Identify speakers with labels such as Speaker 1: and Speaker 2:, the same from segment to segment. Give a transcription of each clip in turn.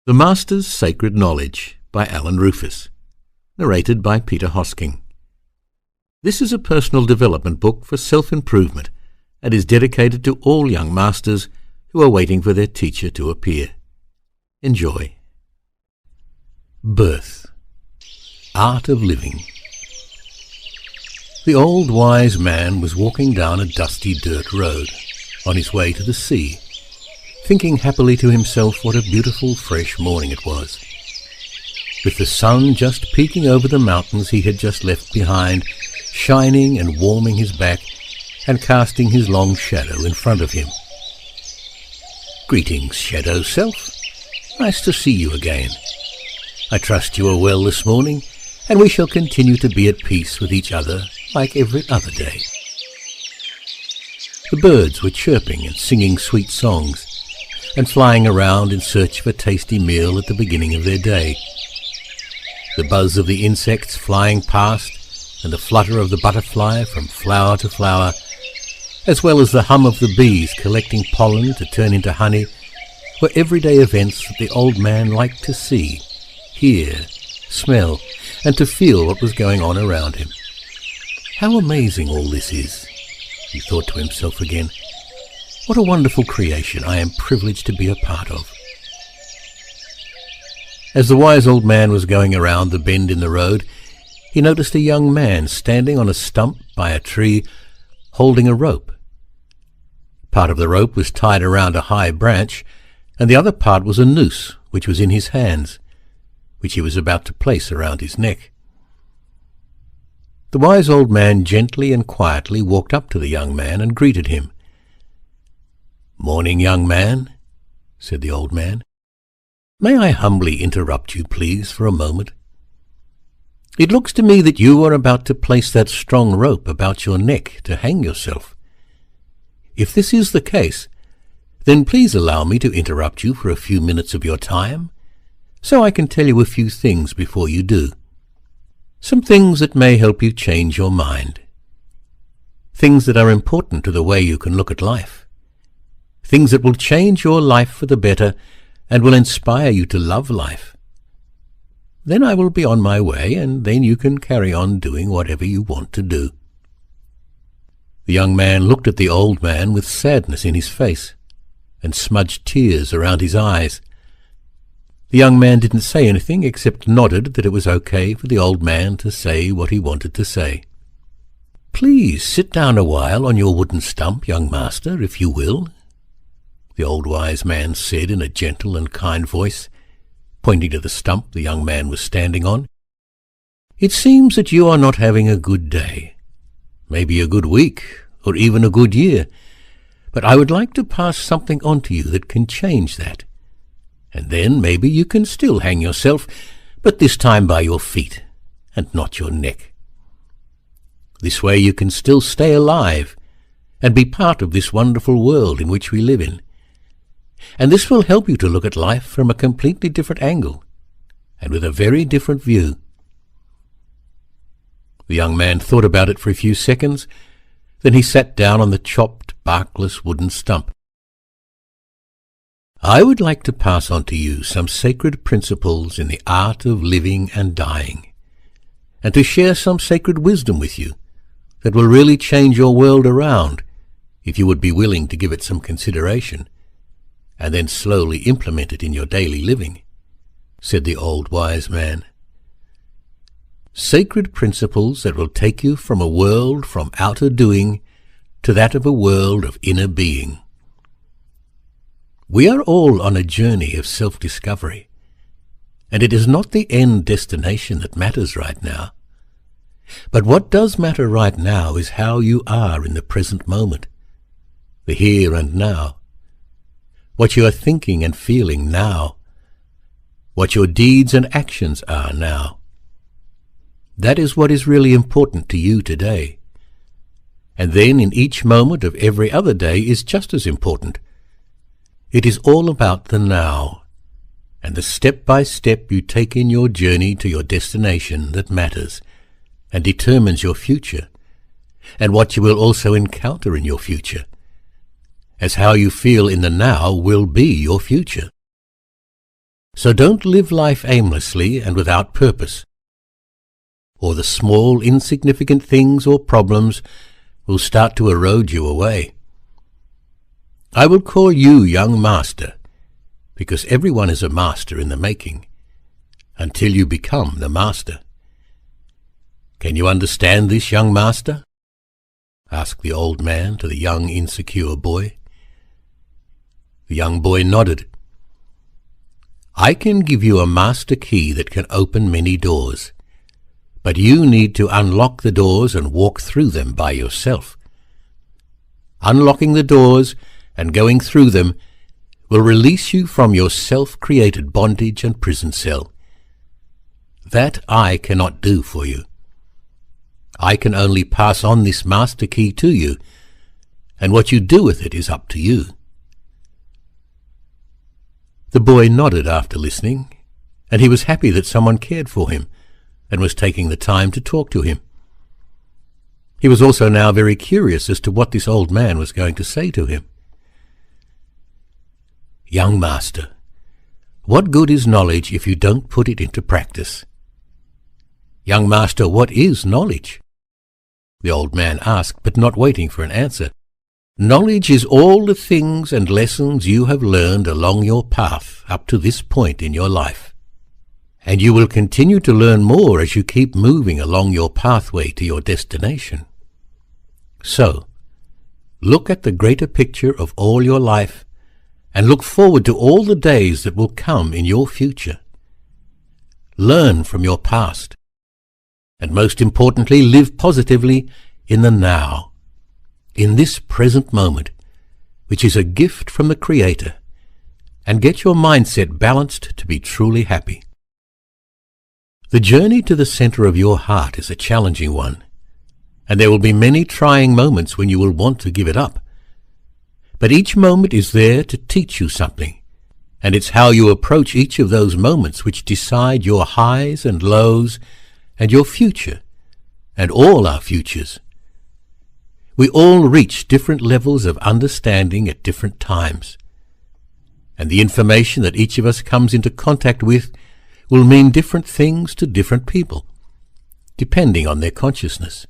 Speaker 1: The Master's Sacred Knowledge by Alan Rufus. Narrated by Peter Hosking. This is a personal development book for self-improvement and is dedicated to all young masters who are waiting for their teacher to appear. Enjoy. Birth. Art of Living. The old wise man was walking down a dusty dirt road on his way to the sea, thinking happily to himself what a beautiful fresh morning it was, with the sun just peeking over the mountains he had just left behind, shining and warming his back and casting his long shadow in front of him. "Greetings, shadow self. Nice to see you again. I trust you are well this morning, and we shall continue to be at peace with each other like every other day." The birds were chirping and singing sweet songs, and flying around in search of a tasty meal at the beginning of their day. The buzz of the insects flying past, and the flutter of the butterfly from flower to flower, as well as the hum of the bees collecting pollen to turn into honey, were everyday events that the old man liked to see, hear, smell, and to feel what was going on around him. How amazing all this is, he thought to himself again. What a wonderful creation I am privileged to be a part of. As the wise old man was going around the bend in the road, he noticed a young man standing on a stump by a tree, holding a rope. Part of the rope was tied around a high branch, and the other part was a noose which was in his hands, which he was about to place around his neck. The wise old man gently and quietly walked up to the young man and greeted him. "Morning, young man," said the old man. "May I humbly interrupt you, please, for a moment? It looks to me that you are about to place that strong rope about your neck to hang yourself. If this is the case, then please allow me to interrupt you for a few minutes of your time, so I can tell you a few things before you do. Some things that may help you change your mind. Things that are important to the way you can look at life. Things that will change your life for the better and will inspire you to love life. Then I will be on my way, and then you can carry on doing whatever you want to do." The young man looked at the old man with sadness in his face and smudged tears around his eyes. The young man didn't say anything except nodded that it was okay for the old man to say what he wanted to say. "Please sit down a while on your wooden stump, young master, if you will," the old wise man said in a gentle and kind voice, pointing to the stump the young man was standing on. "It seems that you are not having a good day, maybe a good week, or even a good year, but I would like to pass something on to you that can change that. And then maybe you can still hang yourself, but this time by your feet, and not your neck. This way you can still stay alive, and be part of this wonderful world in which we live in. And this will help you to look at life from a completely different angle, and with a very different view." The young man thought about it for a few seconds, then he sat down on the chopped, barkless wooden stump. "I would like to pass on to you some sacred principles in the art of living and dying, and to share some sacred wisdom with you that will really change your world around, if you would be willing to give it some consideration, and then slowly implement it in your daily living," said the old wise man. "Sacred principles that will take you from a world from outer doing to that of a world of inner being. We are all on a journey of self-discovery, and it is not the end destination that matters right now. But what does matter right now is how you are in the present moment, the here and now, what you are thinking and feeling now, what your deeds and actions are now. That is what is really important to you today. And then in each moment of every other day is just as important. It is all about the now, and the step-by-step you take in your journey to your destination that matters, and determines your future, and what you will also encounter in your future, as how you feel in the now will be your future. So don't live life aimlessly and without purpose, or the small, insignificant things or problems will start to erode you away. I will call you young master, because everyone is a master in the making, until you become the master. Can you understand this, young master? Asked the old man to the young, insecure boy. The young boy nodded. I can give you a master key that can open many doors, but you need to unlock the doors and walk through them by yourself. Unlocking the doors and going through them will release you from your self-created bondage and prison cell. That I cannot do for you. I can only pass on this master key to you, and what you do with it is up to you. The boy nodded after listening, and he was happy that someone cared for him and was taking the time to talk to him. He was also now very curious as to what this old man was going to say to him. Young master, what good is knowledge if you don't put it into practice? Young master, what is knowledge? The old man asked, but not waiting for an answer. Knowledge is all the things and lessons you have learned along your path up to this point in your life. And you will continue to learn more as you keep moving along your pathway to your destination. So, look at the greater picture of all your life and look forward to all the days that will come in your future. Learn from your past, and most importantly, live positively in the now. In this present moment, which is a gift from the Creator, and get your mindset balanced to be truly happy. The journey to the center of your heart is a challenging one, and there will be many trying moments when you will want to give it up. But each moment is there to teach you something, and it's how you approach each of those moments which decide your highs and lows and your future, and all our futures. We all reach different levels of understanding at different times, and the information that each of us comes into contact with will mean different things to different people, depending on their consciousness.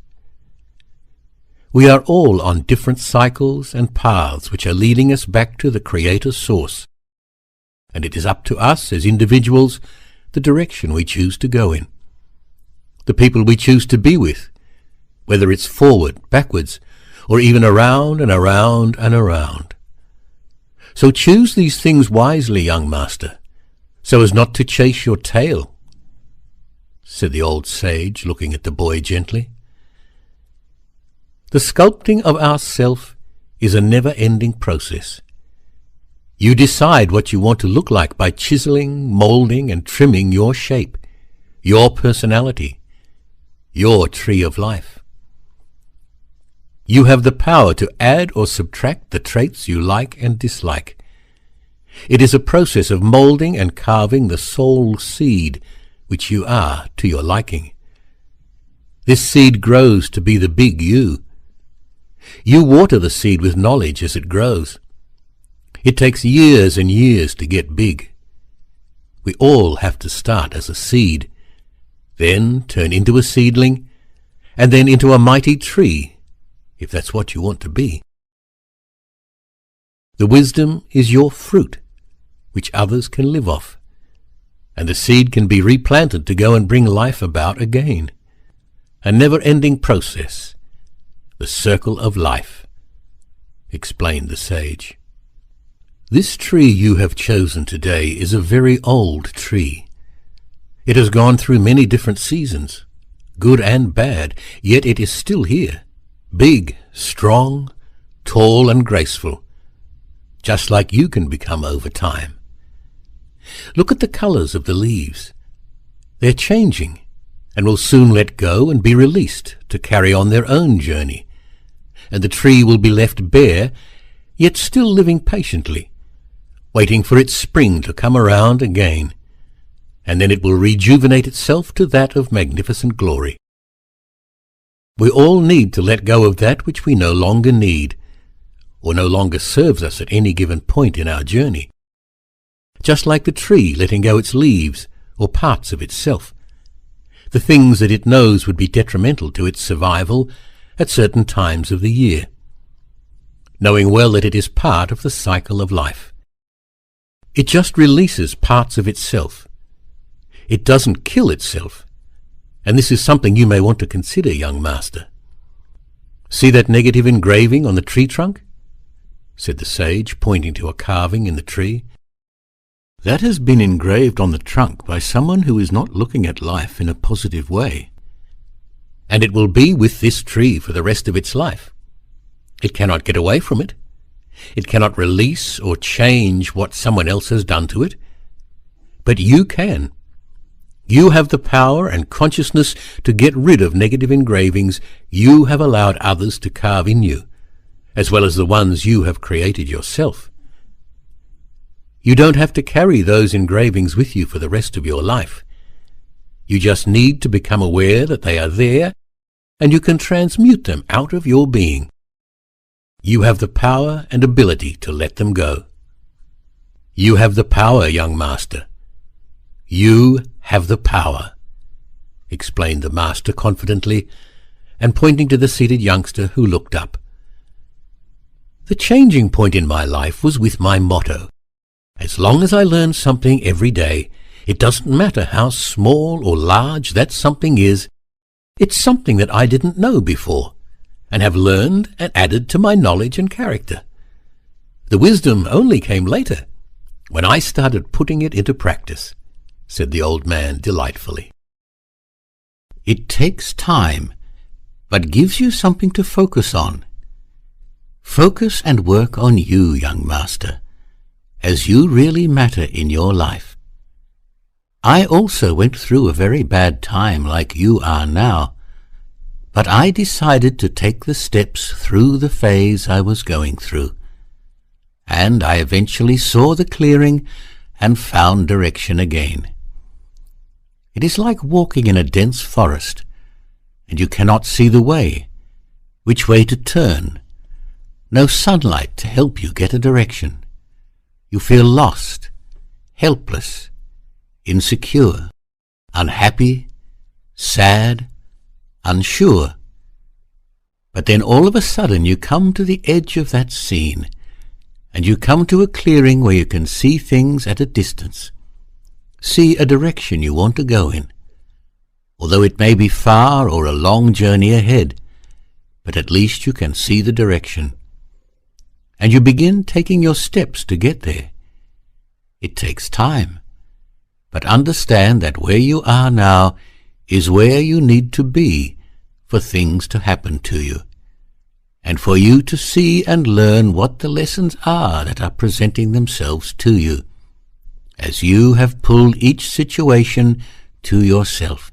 Speaker 1: We are all on different cycles and paths which are leading us back to the Creator Source, and it is up to us as individuals the direction we choose to go in, the people we choose to be with, whether it's forward, backwards, or even around and around and around. So choose these things wisely, young master, so as not to chase your tail, said the old sage, looking at the boy gently. The sculpting of our self is a never-ending process. You decide what you want to look like by chiseling, molding, and trimming your shape, your personality, your tree of life. You have the power to add or subtract the traits you like and dislike. It is a process of molding and carving the soul seed which you are to your liking. This seed grows to be the big you. You water the seed with knowledge as it grows. It takes years and years to get big. We all have to start as a seed, then turn into a seedling, and then into a mighty tree, if that's what you want to be. The wisdom is your fruit, which others can live off, and the seed can be replanted to go and bring life about again. A never-ending process, the circle of life, explained the sage. This tree you have chosen today is a very old tree. It has gone through many different seasons, good and bad, yet it is still here, big, strong, tall and graceful, just like you can become over time. Look at the colors of the leaves. They're changing and will soon let go and be released to carry on their own journey, and the tree will be left bare, yet still living patiently, waiting for its spring to come around again, and then it will rejuvenate itself to that of magnificent glory. We all need to let go of that which we no longer need, or no longer serves us at any given point in our journey. just like the tree letting go its leaves or parts of itself, the things that it knows would be detrimental to its survival at certain times of the year, knowing well that it is part of the cycle of life. It just releases parts of itself. It doesn't kill itself, and this is something you may want to consider, young master. See that negative engraving on the tree trunk? Said the sage, pointing to a carving in the tree. That has been engraved on the trunk by someone who is not looking at life in a positive way. And it will be with this tree for the rest of its life. It cannot get away from it. It cannot release or change what someone else has done to it. But you can. You have the power and consciousness to get rid of negative engravings you have allowed others to carve in you, as well as the ones you have created yourself. You don't have to carry those engravings with you for the rest of your life. You just need to become aware that they are there, and you can transmute them out of your being. You have the power and ability to let them go. You have the power, young master. You have the power, explained the master confidently, and pointing to the seated youngster who looked up. The changing point in my life was with my motto. As long as I learn something every day, it doesn't matter how small or large that something is, it's something that I didn't know before, and have learned and added to my knowledge and character. The wisdom only came later, when I started putting it into practice, said the old man delightfully. It takes time, but gives you something to focus on. Focus and work on you, young master, as you really matter in your life. I also went through a very bad time like you are now, but I decided to take the steps through the phase I was going through, and I eventually saw the clearing and found direction again. It is like walking in a dense forest, and you cannot see the way, which way to turn, no sunlight to help you get a direction. You feel lost, helpless, insecure, unhappy, sad, unsure. But then all of a sudden you come to the edge of that scene, and you come to a clearing where you can see things at a distance, see a direction you want to go in, although it may be far or a long journey ahead, but at least you can see the direction. And you begin taking your steps to get there. It takes time, but understand that where you are now is where you need to be for things to happen to you, and for you to see and learn what the lessons are that are presenting themselves to you, as you have pulled each situation to yourself.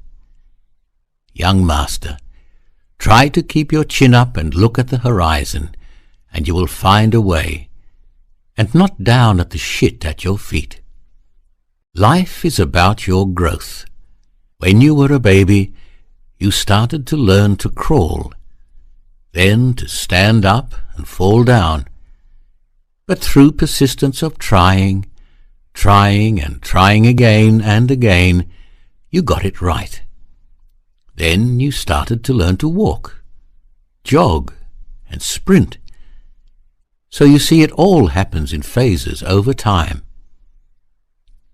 Speaker 1: Young master, try to keep your chin up and look at the horizon, and you will find a way, and not down at the shit at your feet. Life is about your growth. When you were a baby, you started to learn to crawl, then to stand up and fall down. But through persistence of trying and trying again and again, you got it right. Then you started to learn to walk, jog, and sprint. So you see, it all happens in phases over time.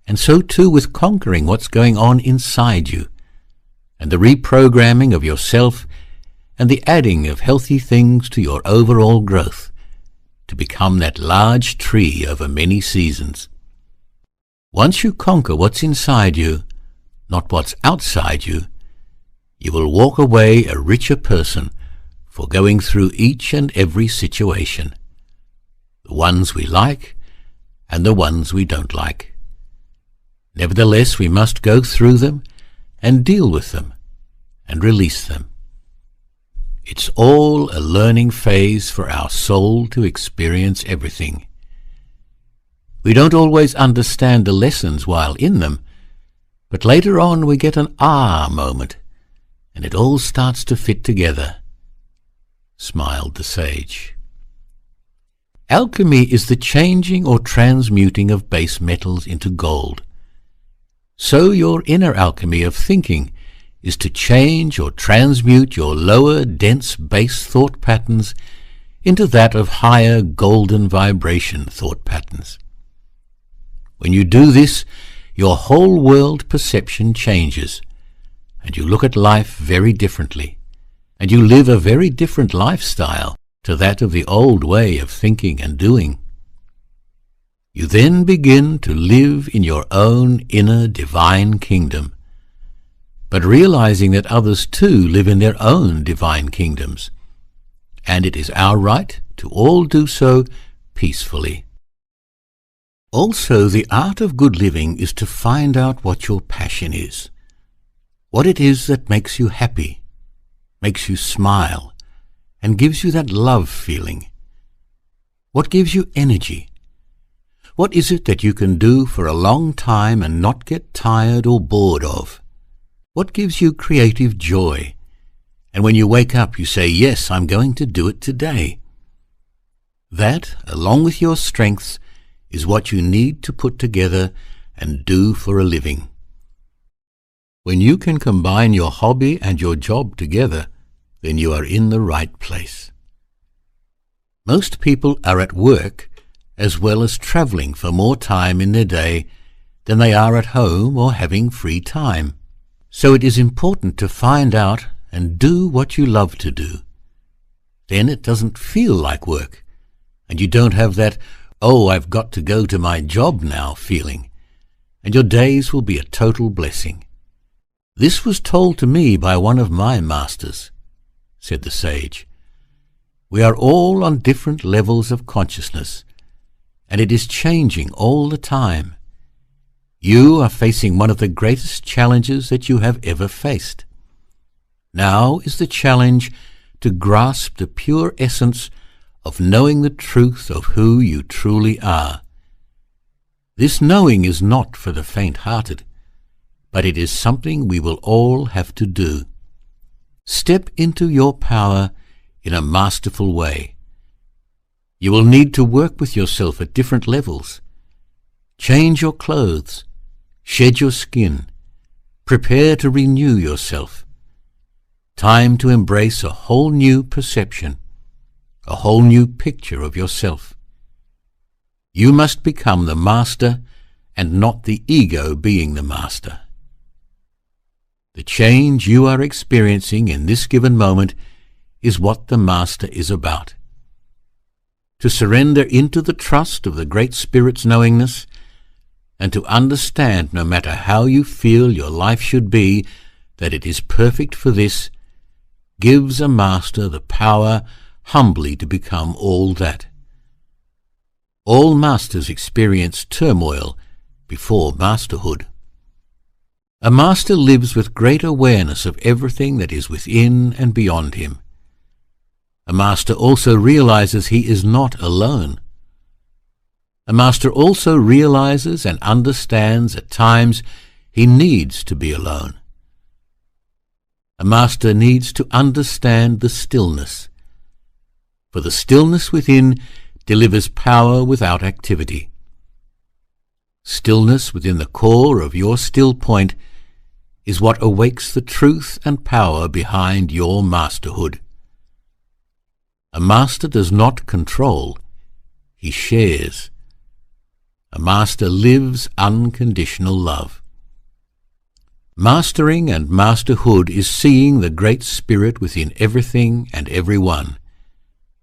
Speaker 1: And so too with conquering what's going on inside you, and the reprogramming of yourself, and the adding of healthy things to your overall growth, to become that large tree over many seasons. Once you conquer what's inside you, not what's outside you, you will walk away a richer person for going through each and every situation, the ones we like and the ones we don't like. Nevertheless, we must go through them and deal with them and release them. It's all a learning phase for our soul to experience everything. We don't always understand the lessons while in them, but later on we get an ah moment, and it all starts to fit together, smiled the sage. Alchemy is the changing or transmuting of base metals into gold. So your inner alchemy of thinking is to change or transmute your lower, dense base thought patterns into that of higher golden vibration thought patterns. When you do this, your whole world perception changes, and you look at life very differently, and you live a very different lifestyle to that of the old way of thinking and doing. You then begin to live in your own inner divine kingdom, but realizing that others too live in their own divine kingdoms, and it is our right to all do so peacefully. Also, the art of good living is to find out what your passion is, what it is that makes you happy, makes you smile, and gives you that love feeling. What gives you energy? What is it that you can do for a long time and not get tired or bored of? What gives you creative joy? And when you wake up, you say, yes, I'm going to do it today. That, along with your strengths, is what you need to put together and do for a living. When you can combine your hobby and your job together, then you are in the right place. Most people are at work as well as travelling for more time in their day than they are at home or having free time. So it is important to find out and do what you love to do. Then it doesn't feel like work, and you don't have that, oh, I've got to go to my job now feeling, and your days will be a total blessing. This was told to me by one of my masters, said the sage. We are all on different levels of consciousness, and it is changing all the time. You are facing one of the greatest challenges that you have ever faced. Now is the challenge to grasp the pure essence of knowing the truth of who you truly are. This knowing is not for the faint-hearted, but it is something we will all have to do. Step into your power in a masterful way. You will need to work with yourself at different levels. Change your clothes, shed your skin, prepare to renew yourself. Time to embrace a whole new perception, a whole new picture of yourself. You must become the master and not the ego being the master. The change you are experiencing in this given moment is what the master is about. To surrender into the trust of the Great Spirit's knowingness, and to understand, no matter how you feel your life should be, that it is perfect for this, gives a master the power humbly to become all that. All masters experience turmoil before masterhood. A master lives with great awareness of everything that is within and beyond him. A master also realizes he is not alone. A master also realizes and understands at times he needs to be alone. A master needs to understand the stillness, for the stillness within delivers power without activity. Stillness within the core of your still point is what awakes the truth and power behind your masterhood. A master does not control, he shares. A master lives unconditional love. Mastering and masterhood is seeing the Great Spirit within everything and everyone.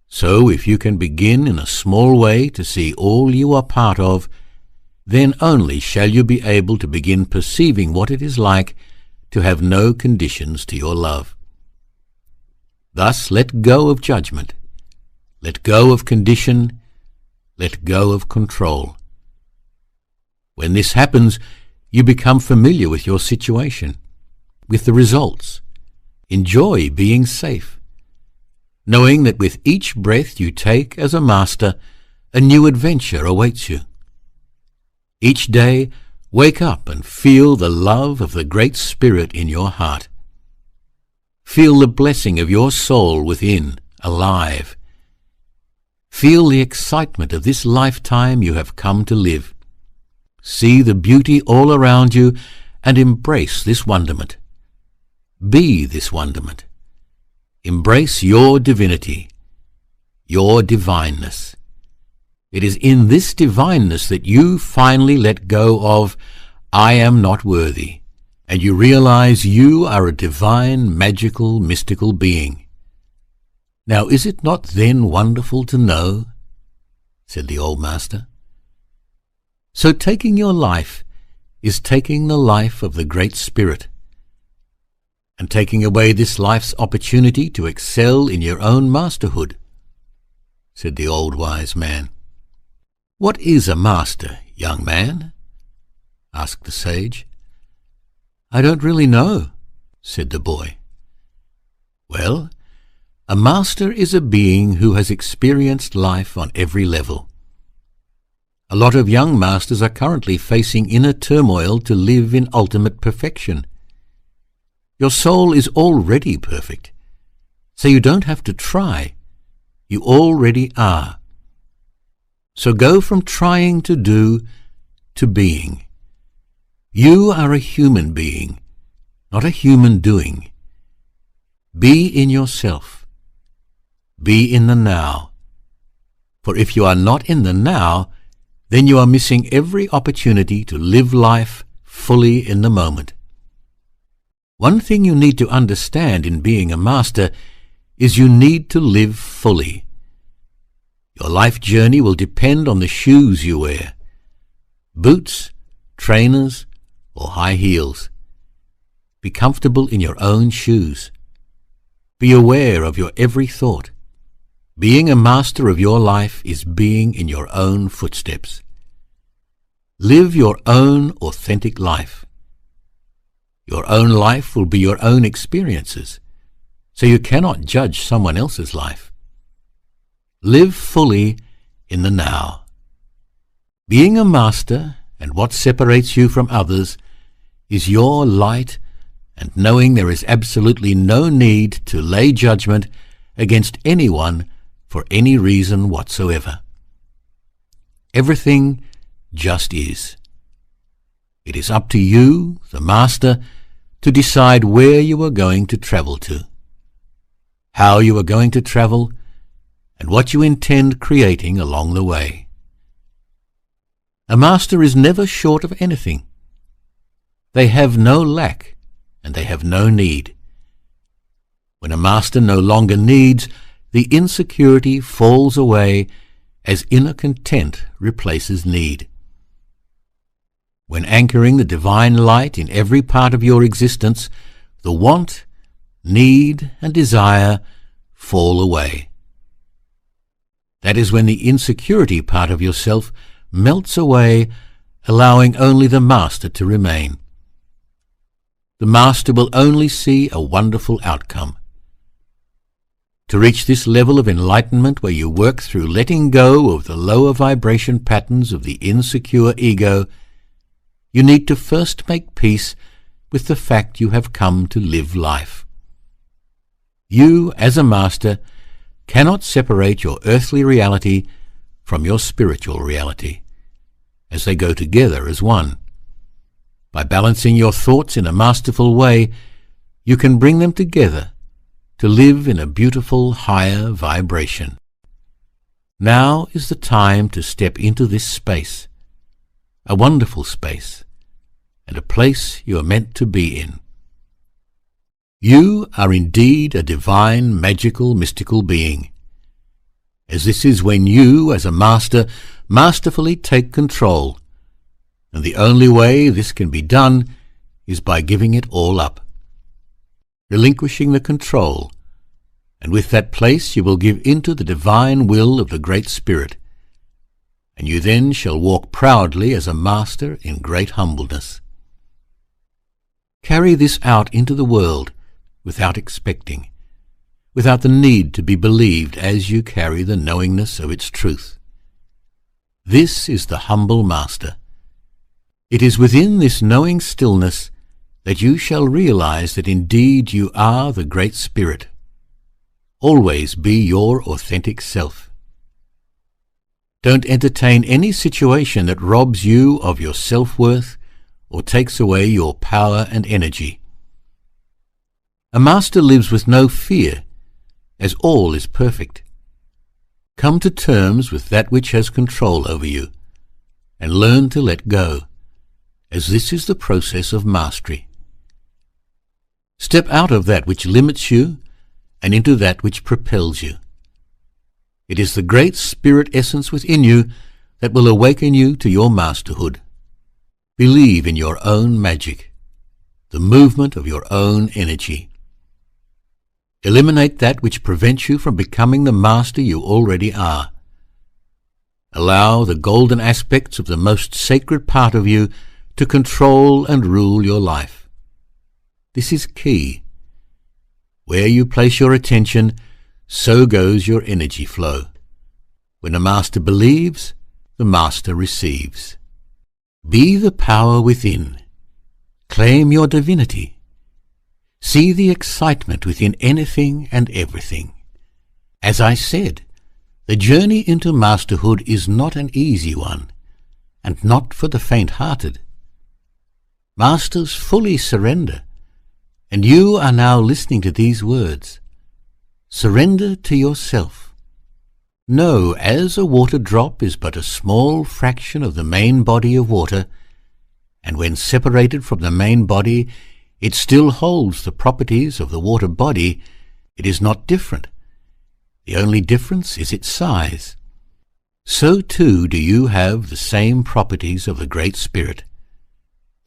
Speaker 1: So if you can begin in a small way to see all you are part of, then only shall you be able to begin perceiving what it is like to have no conditions to your love. Thus let go of judgment, let go of condition, let go of control. When this happens, you become familiar with your situation, with the results. Enjoy being safe, knowing that with each breath you take as a master, a new adventure awaits you. Each day, wake up and feel the love of the Great Spirit in your heart. Feel the blessing of your soul within, alive. Feel the excitement of this lifetime you have come to live. See the beauty all around you and embrace this wonderment. Be this wonderment. Embrace your divinity, your divineness. It is in this divineness that you finally let go of "I am not worthy," and you realize you are a divine, magical, mystical being. Now is it not then wonderful to know? Said the old master. So taking your life is taking the life of the Great Spirit, and taking away this life's opportunity to excel in your own masterhood, said the old wise man. What is a master, young man? Asked the sage. I don't really know, said the boy. Well, a master is a being who has experienced life on every level. A lot of young masters are currently facing inner turmoil to live in ultimate perfection. Your soul is already perfect, so you don't have to try. You already are. So go from trying to do to being. You are a human being, not a human doing. Be in yourself. Be in the now. For if you are not in the now, then you are missing every opportunity to live life fully in the moment. One thing you need to understand in being a master is you need to live fully. Your life journey will depend on the shoes you wear: boots, trainers, or high heels. Be comfortable in your own shoes. Be aware of your every thought. Being a master of your life is being in your own footsteps. Live your own authentic life. Your own life will be your own experiences, so you cannot judge someone else's life. Live fully in the now. Being a master, and what separates you from others, is your light and knowing there is absolutely no need to lay judgment against anyone for any reason whatsoever. Everything just is. It is up to you, the master, to decide where you are going to travel to, how you are going to travel, and what you intend creating along the way. A master is never short of anything. They have no lack, and they have no need. When a master no longer needs, the insecurity falls away as inner content replaces need. When anchoring the divine light in every part of your existence, the want, need, and desire fall away. That is when the insecurity part of yourself melts away, allowing only the master to remain. The master will only see a wonderful outcome. To reach this level of enlightenment where you work through letting go of the lower vibration patterns of the insecure ego, you need to first make peace with the fact you have come to live life. You, as a master, cannot separate your earthly reality from your spiritual reality, as they go together as one. By balancing your thoughts in a masterful way, you can bring them together to live in a beautiful higher vibration. Now is the time to step into this space, a wonderful space, and a place you are meant to be in. You are indeed a divine, magical, mystical being, as this is when you, as a master, masterfully take control, and the only way this can be done is by giving it all up, relinquishing the control, and with that place you will give into the divine will of the Great Spirit, and you then shall walk proudly as a master in great humbleness. Carry this out into the world without expecting, without the need to be believed as you carry the knowingness of its truth. This is the humble master. It is within this knowing stillness that you shall realize that indeed you are the Great Spirit. Always be your authentic self. Don't entertain any situation that robs you of your self-worth or takes away your power and energy. A master lives with no fear, as all is perfect. Come to terms with that which has control over you, and learn to let go, as this is the process of mastery. Step out of that which limits you and into that which propels you. It is the great spirit essence within you that will awaken you to your masterhood. Believe in your own magic, the movement of your own energy. Eliminate that which prevents you from becoming the master you already are. Allow the golden aspects of the most sacred part of you to control and rule your life. This is key. Where you place your attention, so goes your energy flow. When a master believes, the master receives. Be the power within. Claim your divinity. See the excitement within anything and everything. As I said, the journey into masterhood is not an easy one, and not for the faint-hearted. Masters fully surrender, and you are now listening to these words. Surrender to yourself. Know, as a water drop is but a small fraction of the main body of water, and when separated from the main body, it still holds the properties of the water body, it is not different. The only difference is its size. So too do you have the same properties of the Great Spirit.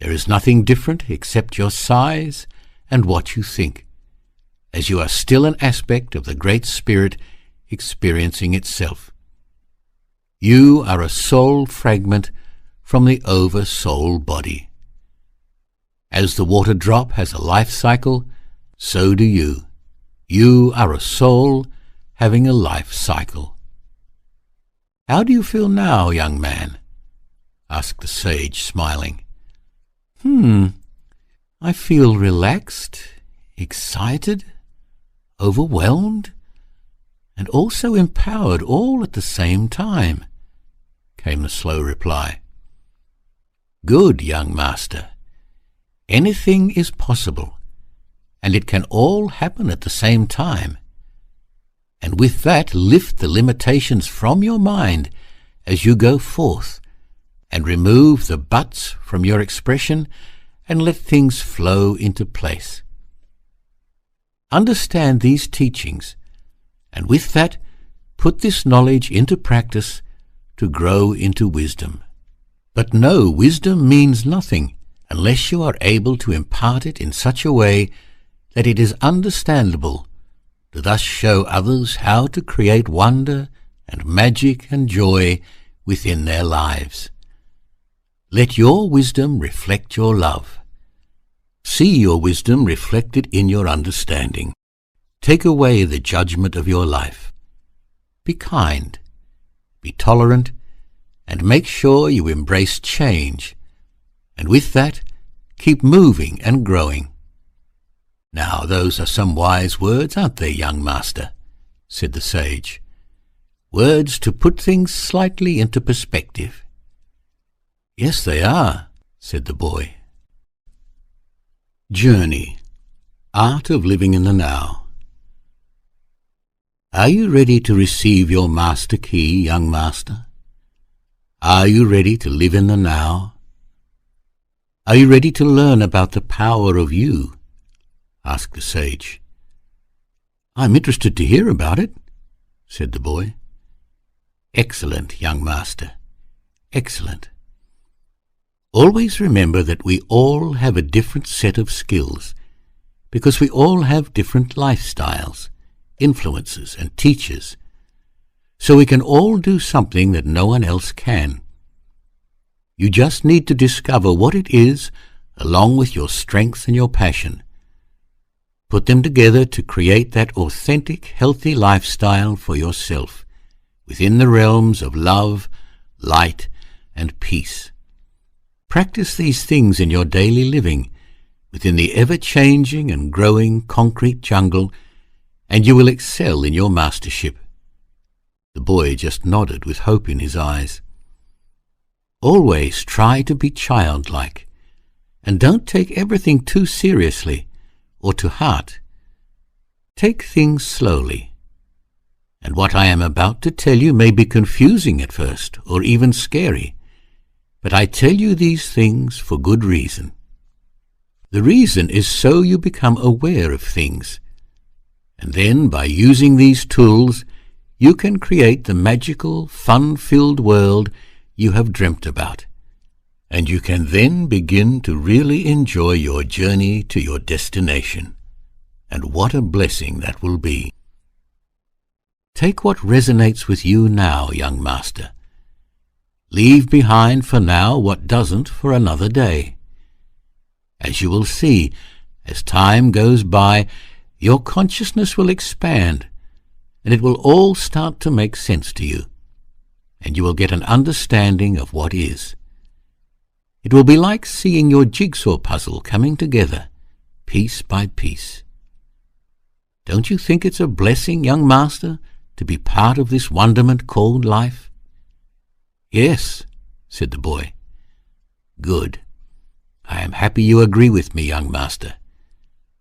Speaker 1: There is nothing different except your size and what you think, as you are still an aspect of the Great Spirit experiencing itself. You are a soul fragment from the over-soul body. As the water drop has a life cycle, so do you. You are a soul having a life cycle. How do you feel now, young man? Asked the sage, smiling. I feel relaxed, excited, overwhelmed, and also empowered all at the same time, came the slow reply. Good, young master. Anything is possible, and it can all happen at the same time. And with that, lift the limitations from your mind as you go forth, and remove the buts from your expression, and let things flow into place. Understand these teachings, and with that, put this knowledge into practice to grow into wisdom. But no, wisdom means nothing unless you are able to impart it in such a way that it is understandable, to thus show others how to create wonder and magic and joy within their lives. Let your wisdom reflect your love. See your wisdom reflected in your understanding. Take away the judgment of your life. Be kind, be tolerant, and make sure you embrace change, and with that, keep moving and growing. Now, those are some wise words, aren't they, young master? Said the sage. Words to put things slightly into perspective. Yes, they are, said the boy. Journey. Art of living in the now. Are you ready to receive your master key, young master? Are you ready to live in the now? Are you ready to learn about the power of you? Asked the sage. I'm interested to hear about it, said the boy. Excellent, young master. Excellent. Always remember that we all have a different set of skills, because we all have different lifestyles, influences, and teachers, so we can all do something that no one else can. You just need to discover what it is, along with your strength and your passion. Put them together to create that authentic, healthy lifestyle for yourself, within the realms of love, light, and peace. Practice these things in your daily living, within the ever-changing and growing concrete jungle, and you will excel in your mastership. The boy just nodded with hope in his eyes. Always try to be childlike, and don't take everything too seriously or to heart. Take things slowly. And what I am about to tell you may be confusing at first, or even scary, but I tell you these things for good reason. The reason is so you become aware of things, and then by using these tools you can create the magical, fun-filled world you have dreamt about, and you can then begin to really enjoy your journey to your destination. And what a blessing that will be. Take what resonates with you now, young master. Leave behind for now what doesn't for another day. As you will see, as time goes by, your consciousness will expand, and it will all start to make sense to you, and you will get an understanding of what is. It will be like seeing your jigsaw puzzle coming together, piece by piece. Don't you think it's a blessing, young master, to be part of this wonderment called life? Yes, said the boy. Good. I am happy you agree with me, young master,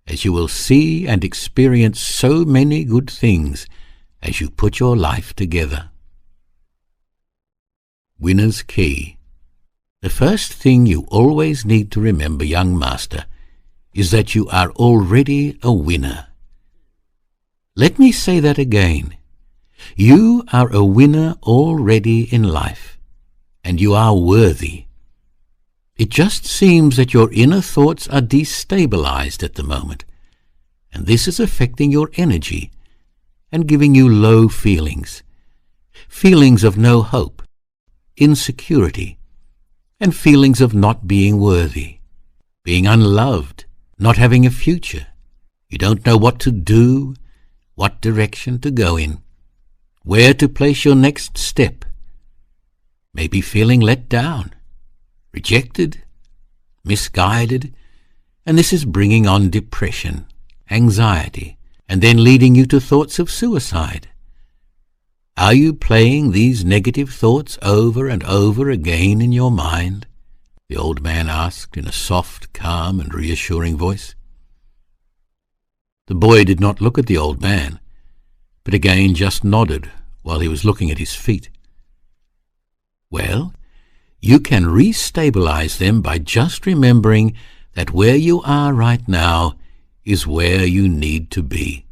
Speaker 1: as you will see and experience so many good things as you put your life together. Winner's Key. The first thing you always need to remember, young master, is that you are already a winner. Let me say that again. You are a winner already in life, and you are worthy. It just seems that your inner thoughts are destabilized at the moment, and this is affecting your energy and giving you low feelings, feelings of no hope, insecurity, and feelings of not being worthy, being unloved, not having a future. You don't know what to do, what direction to go in, where to place your next step. Maybe feeling let down, rejected, misguided, and this is bringing on depression, anxiety, and then leading you to thoughts of suicide. Are you playing these negative thoughts over and over again in your mind? The old man asked in a soft, calm, and reassuring voice. The boy did not look at the old man, but again just nodded while he was looking at his feet. Well, you can re-stabilize them by just remembering that where you are right now is where you need to be.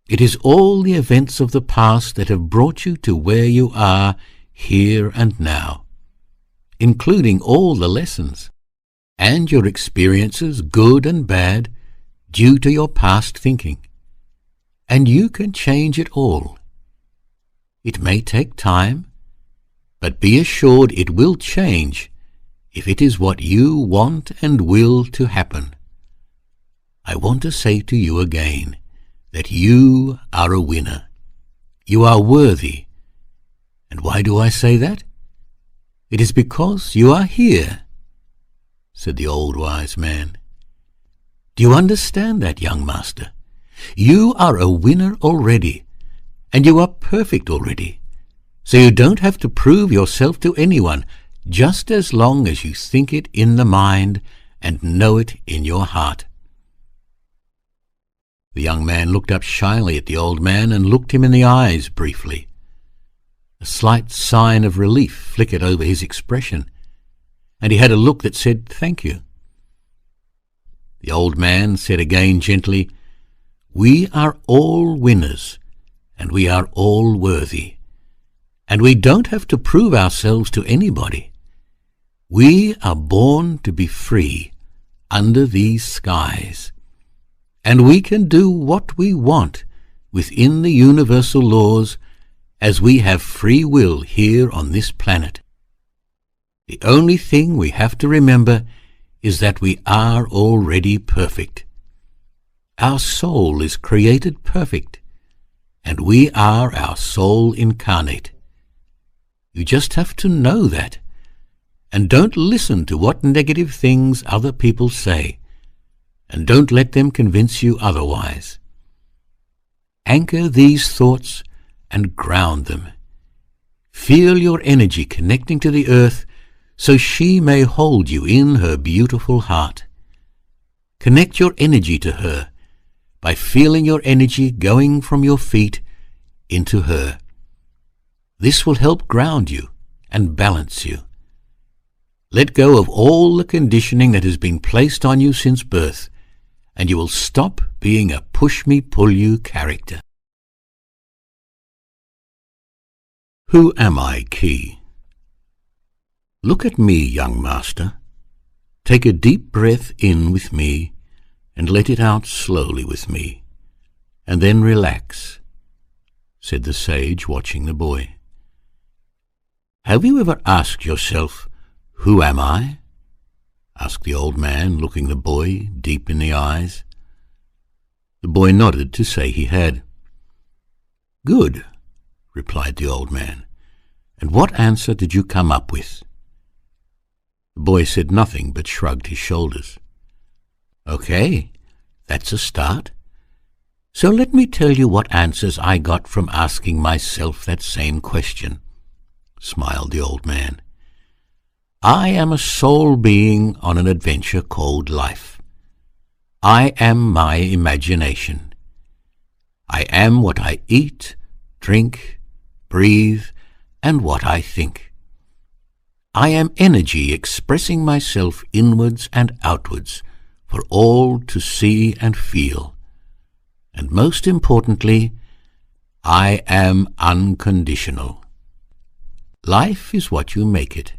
Speaker 1: It is all the events of the past that have brought you to where you are here and now, including all the lessons and your experiences, good and bad, due to your past thinking. And you can change it all. It may take time, but be assured it will change if it is what you want and will to happen. I want to say to you again that you are a winner. You are worthy. And why do I say that? It is because you are here, said the old wise man. Do you understand that, young master? You are a winner already, and you are perfect already. So you don't have to prove yourself to anyone, just as long as you think it in the mind and know it in your heart. The young man looked up shyly at the old man and looked him in the eyes briefly. A slight sign of relief flickered over his expression, and he had a look that said, "Thank you." The old man said again gently, "We are all winners, and we are all worthy, and we don't have to prove ourselves to anybody. We are born to be free under these skies, and we can do what we want within the universal laws as we have free will here on this planet. The only thing we have to remember is that we are already perfect. Our soul is created perfect, and we are our soul incarnate. You just have to know that, and don't listen to what negative things other people say, and don't let them convince you otherwise. Anchor these thoughts and ground them. Feel your energy connecting to the earth so she may hold you in her beautiful heart. Connect your energy to her by feeling your energy going from your feet into her. This will help ground you and balance you. Let go of all the conditioning that has been placed on you since birth, and you will stop being a push-me-pull-you character. Who am I key? Look at me, young master. Take a deep breath in with me and let it out slowly with me, and then relax, said the sage, watching the boy. Have you ever asked yourself, who am I? Asked the old man, looking the boy deep in the eyes. The boy nodded to say he had. Good, replied the old man. And what answer did you come up with? The boy said nothing but shrugged his shoulders. Okay, that's a start. So let me tell you what answers I got from asking myself that same question, smiled the old man. I am a soul being on an adventure called life. I am my imagination. I am what I eat, drink, breathe, and what I think. I am energy expressing myself inwards and outwards for all to see and feel. And most importantly, I am unconditional. Life is what you make it,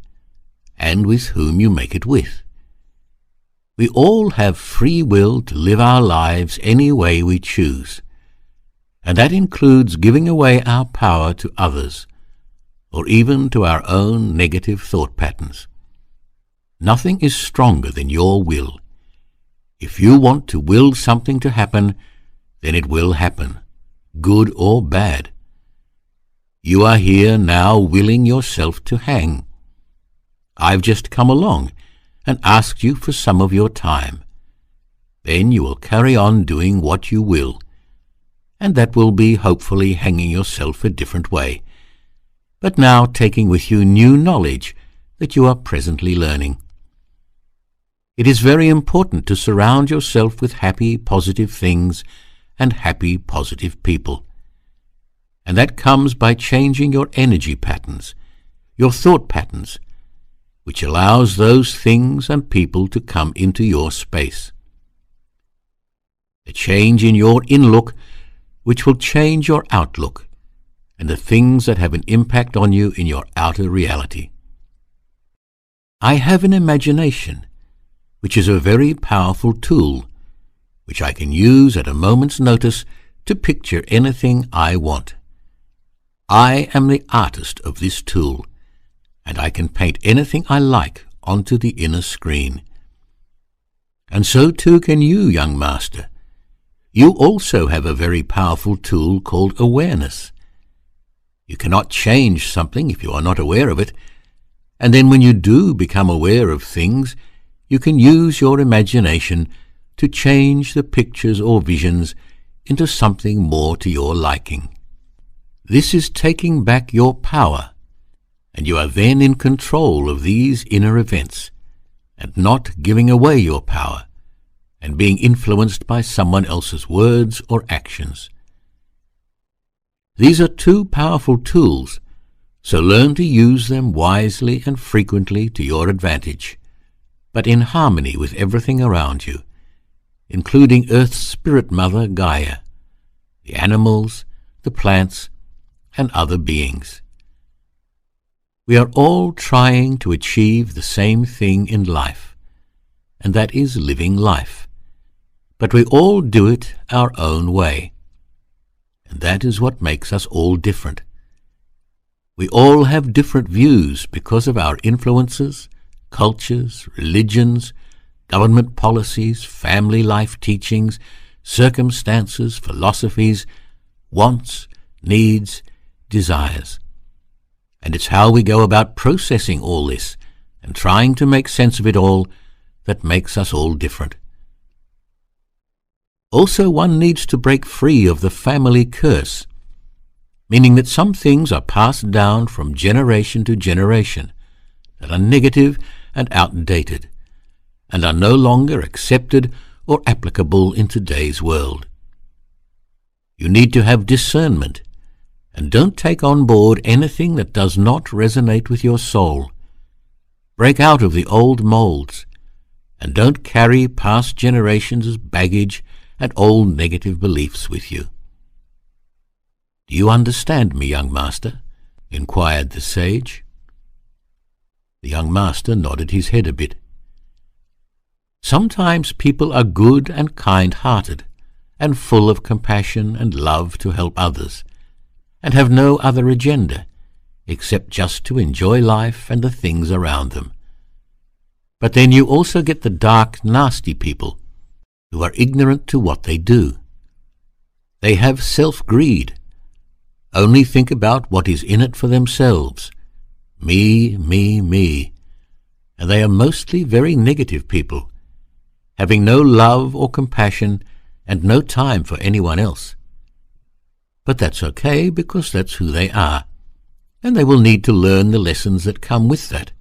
Speaker 1: and with whom you make it with. We all have free will to live our lives any way we choose, and that includes giving away our power to others, or even to our own negative thought patterns. Nothing is stronger than your will. If you want to will something to happen, then it will happen, good or bad. You are here now willing yourself to hang. I've just come along and asked you for some of your time. Then you will carry on doing what you will, and that will be hopefully hanging yourself a different way, but now taking with you new knowledge that you are presently learning. It is very important to surround yourself with happy, positive things and happy, positive people. And that comes by changing your energy patterns, your thought patterns, which allows those things and people to come into your space. A change in your in-look, which will change your outlook, and the things that have an impact on you in your outer reality. I have an imagination, which is a very powerful tool, which I can use at a moment's notice to picture anything I want. I am the artist of this tool, and I can paint anything I like onto the inner screen. And so too can you, young master. You also have a very powerful tool called awareness. You cannot change something if you are not aware of it, and then when you do become aware of things, you can use your imagination to change the pictures or visions into something more to your liking. This is taking back your power, and you are then in control of these inner events, and not giving away your power, and being influenced by someone else's words or actions. These are two powerful tools, so learn to use them wisely and frequently to your advantage, but in harmony with everything around you, including Earth's Spirit Mother Gaia, the animals, the plants, and other beings. We are all trying to achieve the same thing in life, and that is living life, but we all do it our own way, and that is what makes us all different. We all have different views because of our influences, cultures, religions, government policies, family life teachings, circumstances, philosophies, wants, needs, desires. And it's how we go about processing all this and trying to make sense of it all that makes us all different. Also, one needs to break free of the family curse, meaning that some things are passed down from generation to generation that are negative and outdated, and are no longer accepted or applicable in today's world. You need to have discernment, and don't take on board anything that does not resonate with your soul. Break out of the old molds, and don't carry past generations' baggage and old negative beliefs with you. Do you understand me, young master? Inquired the sage. The young master nodded his head a bit. Sometimes people are good and kind-hearted, and full of compassion and love to help others, and have no other agenda except just to enjoy life and the things around them. But then you also get the dark, nasty people who are ignorant to what they do. They have self-greed, only think about what is in it for themselves. Me, me, me. And they are mostly very negative people, having no love or compassion and no time for anyone else. But that's okay, because that's who they are, and they will need to learn the lessons that come with that.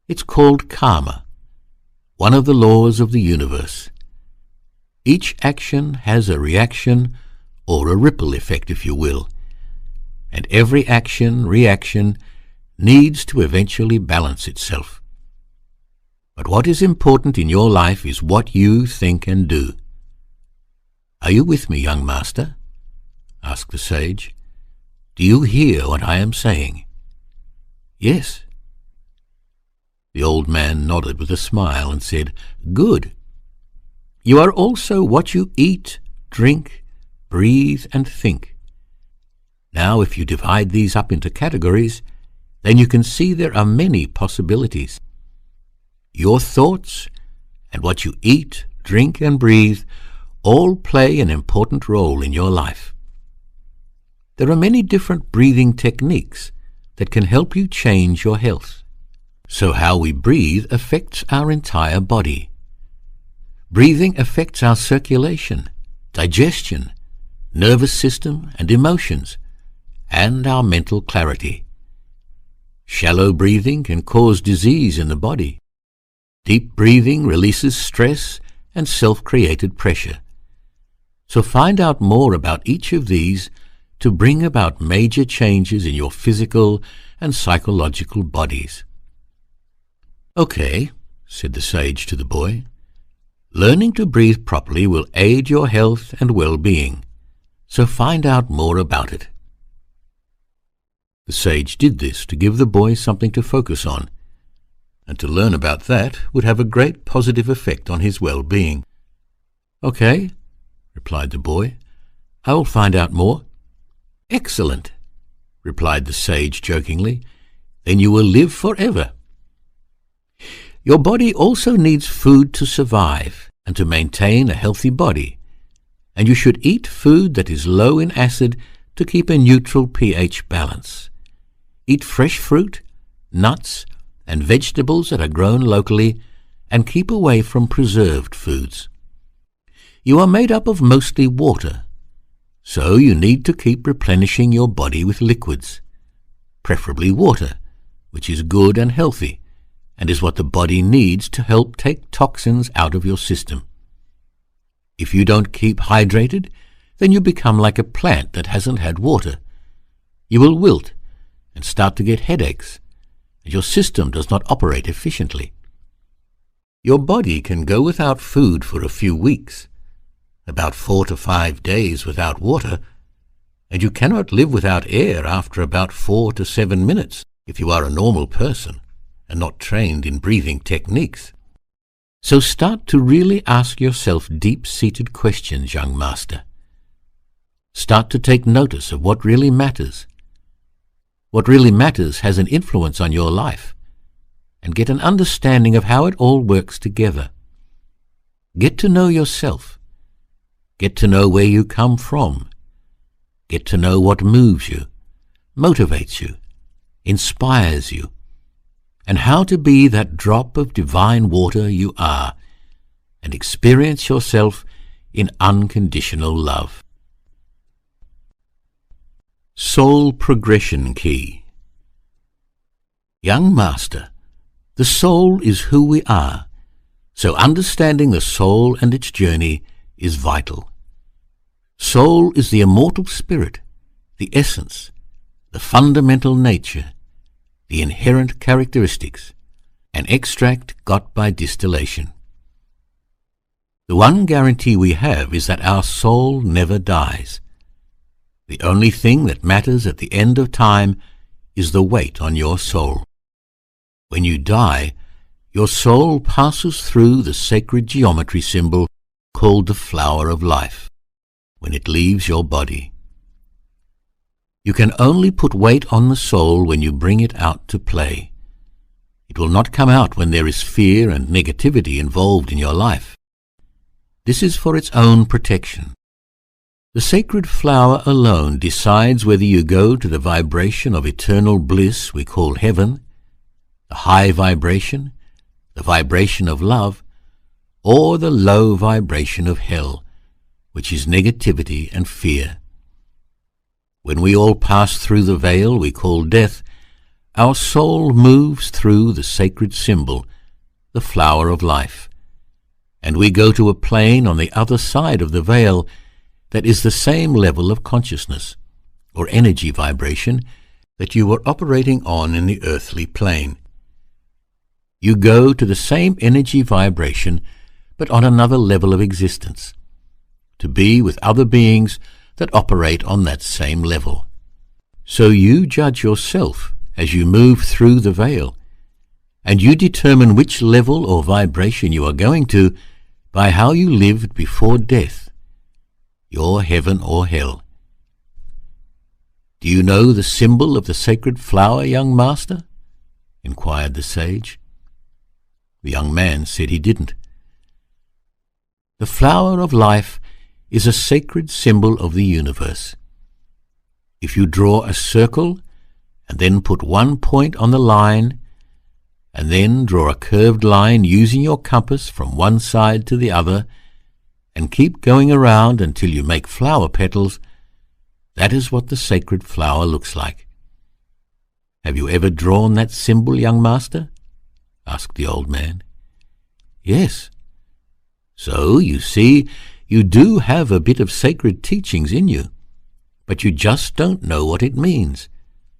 Speaker 1: It's called karma, one of the laws of the universe. Each action has a reaction, or a ripple effect, if you will, and every reaction needs to eventually balance itself. But what is important in your life is what you think and do. Are you with me, young master? Asked the sage. Do you hear what I am saying? Yes. The old man nodded with a smile and said, Good. You are also what you eat, drink, breathe, and think. Now, if you divide these up into categories, then you can see there are many possibilities. Your thoughts and what you eat, drink, and breathe all play an important role in your life. There are many different breathing techniques that can help you change your health. So how we breathe affects our entire body. Breathing affects our circulation, digestion, nervous system and emotions, and our mental clarity. Shallow breathing can cause disease in the body. Deep breathing releases stress and self-created pressure. So find out more about each of these to bring about major changes in your physical and psychological bodies. Okay, said the sage to the boy. Learning to breathe properly will aid your health and well-being, so find out more about it. The sage did this to give the boy something to focus on, and to learn about that would have a great positive effect on his well-being. Okay, replied the boy. I will find out more. Excellent, replied the sage jokingly. Then you will live forever. Your body also needs food to survive and to maintain a healthy body, and you should eat food that is low in acid to keep a neutral pH balance. Eat fresh fruit, nuts, and vegetables that are grown locally, and keep away from preserved foods. You are made up of mostly water, so you need to keep replenishing your body with liquids, preferably water, which is good and healthy, and is what the body needs to help take toxins out of your system. If you don't keep hydrated, then you become like a plant that hasn't had water. You will wilt and start to get headaches, and your system does not operate efficiently. Your body can go without food for a few weeks, about 4 to 5 days without water, and you cannot live without air after about 4 to 7 minutes if you are a normal person and not trained in breathing techniques. So start to really ask yourself deep-seated questions, young master. Start to take notice of what really matters. What really matters has an influence on your life, and get an understanding of how it all works together. Get to know yourself. Get to know where you come from. Get to know what moves you, motivates you, inspires you, and how to be that drop of divine water you are, and experience yourself in unconditional love. Soul Progression Key. Young Master, the soul is who we are, so understanding the soul and its journey is vital. Soul is the immortal spirit, the essence, the fundamental nature, the inherent characteristics, an extract got by distillation. The one guarantee we have is that our soul never dies. The only thing that matters at the end of time is the weight on your soul. When you die, your soul passes through the sacred geometry symbol called the flower of life when it leaves your body. You can only put weight on the soul when you bring it out to play. It will not come out when there is fear and negativity involved in your life. This is for its own protection. The sacred flower alone decides whether you go to the vibration of eternal bliss we call heaven, the high vibration, the vibration of love, or the low vibration of hell, which is negativity and fear. When we all pass through the veil we call death, our soul moves through the sacred symbol, the flower of life, and we go to a plane on the other side of the veil that is the same level of consciousness, or energy vibration, that you were operating on in the earthly plane. You go to the same energy vibration, but on another level of existence, to be with other beings that operate on that same level. So you judge yourself as you move through the veil, and you determine which level or vibration you are going to by how you lived before death, your heaven or hell. Do you know the symbol of the sacred flower, young master? Inquired the sage. The young man said he didn't. The flower of life is a sacred symbol of the universe. If you draw a circle and then put one point on the line, and then draw a curved line using your compass from one side to the other, and keep going around until you make flower petals, that is what the sacred flower looks like. Have you ever drawn that symbol, young master? Asked the old man. Yes. So, you see, you do have a bit of sacred teachings in you, but you just don't know what it means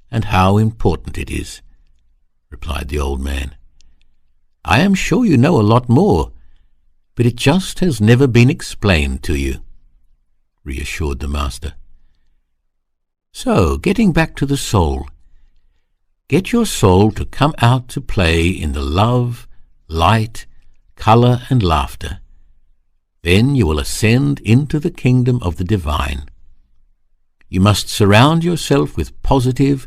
Speaker 1: and how important it is, replied the old man. I am sure you know a lot more, but it just has never been explained to you, reassured the master. So, getting back to the soul, get your soul to come out to play in the love, light, color, and laughter. Then you will ascend into the kingdom of the divine. You must surround yourself with positive,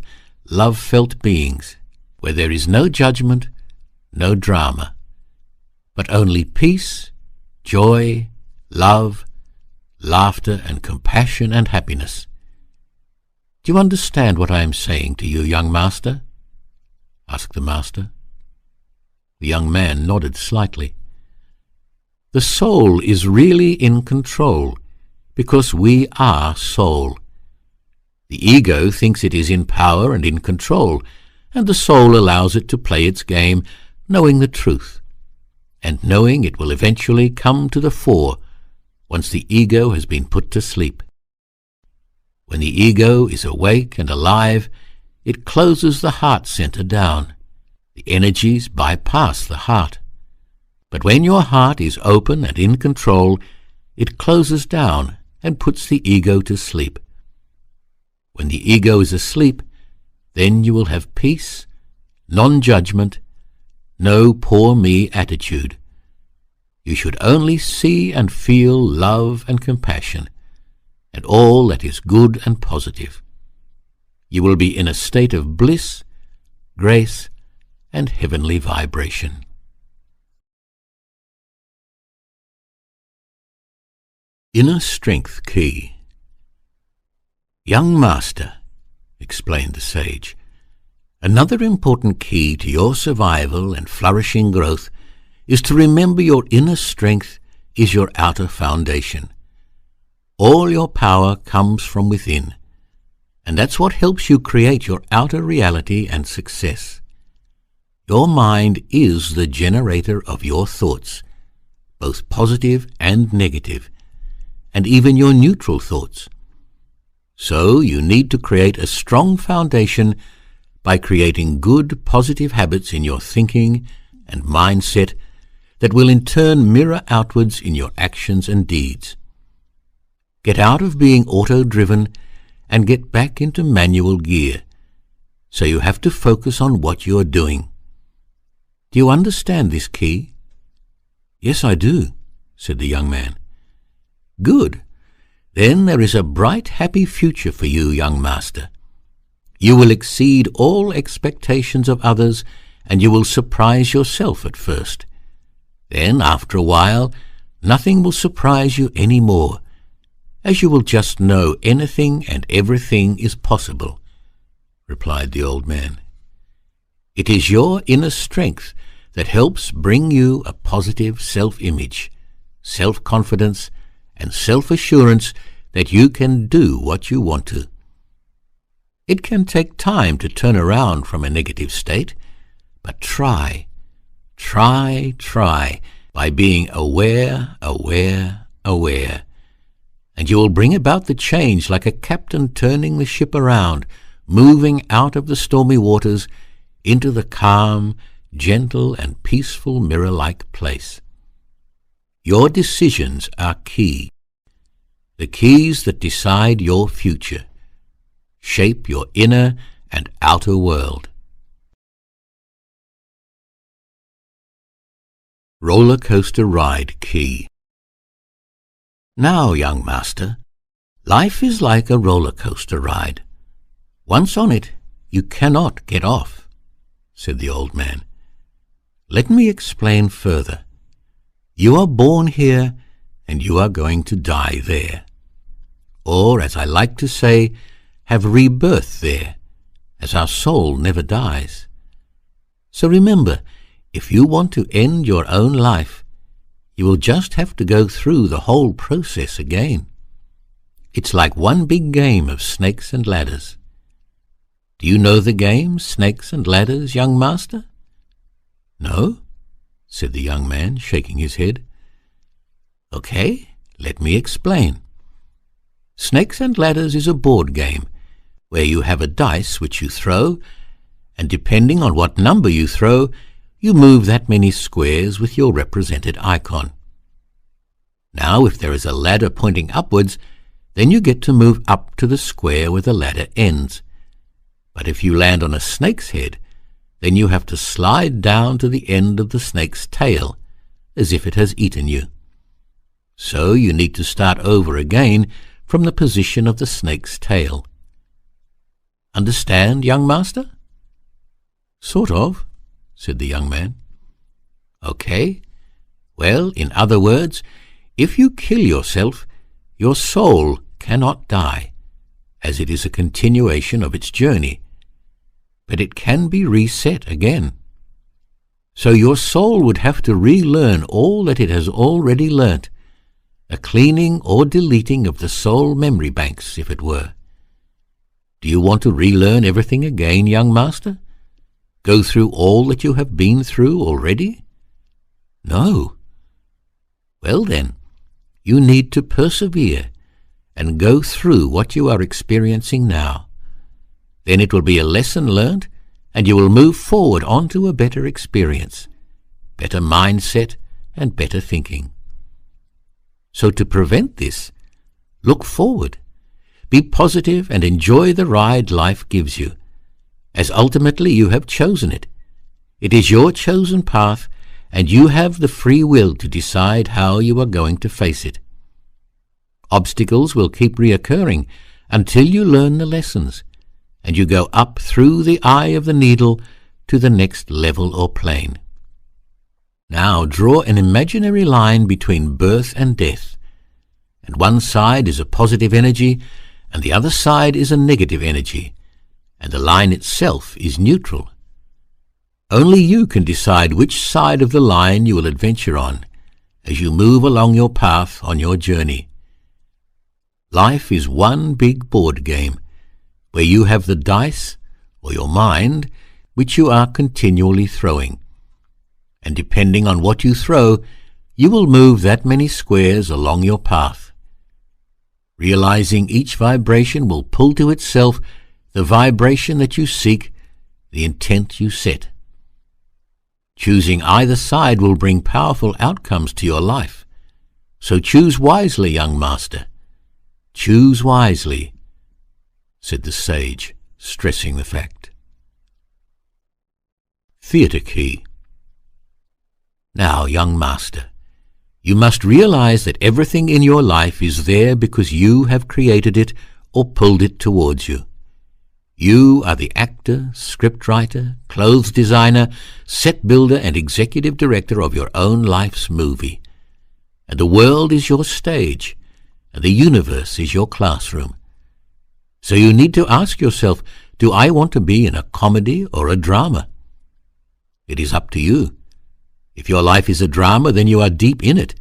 Speaker 1: love-felt beings, where there is no judgment, no drama, but only peace, joy, love, laughter, and compassion and happiness. Do you understand what I am saying to you, young master? Asked the master. The young man nodded slightly. The soul is really in control, because we are soul. The ego thinks it is in power and in control, and the soul allows it to play its game, knowing the truth, and knowing it will eventually come to the fore once the ego has been put to sleep. When the ego is awake and alive, it closes the heart center down. The energies bypass the heart. But when your heart is open and in control, it closes down and puts the ego to sleep. When the ego is asleep, then you will have peace, non-judgment, no poor me attitude. You should only see and feel love and compassion, and all that is good and positive. You will be in a state of bliss, grace, and heavenly vibration. Inner Strength Key. Young master, explained the sage, another important key to your survival and flourishing growth is to remember your inner strength is your outer foundation. All your power comes from within, And that's what helps you create your outer reality and success. Your mind is the generator of your thoughts, both positive and negative, and even your neutral thoughts. So you need to create a strong foundation by creating good, positive habits in your thinking and mindset that will in turn mirror outwards in your actions and deeds. Get out of being auto-driven and get back into manual gear, so you have to focus on what you are doing. Do you understand this key? Yes, I do, said the young man. Good. Then there is a bright, happy future for you, young master. You will exceed all expectations of others, and you will surprise yourself at first. Then, after a while, nothing will surprise you any more, as you will just know anything and everything is possible, replied the old man. It is your inner strength that helps bring you a positive self-image, self-confidence, and self-assurance that you can do what you want to. It can take time to turn around from a negative state, but try by being aware, and you will bring about the change like a captain turning the ship around, moving out of the stormy waters into the calm, gentle, and peaceful mirror-like place. Your decisions are key, the keys that decide your future, shape your inner and outer world. Roller coaster ride key. Now, young master, life is like a roller coaster ride. Once on it, you cannot get off, said the old man. Let me explain further. You are born here, and you are going to die there. Or, as I like to say, have rebirth there, as our soul never dies. So remember, if you want to end your own life, you will just have to go through the whole process again. It's like one big game of snakes and ladders. Do you know the game, Snakes and Ladders, young master? No, said the young man, shaking his head. Okay, let me explain. Snakes and Ladders is a board game where you have a dice which you throw, and depending on what number you throw, you move that many squares with your represented icon. Now, if there is a ladder pointing upwards, then you get to move up to the square where the ladder ends. But if you land on a snake's head, then you have to slide down to the end of the snake's tail, as if it has eaten you. So you need to start over again from the position of the snake's tail. Understand, young master? Sort of, said the young man. Okay. Well, in other words, if you kill yourself, your soul cannot die, as it is a continuation of its journey, but it can be reset again. So your soul would have to relearn all that it has already learnt, a cleaning or deleting of the soul memory banks, if it were. Do you want to relearn everything again, young master? Go through all that you have been through already? No. Well then, you need to persevere and go through what you are experiencing now. Then it will be a lesson learnt, and you will move forward onto a better experience, better mindset, and better thinking. So to prevent this, look forward, be positive, and enjoy the ride life gives you, as ultimately you have chosen it. It is your chosen path, and you have the free will to decide how you are going to face it. Obstacles will keep reoccurring until you learn the lessons, and you go up through the eye of the needle to the next level or plane. Now draw an imaginary line between birth and death, and one side is a positive energy, and the other side is a negative energy, and the line itself is neutral. Only you can decide which side of the line you will adventure on as you move along your path on your journey. Life is one big board game, where you have the dice, or your mind, which you are continually throwing. And depending on what you throw, you will move that many squares along your path. Realizing each vibration will pull to itself the vibration that you seek, the intent you set. Choosing either side will bring powerful outcomes to your life. So choose wisely, young master. Choose wisely, said the sage, stressing the fact. Theatre key. Now, young master, you must realize that everything in your life is there because you have created it or pulled it towards you. You are the actor, scriptwriter, clothes designer, set builder, and executive director of your own life's movie. And the world is your stage, and the universe is your classroom. So you need to ask yourself, do I want to be in a comedy or a drama? It is up to you. If your life is a drama, then you are deep in it.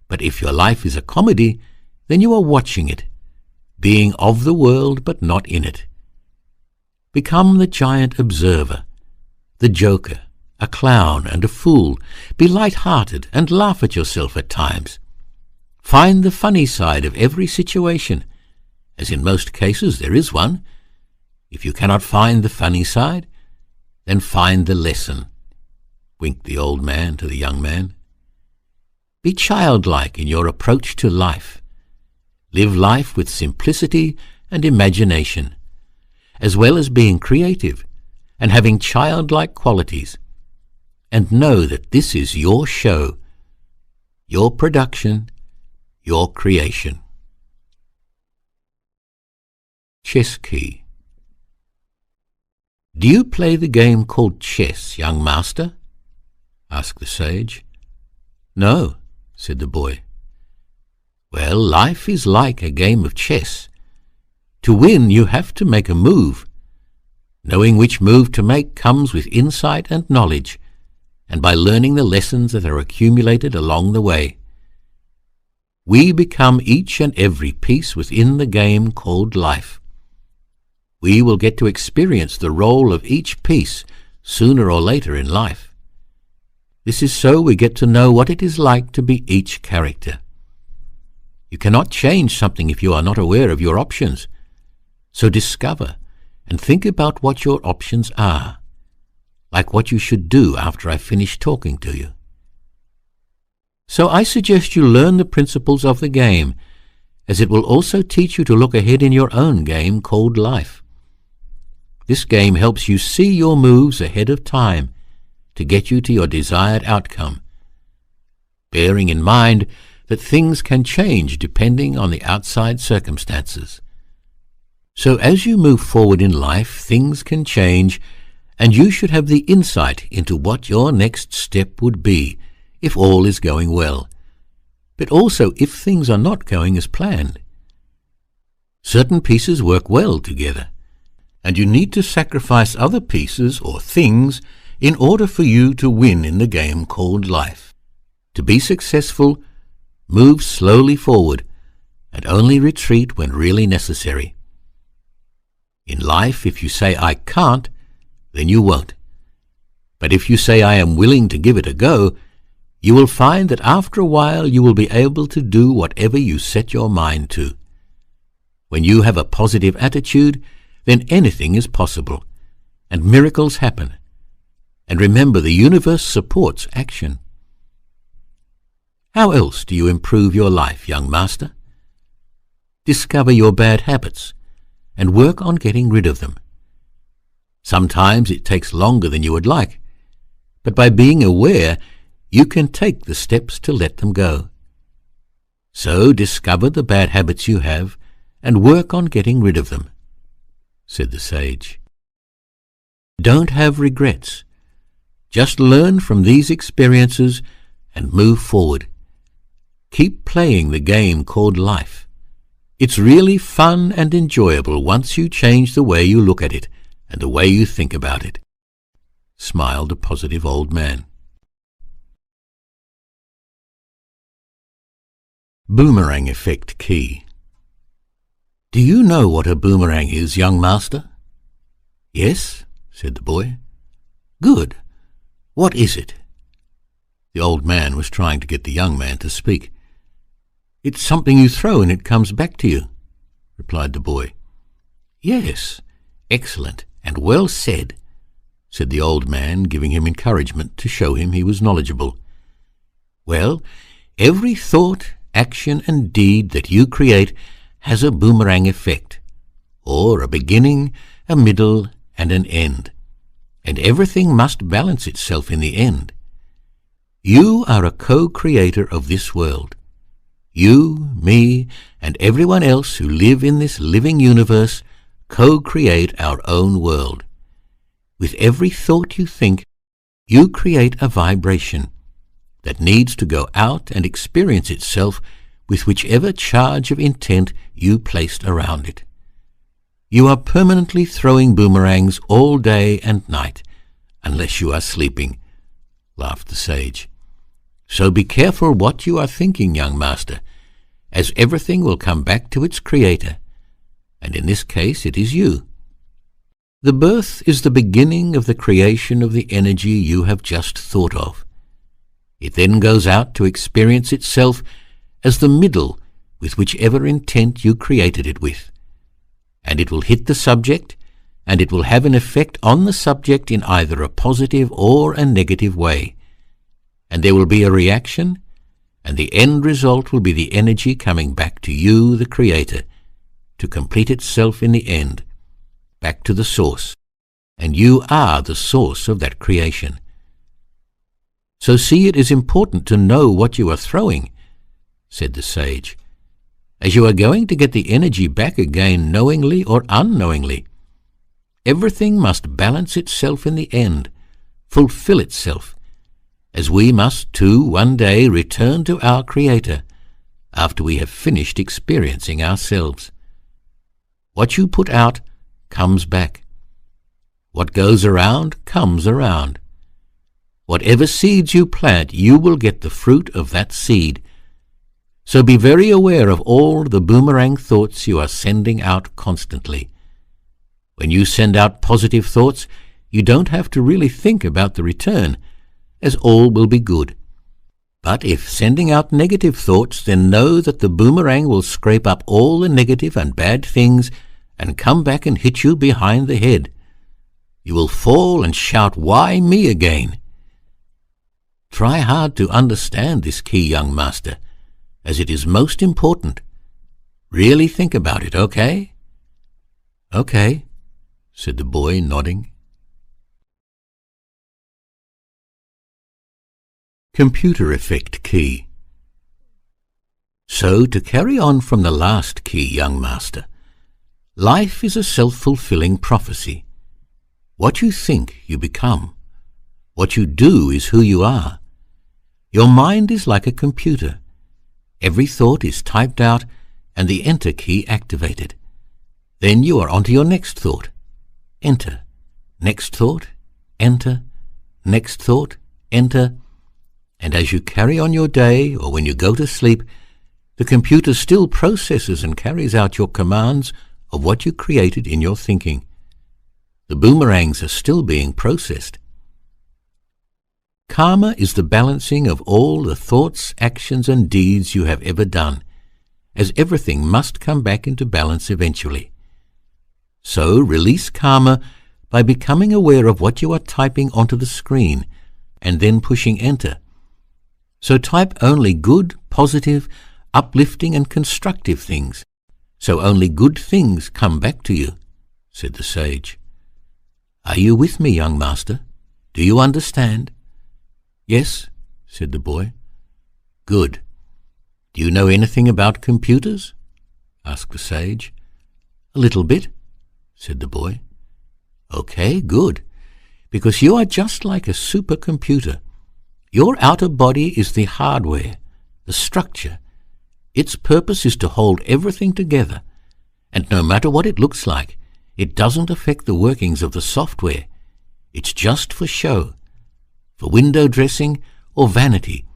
Speaker 1: But if your life is a comedy, then you are watching it, being of the world but not in it. Become the giant observer, the joker, a clown and a fool. Be light-hearted and laugh at yourself at times. Find the funny side of every situation, as in most cases there is one. If you cannot find the funny side, then find the lesson, winked the old man to the young man. Be childlike in your approach to life. Live life with simplicity and imagination, as well as being creative and having childlike qualities. And know that this is your show, your production, your creation. Chess key. Do you play the game called chess, young master? Asked the sage. No, said the boy. Well, life is like a game of chess. To win, you have to make a move. Knowing which move to make comes with insight and knowledge, and by learning the lessons that are accumulated along the way. We become each and every piece within the game called life. We will get to experience the role of each piece sooner or later in life. This is so we get to know what it is like to be each character. You cannot change something if you are not aware of your options. So discover and think about what your options are, like what you should do after I finish talking to you. So I suggest you learn the principles of the game, as it will also teach you to look ahead in your own game called life. This game helps you see your moves ahead of time to get you to your desired outcome, bearing in mind that things can change depending on the outside circumstances. So as you move forward in life, things can change, and you should have the insight into what your next step would be if all is going well, but also if things are not going as planned. Certain pieces work well together, and you need to sacrifice other pieces or things in order for you to win in the game called life. To be successful, move slowly forward and only retreat when really necessary. In life, if you say, I can't, then you won't. But if you say, I am willing to give it a go, you will find that after a while you will be able to do whatever you set your mind to. When you have a positive attitude, then anything is possible, and miracles happen. And remember, the universe supports action. How else do you improve your life, young master? Discover your bad habits and work on getting rid of them. Sometimes it takes longer than you would like, but by being aware, you can take the steps to let them go. So discover the bad habits you have and work on getting rid of them, said the sage. Don't have regrets. Just learn from these experiences and move forward. Keep playing the game called life. It's really fun and enjoyable once you change the way you look at it and the way you think about it, smiled the positive old man. Boomerang effect key. "Do you know what a boomerang is, young master?" "Yes," said the boy. "Good. What is it?" The old man was trying to get the young man to speak. "It's something you throw and it comes back to you," replied the boy. "Yes, excellent and well said," said the old man, giving him encouragement to show him he was knowledgeable. "Well, every thought, action and deed that you create has a boomerang effect, or a beginning, a middle and an end, and everything must balance itself in the end. You are a co-creator of this world. You, me, and everyone else who live in this living universe co-create our own world. With every thought you think, you create a vibration that needs to go out and experience itself with whichever charge of intent you placed around it. You are permanently throwing boomerangs all day and night, unless you are sleeping," laughed the sage. "So be careful what you are thinking, young master, as everything will come back to its creator, and in this case it is you. The birth is the beginning of the creation of the energy you have just thought of. It then goes out to experience itself as the middle with whichever intent you created it with, and it will hit the subject, and it will have an effect on the subject in either a positive or a negative way, and there will be a reaction, and the end result will be the energy coming back to you, the creator, to complete itself in the end, back to the source, and you are the source of that creation. So see, it is important to know what you are throwing," said the sage, "as you are going to get the energy back again knowingly or unknowingly. Everything must balance itself in the end, fulfill itself, as we must too one day return to our Creator after we have finished experiencing ourselves. What you put out comes back. What goes around comes around. Whatever seeds you plant, you will get the fruit of that seed. So be very aware of all the boomerang thoughts you are sending out constantly. When you send out positive thoughts, you don't have to really think about the return, as all will be good. But if sending out negative thoughts, then know that the boomerang will scrape up all the negative and bad things and come back and hit you behind the head. You will fall and shout, 'Why me again?' Try hard to understand this key, young master, as it is most important. Really think about it, okay?" "Okay," said the boy, nodding. Computer effect key. So, to carry on from the last key, young master, life is a self-fulfilling prophecy. What you think, you become. What you do is who you are. Your mind is like a computer. Every thought is typed out and the enter key activated. Then you are on to your next thought. Enter. Next thought. Enter. Next thought. Enter. And as you carry on your day or when you go to sleep, the computer still processes and carries out your commands of what you created in your thinking. The boomerangs are still being processed. Karma is the balancing of all the thoughts, actions, and deeds you have ever done, as everything must come back into balance eventually. So release karma by becoming aware of what you are typing onto the screen and then pushing enter. So type only good, positive, uplifting, and constructive things, so only good things come back to you," said the sage. "Are you with me, young master? Do you understand?" "Yes," said the boy. "Good. Do you know anything about computers?" asked the sage. "A little bit," said the boy. "Okay, good, because you are just like a supercomputer. Your outer body is the hardware, the structure. Its purpose is to hold everything together, and no matter what it looks like, it doesn't affect the workings of the software. It's just for show, for window dressing or vanity,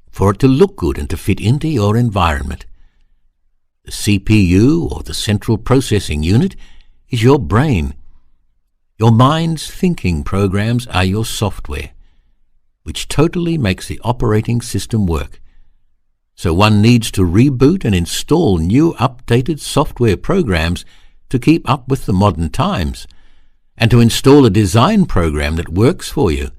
Speaker 1: for it to look good and to fit into your environment. The CPU, or the central processing unit, is your brain. Your mind's thinking programs are your software, which totally makes the operating system work. So one needs to reboot and install new updated software programs to keep up with the modern times, and to install a design program that works for you,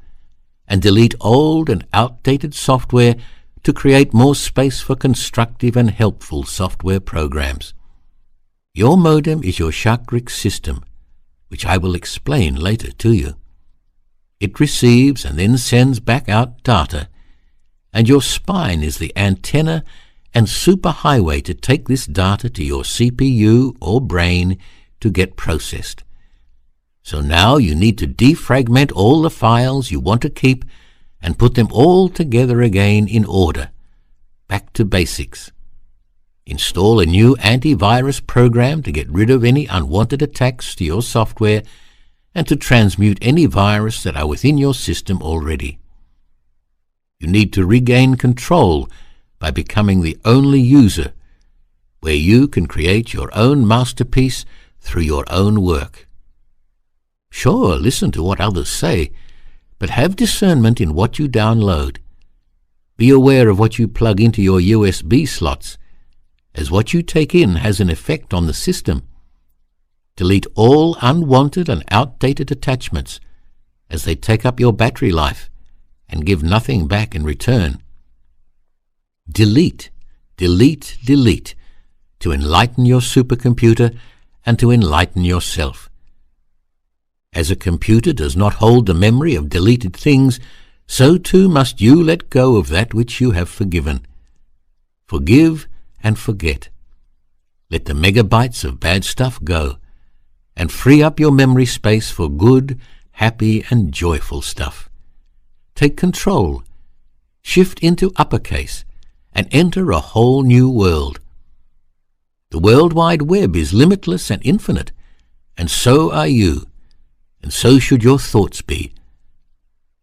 Speaker 1: and delete old and outdated software to create more space for constructive and helpful software programs. Your modem is your chakric system, which I will explain later to you. It receives and then sends back out data, and your spine is the antenna and superhighway to take this data to your CPU or brain to get processed. So now you need to defragment all the files you want to keep and put them all together again in order, back to basics. Install a new antivirus program to get rid of any unwanted attacks to your software and to transmute any virus that are within your system already. You need to regain control by becoming the only user, where you can create your own masterpiece through your own work. Sure, listen to what others say, but have discernment in what you download. Be aware of what you plug into your USB slots, as what you take in has an effect on the system. Delete all unwanted and outdated attachments, as they take up your battery life and give nothing back in return. Delete, delete, delete, to enlighten your supercomputer and to enlighten yourself. As a computer does not hold the memory of deleted things, so too must you let go of that which you have forgiven. Forgive and forget. Let the megabytes of bad stuff go, and free up your memory space for good, happy, and joyful stuff. Take control, shift into uppercase, and enter a whole new world. The World Wide Web is limitless and infinite, and so are you, and so should your thoughts be.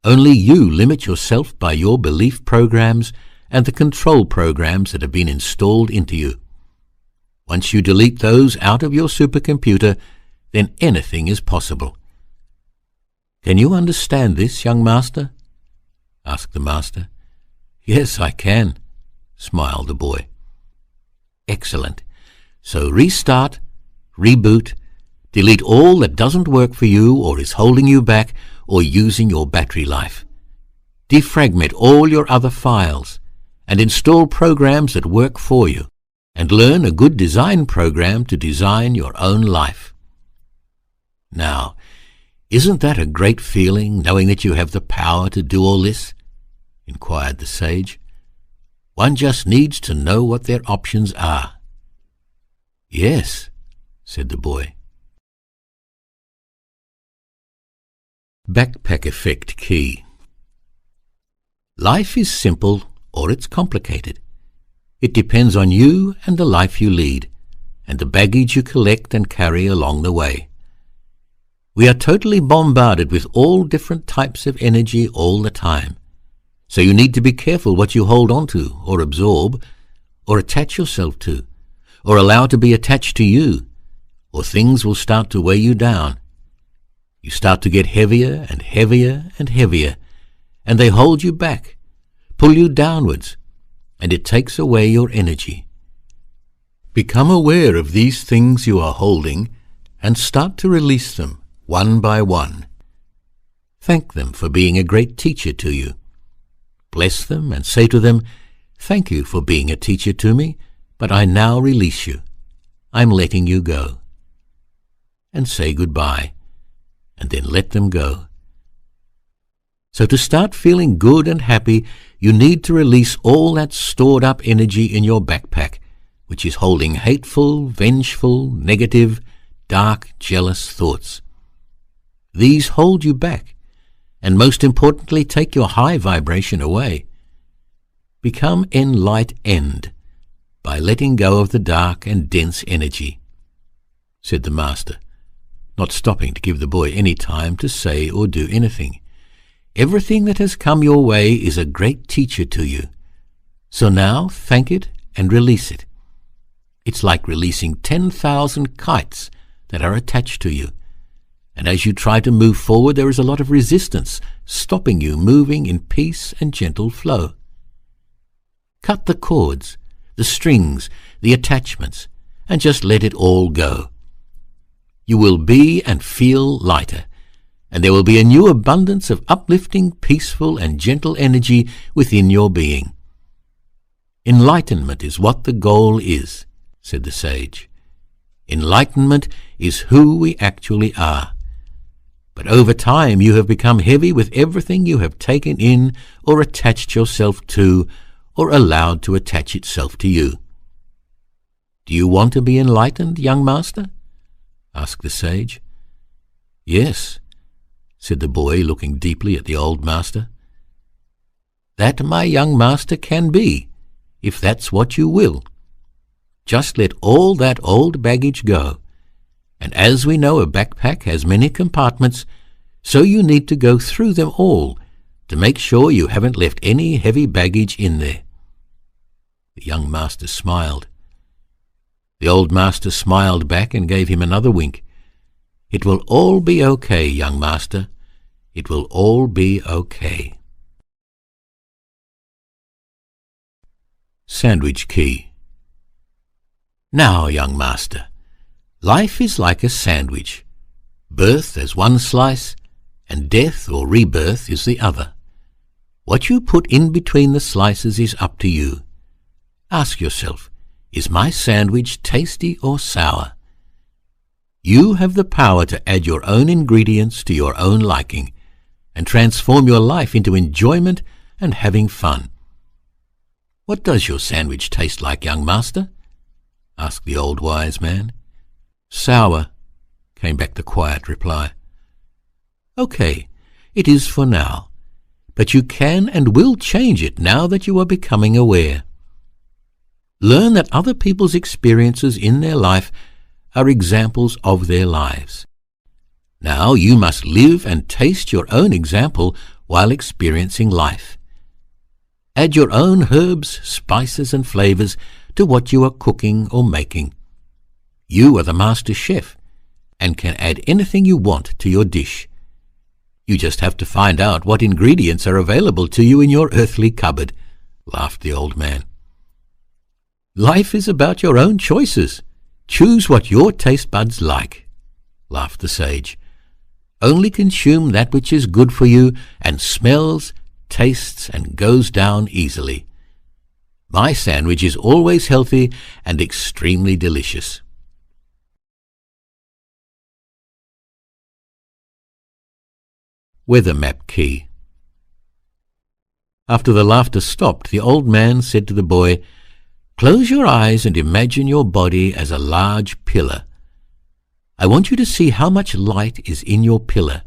Speaker 1: Only you limit yourself by your belief programs and the control programs that have been installed into you. Once you delete those out of your supercomputer, then anything is possible. Can you understand this, young master? Asked the master. Yes, I can, smiled the boy. Excellent. So restart, reboot, delete all that doesn't work for you or is holding you back or using your battery life. Defragment all your other files and install programs that work for you, and learn a good design program to design your own life. Now, isn't that a great feeling, knowing that you have the power to do all this? Inquired the sage. One just needs to know what their options are. Yes, said the boy. Backpack Effect Key. Life is simple or it's complicated. It depends on you and the life you lead, and the baggage you collect and carry along the way. We are totally bombarded with all different types of energy all the time, so you need to be careful what you hold on to, or absorb, or attach yourself to, or allow to be attached to you, or things will start to weigh you down. You start to get heavier and heavier and heavier, and they hold you back, pull you downwards, and it takes away your energy. Become aware of these things you are holding and start to release them one by one. Thank them for being a great teacher to you. Bless them and say to them, "Thank you for being a teacher to me, but I now release you. I'm letting you go." And say goodbye, and then let them go. So to start feeling good and happy, you need to release all that stored up energy in your backpack, which is holding hateful, vengeful, negative, dark, jealous thoughts. These hold you back, and most importantly, take your high vibration away. Become enlightened by letting go of the dark and dense energy, said the master, not stopping to give the boy any time to say or do anything. Everything that has come your way is a great teacher to you. So now thank it and release it. It's like releasing 10,000 kites that are attached to you. And as you try to move forward, there is a lot of resistance, stopping you moving in peace and gentle flow. Cut the cords, the strings, the attachments, and just let it all go. You will be and feel lighter, and there will be a new abundance of uplifting, peaceful, and gentle energy within your being. Enlightenment is what the goal is, said the sage. Enlightenment is who we actually are. But over time you have become heavy with everything you have taken in or attached yourself to or allowed to attach itself to you. Do you want to be enlightened, young master? Asked the sage. Yes, said the boy, looking deeply at the old master. That, my young master, can be, if that's what you will. Just let all that old baggage go. And as we know, a backpack has many compartments, so you need to go through them all to make sure you haven't left any heavy baggage in there. The young master smiled. The old master smiled back and gave him another wink. It will all be okay, young master. It will all be okay. Sandwich Key. Now, young master, life is like a sandwich. Birth is one slice, and death or rebirth is the other. What you put in between the slices is up to you. Ask yourself, is my sandwich tasty or sour? You have the power to add your own ingredients to your own liking and transform your life into enjoyment and having fun. What does your sandwich taste like, young master? Asked the old wise man. Sour, came back the quiet reply. Okay, it is for now, but you can and will change it now that you are becoming aware. Learn that other people's experiences in their life are examples of their lives. Now you must live and taste your own example while experiencing life. Add your own herbs, spices, and flavors to what you are cooking or making. You are the master chef and can add anything you want to your dish. You just have to find out what ingredients are available to you in your earthly cupboard, laughed the old man. Life is about your own choices. Choose what your taste buds like, laughed the sage. Only consume that which is good for you and smells, tastes, and goes down easily. My sandwich is always healthy and extremely delicious. Weather Map Key. After the laughter stopped, the old man said to the boy, Close your eyes and imagine your body as a large pillar. I want you to see how much light is in your pillar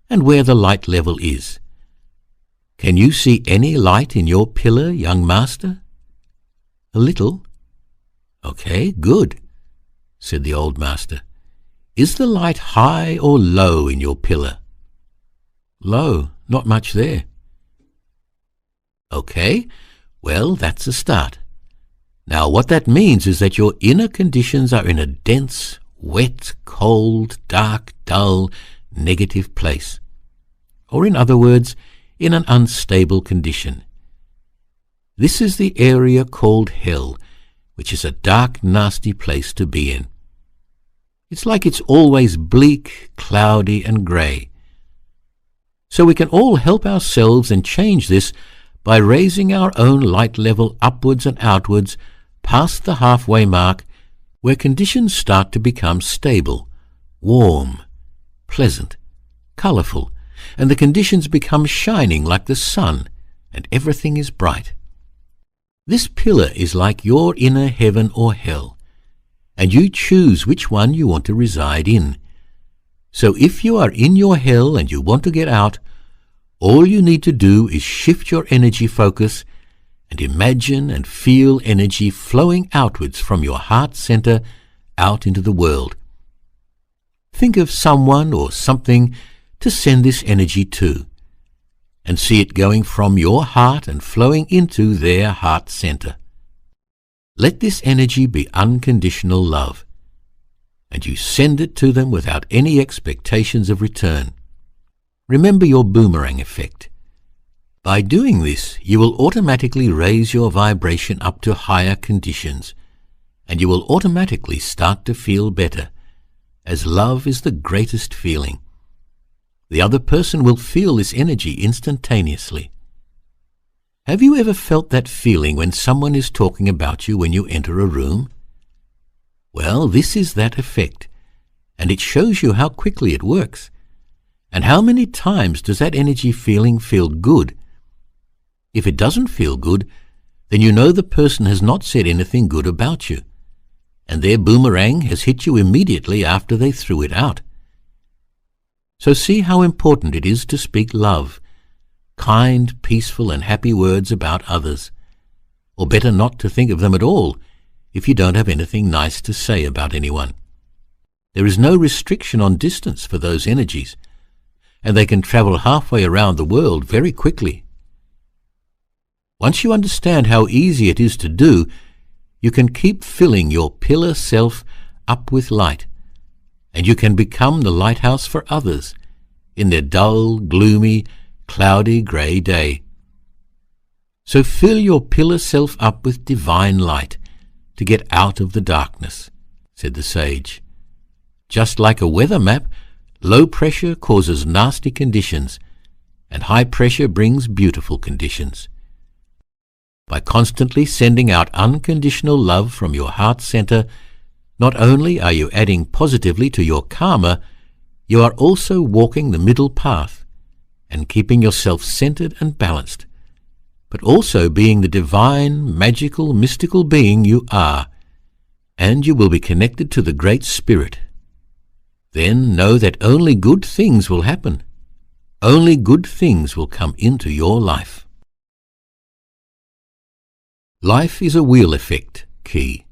Speaker 1: and where the light level is. Can you see any light in your pillar, young master? A little. Okay, good, said the old master. Is the light high or low in your pillar? Low, not much there. Okay, well, that's a start. Now, what that means is that your inner conditions are in a dense, wet, cold, dark, dull, negative place. Or in other words, in an unstable condition. This is the area called hell, which is a dark, nasty place to be in. It's like it's always bleak, cloudy, and grey. So we can all help ourselves and change this by raising our own light level upwards and outwards past the halfway mark, where conditions start to become stable, warm, pleasant, colourful, and the conditions become shining like the sun, and everything is bright. This pillar is like your inner heaven or hell, and you choose which one you want to reside in. So if you are in your hell and you want to get out, all you need to do is shift your energy focus and imagine and feel energy flowing outwards from your heart center out into the world. Think of someone or something to send this energy to, and see it going from your heart and flowing into their heart center. Let this energy be unconditional love, and you send it to them without any expectations of return. Remember your boomerang effect. By doing this, you will automatically raise your vibration up to higher conditions, and you will automatically start to feel better, as love is the greatest feeling. The other person will feel this energy instantaneously. Have you ever felt that feeling when someone is talking about you when you enter a room? Well, this is that effect, and it shows you how quickly it works. And how many times does that energy feeling feel good? If it doesn't feel good, then you know the person has not said anything good about you, and their boomerang has hit you immediately after they threw it out. So see how important it is to speak love, kind, peaceful, and happy words about others, or better not to think of them at all if you don't have anything nice to say about anyone. There is no restriction on distance for those energies, and they can travel halfway around the world very quickly. Once you understand how easy it is to do, you can keep filling your pillar self up with light, and you can become the lighthouse for others in their dull, gloomy, cloudy grey day. So fill your pillar self up with divine light to get out of the darkness, said the sage. Just like a weather map, low pressure causes nasty conditions, and high pressure brings beautiful conditions. By constantly sending out unconditional love from your heart center, not only are you adding positively to your karma, you are also walking the middle path and keeping yourself centered and balanced, but also being the divine, magical, mystical being you are, and you will be connected to the Great Spirit. Then know that only good things will happen. Only good things will come into your life. Life is a wheel effect, key.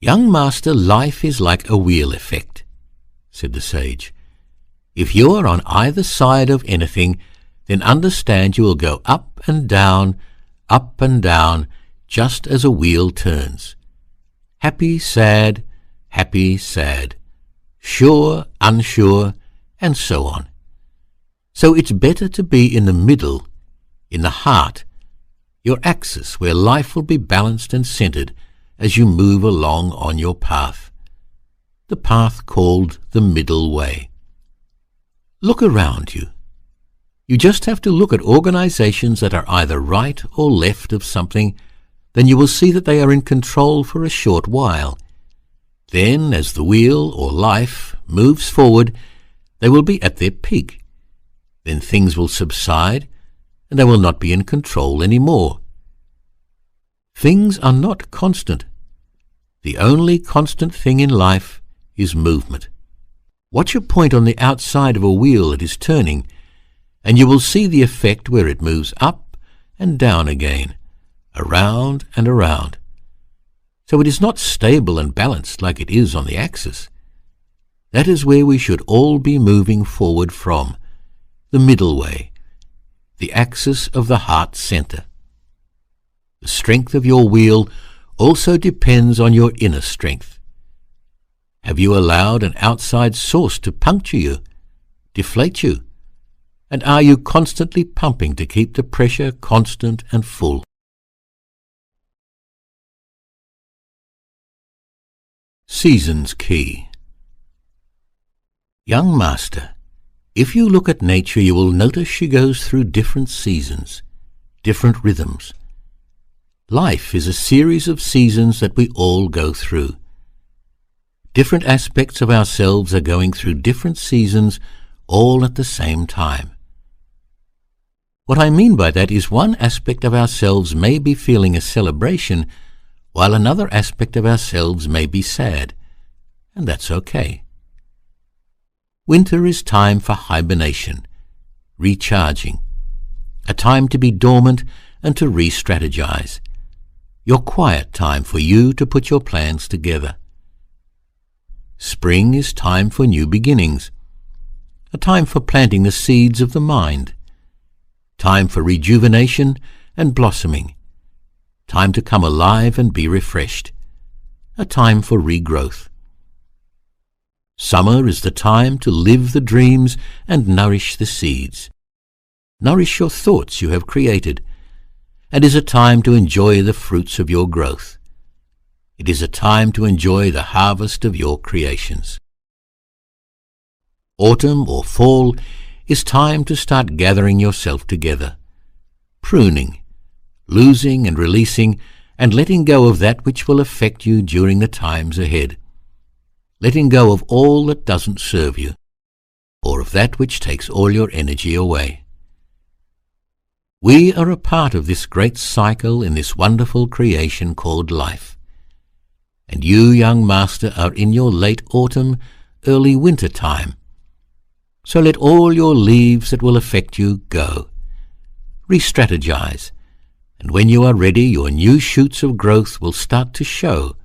Speaker 1: Young master, life is like a wheel effect, said the sage. If you are on either side of anything, then understand you will go up and down, just as a wheel turns. Happy, sad, sure, unsure, and so on. So it's better to be in the middle, in the heart, your axis where life will be balanced and centered as you move along on your path, the path called the middle way. Look around you. You just have to look at organizations that are either right or left of something, then you will see that they are in control for a short while. Then, as the wheel or life moves forward, they will be at their peak. Then things will subside, and they will not be in control anymore. Things are not constant. The only constant thing in life is movement. Watch a point on the outside of a wheel that is turning, and you will see the effect where it moves up and down again, around and around. So it is not stable and balanced like it is on the axis. That is where we should all be moving forward from, the middle way, the axis of the heart center. The strength of your wheel also depends on your inner strength. Have you allowed an outside source to puncture you, deflate you? And are you constantly pumping to keep the pressure constant and full? Seasons key. Young master, if you look at nature, you will notice she goes through different seasons, different rhythms. Life is a series of seasons that we all go through. Different aspects of ourselves are going through different seasons all at the same time. What I mean by that is one aspect of ourselves may be feeling a celebration, while another aspect of ourselves may be sad, and that's okay. Winter is time for hibernation, recharging, a time to be dormant and to re-strategize. Your quiet time for you to put your plans together. Spring is time for new beginnings, a time for planting the seeds of the mind, time for rejuvenation and blossoming, time to come alive and be refreshed, a time for regrowth. Summer is the time to live the dreams and nourish the seeds. Nourish your thoughts you have created, and is a time to enjoy the fruits of your growth. It is a time to enjoy the harvest of your creations. Autumn or fall is time to start gathering yourself together, pruning, losing and releasing, and letting go of that which will affect you during the times ahead. Letting go of all that doesn't serve you, or of that which takes all your energy away. We are a part of this great cycle in this wonderful creation called life. And you, young master, are in your late autumn, early winter time. So let all your leaves that will affect you go. Re-strategize, and when you are ready, your new shoots of growth will start to show,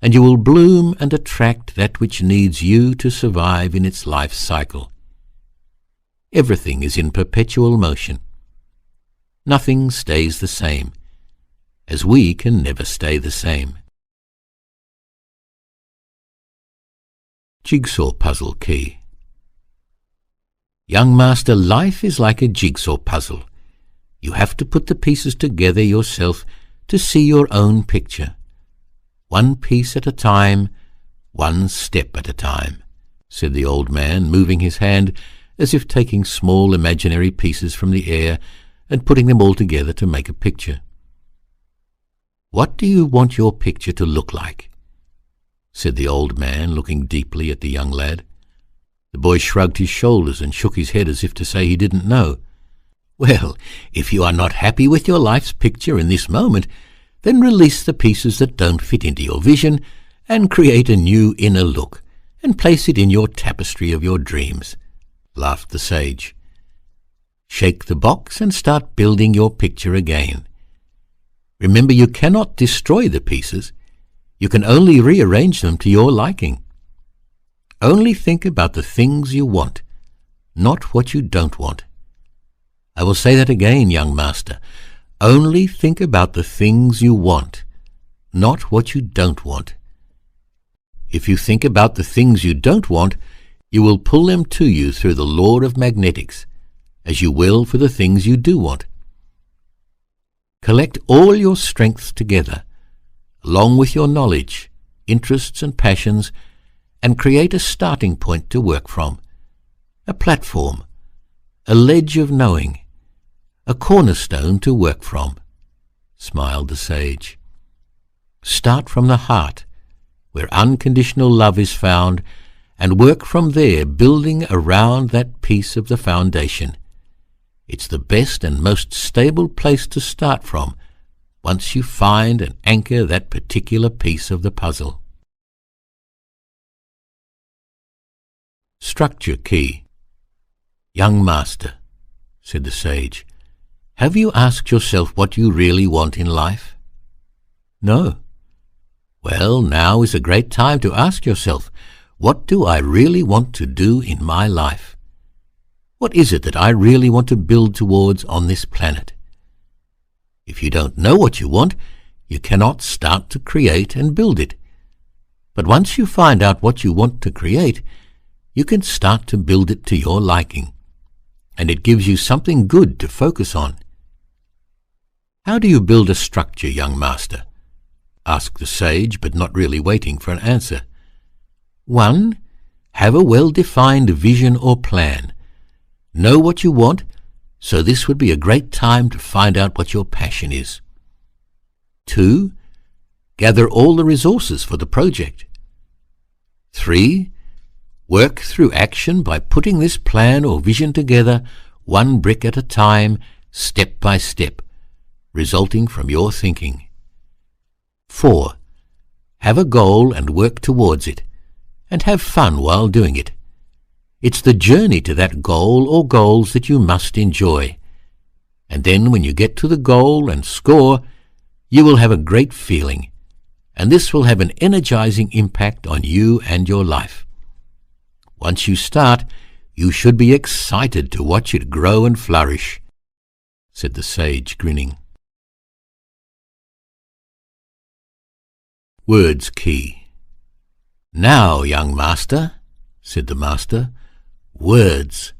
Speaker 1: and you will bloom and attract that which needs you to survive in its life cycle. Everything is in perpetual motion. Nothing stays the same, as we can never stay the same. Jigsaw puzzle key. Young master, life is like a jigsaw puzzle. You have to put the pieces together yourself to see your own picture. One piece at a time, one step at a time, said the old man, moving his hand as if taking small imaginary pieces from the air and putting them all together to make a picture. What do you want your picture to look like? Said the old man, looking deeply at the young lad. The boy shrugged his shoulders and shook his head as if to say he didn't know. Well, if you are not happy with your life's picture in this moment, then release the pieces that don't fit into your vision and create a new inner look and place it in your tapestry of your dreams, laughed the sage. Shake the box and start building your picture again. Remember, you cannot destroy the pieces. You can only rearrange them to your liking. Only think about the things you want, not what you don't want. I will say that again, young master. Only think about the things you want, not what you don't want. If you think about the things you don't want, you will pull them to you through the law of magnetics, as you will for the things you do want. Collect all your strengths together, along with your knowledge, interests and passions, and create a starting point to work from, a platform, a ledge of knowing, a cornerstone to work from, smiled the sage. Start from the heart, where unconditional love is found, and work from there, building around that piece of the foundation. It's the best and most stable place to start from, once you find and anchor that particular piece of the puzzle. Structure key. Young master, said the sage, have you asked yourself what you really want in life? No. Well, now is a great time to ask yourself, what do I really want to do in my life? What is it that I really want to build towards on this planet? If you don't know what you want, you cannot start to create and build it. But once you find out what you want to create, you can start to build it to your liking, and it gives you something good to focus on. How do you build a structure, young master? Asked the sage, but not really waiting for an answer. 1. Have a well-defined vision or plan. Know what you want, so this would be a great time to find out what your passion is. 2. Gather all the resources for the project. 3. Work through action by putting this plan or vision together, one brick at a time, step by step, resulting from your thinking. 4. Have a goal and work towards it, and have fun while doing it. It's the journey to that goal or goals that you must enjoy. And then when you get to the goal and score, you will have a great feeling, and this will have an energizing impact on you and your life. Once you start, you should be excited to watch it grow and flourish, said the sage, grinning. Words key. Now, young master, said the master, words.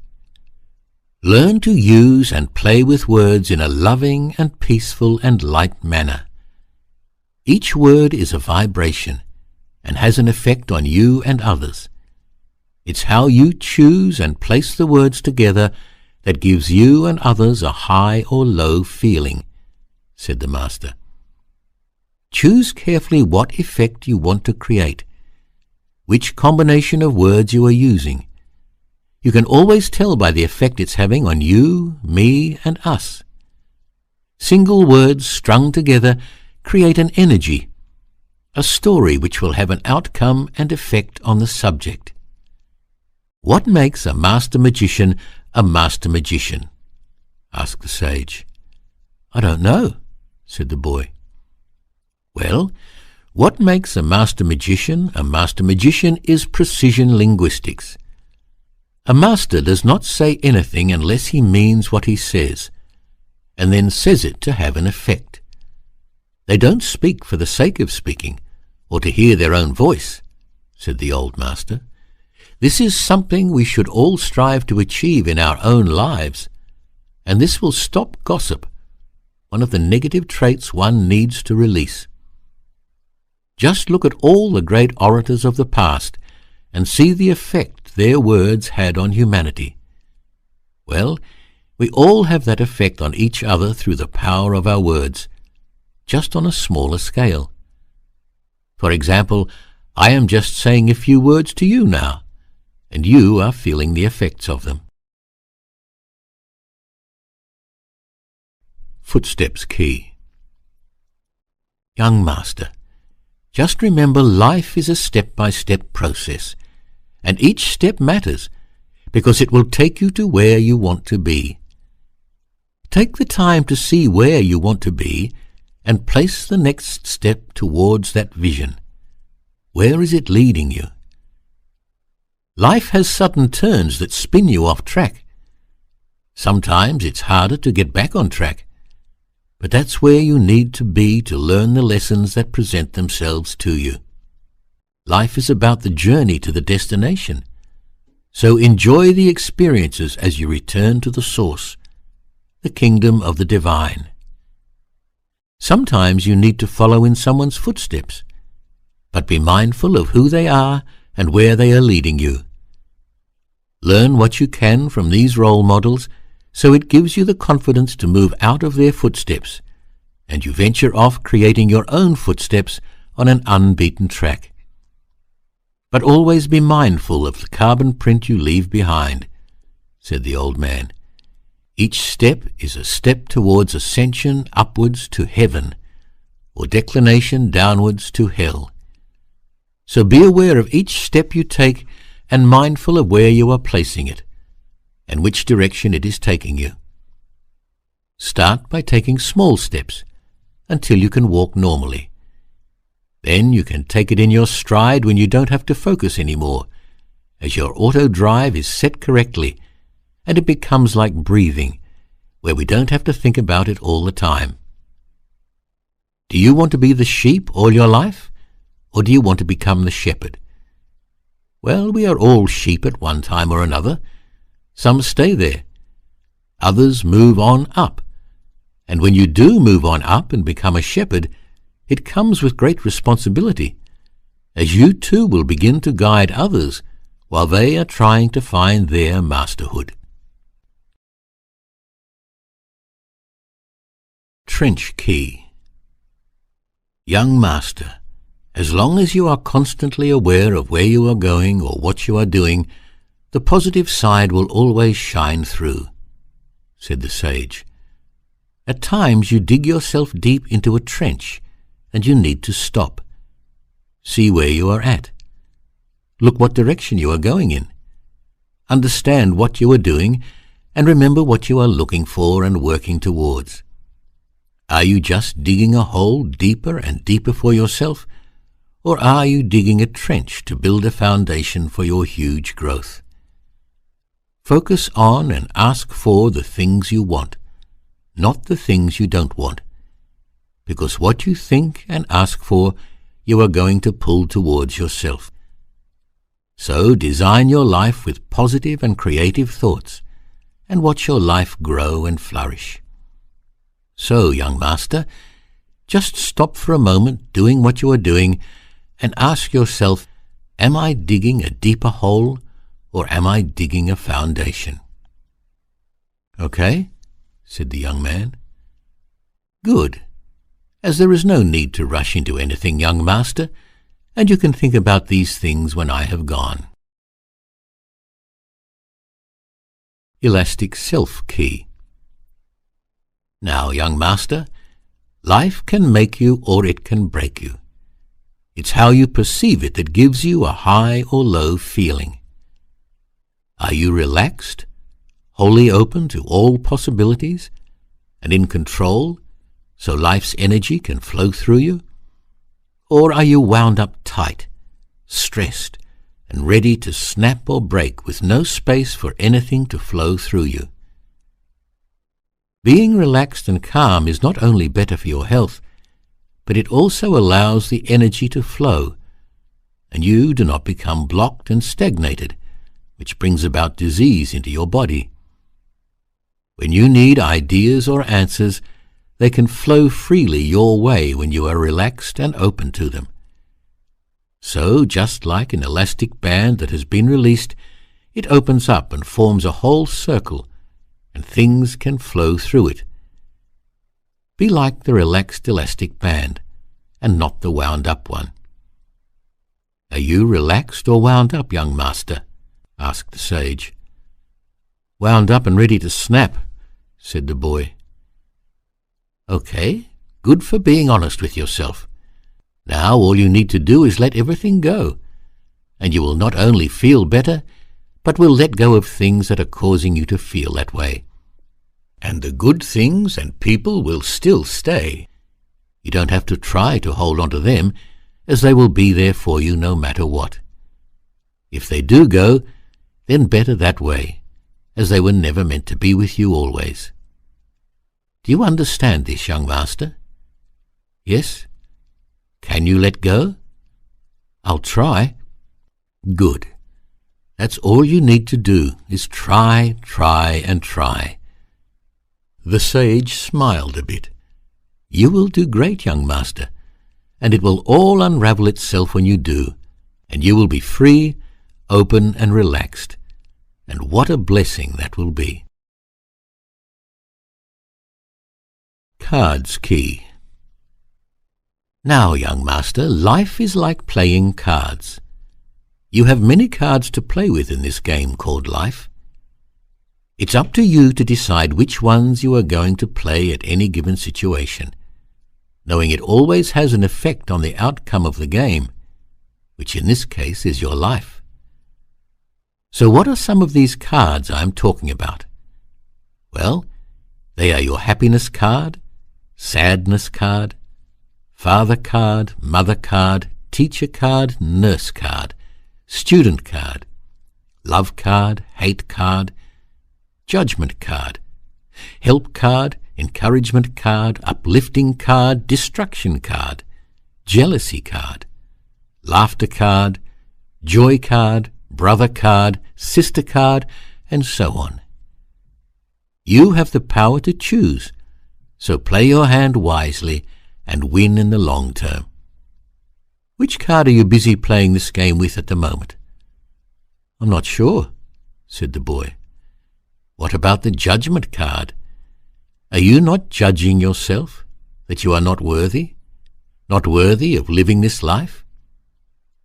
Speaker 1: Learn to use and play with words in a loving and peaceful and light manner. Each word is a vibration and has an effect on you and others. It's how you choose and place the words together that gives you and others a high or low feeling, said the master. Choose carefully what effect you want to create, which combination of words you are using. You can always tell by the effect it's having on you, me, and us. Single words strung together create an energy, a story which will have an outcome and effect on the subject. What makes a master magician a master magician? Asked the sage. I don't know, said the boy. Well, what makes a master magician is precision linguistics. A master does not say anything unless he means what he says, and then says it to have an effect. They don't speak for the sake of speaking, or to hear their own voice, said the old master. This is something we should all strive to achieve in our own lives, and this will stop gossip, one of the negative traits one needs to release. Just look at all the great orators of the past and see the effect their words had on humanity. Well, we all have that effect on each other through the power of our words, just on a smaller scale. For example, I am just saying a few words to you now, and you are feeling the effects of them. Footsteps key. Young master, just remember life is a step-by-step process, and each step matters because it will take you to where you want to be. Take the time to see where you want to be and place the next step towards that vision. Where is it leading you? Life has sudden turns that spin you off track. Sometimes it's harder to get back on track, but that's where you need to be to learn the lessons that present themselves to you. Life is about the journey to the destination, so enjoy the experiences as you return to the source, the kingdom of the divine. Sometimes you need to follow in someone's footsteps, but be mindful of who they are and where they are leading you. Learn what you can from these role models so it gives you the confidence to move out of their footsteps, and you venture off creating your own footsteps on an unbeaten track. But always be mindful of the carbon print you leave behind, said the old man. Each step is a step towards ascension upwards to heaven, or declination downwards to hell. So be aware of each step you take and mindful of where you are placing it, and which direction it is taking you. Start by taking small steps until you can walk normally. Then you can take it in your stride when you don't have to focus anymore, as your auto drive is set correctly, and it becomes like breathing, where we don't have to think about it all the time. Do you want to be the sheep all your life, or do you want to become the shepherd? Well, we are all sheep at one time or another. Some stay there. Others move on up. And when you do move on up and become a shepherd, it comes with great responsibility, as you too will begin to guide others while they are trying to find their masterhood. Trench key. Young master, as long as you are constantly aware of where you are going or what you are doing, the positive side will always shine through, said the sage. At times you dig yourself deep into a trench, and you need to stop. See where you are at. Look what direction you are going in. Understand what you are doing, and remember what you are looking for and working towards. Are you just digging a hole deeper and deeper for yourself, or are you digging a trench to build a foundation for your huge growth? Focus on and ask for the things you want, not the things you don't want, because what you think and ask for, you are going to pull towards yourself. So design your life with positive and creative thoughts, and watch your life grow and flourish. So, young master, just stop for a moment doing what you are doing and ask yourself, am I digging a deeper hole or am I digging a foundation? Okay, said the young man. Good, as there is no need to rush into anything, young master, and you can think about these things when I have gone. Elastic Self-Key. Now, young master, life can make you or it can break you. It's how you perceive it that gives you a high or low feeling. Are you relaxed, wholly open to all possibilities, and in control, so life's energy can flow through you? Or are you wound up tight, stressed, and ready to snap or break with no space for anything to flow through you? Being relaxed and calm is not only better for your health, but it also allows the energy to flow, and you do not become blocked and stagnated, which brings about disease into your body. When you need ideas or answers, they can flow freely your way when you are relaxed and open to them. So, just like an elastic band that has been released, it opens up and forms a whole circle, and things can flow through it. Be like the relaxed elastic band, and not the wound-up one. Are you relaxed or wound up, young master? Asked the sage. Wound up and ready to snap, said the boy. Okay, good for being honest with yourself. Now all you need to do is let everything go, and you will not only feel better, but will let go of things that are causing you to feel that way. And the good things and people will still stay. You don't have to try to hold on to them, as they will be there for you no matter what. If they do go, then better that way, as they were never meant to be with you always. Do you understand this, young master? Yes? Can you let go? I'll try. Good. That's all you need to do, is try, and try. The sage smiled a bit. You will do great, young master, and it will all unravel itself when you do, and you will be free, open, and relaxed. And what a blessing that will be. Cards Key. Now, young master, life is like playing cards. You have many cards to play with in this game called life. It's up to you to decide which ones you are going to play at any given situation, knowing it always has an effect on the outcome of the game, which in this case is your life. So what are some of these cards I am talking about? Well, they are your happiness card, sadness card, father card, mother card, teacher card, nurse card, student card, love card, hate card, judgment card, help card, encouragement card, uplifting card, destruction card, jealousy card, laughter card, joy card, brother card, sister card, and so on. You have the power to choose, so play your hand wisely and win in the long term. Which card are you busy playing this game with at the moment? I'm not sure, said the boy. What about the judgment card? Are you not judging yourself, that you are not worthy of living this life?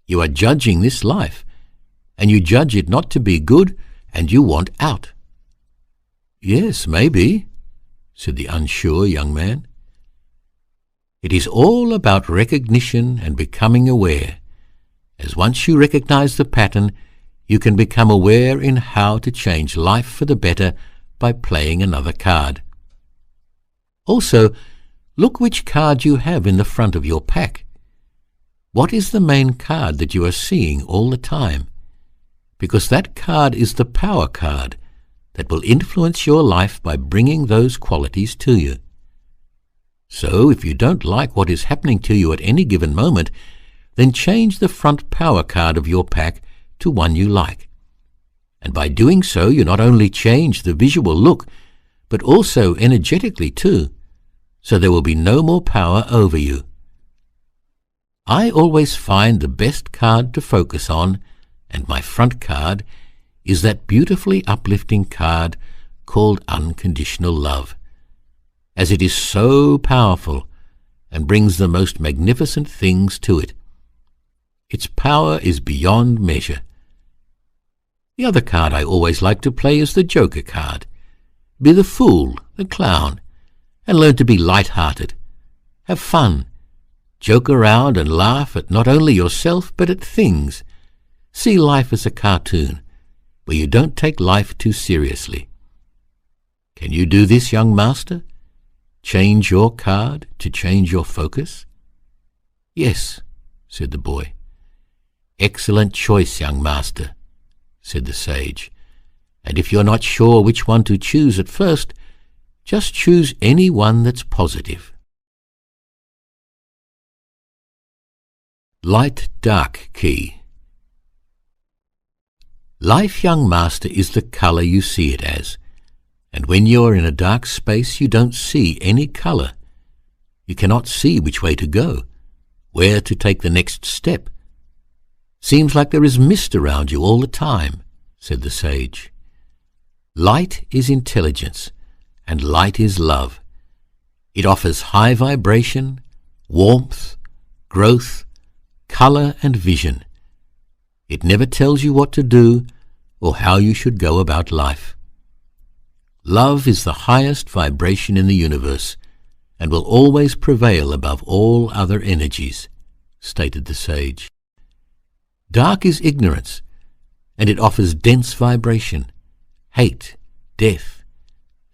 Speaker 1: You are judging this life, and you judge it not to be good, and you want out. Yes, maybe, said the unsure young man. It is all about recognition and becoming aware, as once you recognize the pattern, you can become aware in how to change life for the better by playing another card. Also, look which card you have in the front of your pack. What is the main card that you are seeing all the time? Because that card is the power card that will influence your life by bringing those qualities to you. So, if you don't like what is happening to you at any given moment, then change the front power card of your pack to one you like. And by doing so, you not only change the visual look, but also energetically too, so there will be no more power over you. I always find the best card to focus on, and my front card is that beautifully uplifting card called Unconditional Love, as it is so powerful and brings the most magnificent things to it. Its power is beyond measure. The other card I always like to play is the Joker card. Be the fool, the clown, and learn to be light-hearted. Have fun. Joke around and laugh at not only yourself but at things. See life as a cartoon, where you don't take life too seriously. Can you do this, young master? Change your card to change your focus? Yes, said the boy. Excellent choice, young master, said the sage. And if you're not sure which one to choose at first, just choose any one that's positive. Light-dark key. Life, young master, is the colour you see it as, and when you are in a dark space you don't see any colour. You cannot see which way to go, where to take the next step. Seems like there is mist around you all the time, said the sage. Light is intelligence, and light is love. It offers high vibration, warmth, growth, colour and vision. It never tells you what to do or how you should go about life. Love is the highest vibration in the universe and will always prevail above all other energies, stated the sage. Dark is ignorance, and it offers dense vibration, hate, death,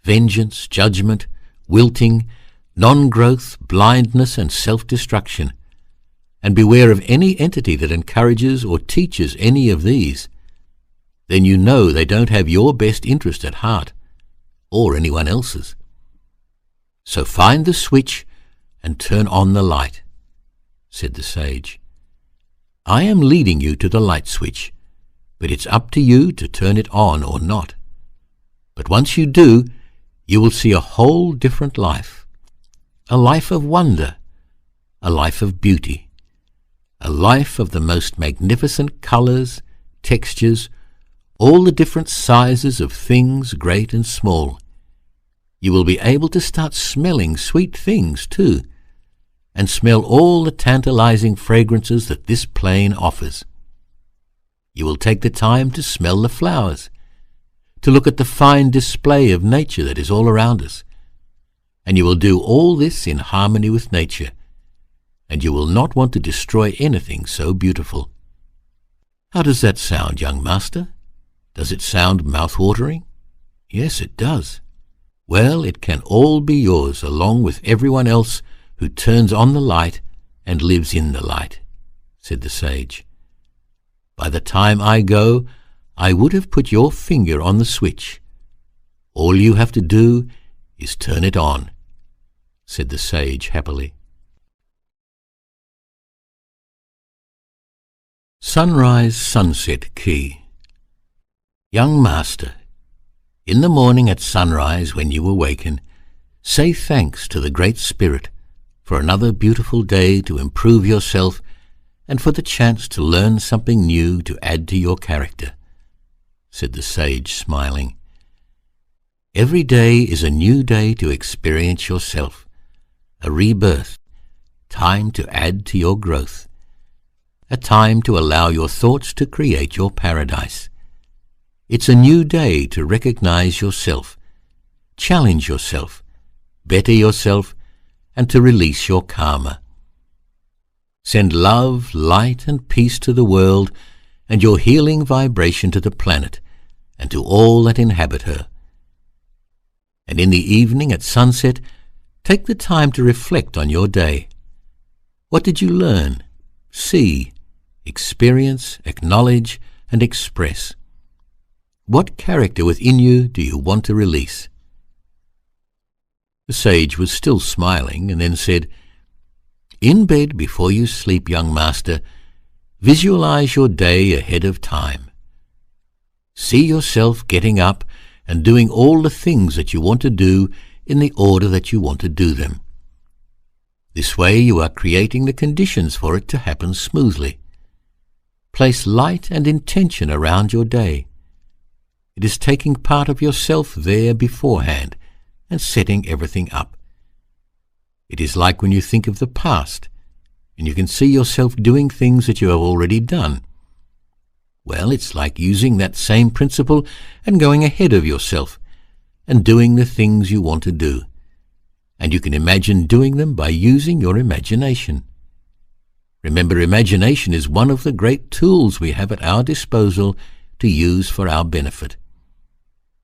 Speaker 1: vengeance, judgment, wilting, non-growth, blindness and self-destruction. And beware of any entity that encourages or teaches any of these. Then you know they don't have your best interest at heart, or anyone else's. So find the switch and turn on the light, said the sage. I am leading you to the light switch, but it's up to you to turn it on or not. But once you do, you will see a whole different life, a life of wonder, a life of beauty, a life of the most magnificent colours, textures, all the different sizes of things great and small. You will be able to start smelling sweet things too, and smell all the tantalizing fragrances that this plain offers. You will take the time to smell the flowers, to look at the fine display of nature that is all around us, and you will do all this in harmony with nature, and you will not want to destroy anything so beautiful. How does that sound, young master? Does it sound mouth-watering? Yes, it does. Well, it can all be yours along with everyone else who turns on the light and lives in the light, said the sage. By the time I go, I would have put your finger on the switch. All you have to do is turn it on, said the sage happily. Sunrise-sunset key. Young master, in the morning at sunrise when you awaken, say thanks to the Great Spirit for another beautiful day to improve yourself and for the chance to learn something new to add to your character, said the sage, smiling. Every day is a new day to experience yourself, a rebirth, time to add to your growth, a time to allow your thoughts to create your paradise. It's a new day to recognize yourself, challenge yourself, better yourself, and to release your karma. Send love, light, and peace to the world and your healing vibration to the planet and to all that inhabit her. And in the evening at sunset, take the time to reflect on your day. What did you learn, see, experience, acknowledge, and express? What character within you do you want to release? The sage was still smiling and then said, In bed before you sleep, young master, visualize your day ahead of time. See yourself getting up and doing all the things that you want to do in the order that you want to do them. This way you are creating the conditions for it to happen smoothly. Place light and intention around your day. It is taking part of yourself there beforehand and setting everything up. It is like when you think of the past, and you can see yourself doing things that you have already done. Well, it's like using that same principle and going ahead of yourself and doing the things you want to do. And you can imagine doing them by using your imagination. Remember, imagination is one of the great tools we have at our disposal to use for our benefit.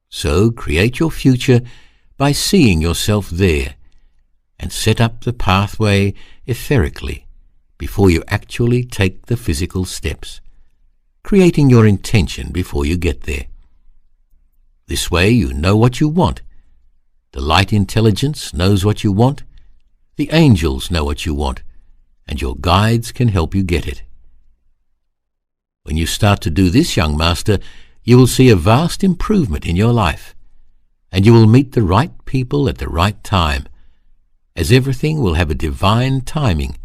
Speaker 1: So create your future by seeing yourself there, and set up the pathway etherically before you actually take the physical steps, creating your intention before you get there. This way you know what you want. The light intelligence knows what you want, the angels know what you want, and your guides can help you get it. When you start to do this, young master, you will see a vast improvement in your life, and you will meet the right people at the right time, as everything will have a divine timing,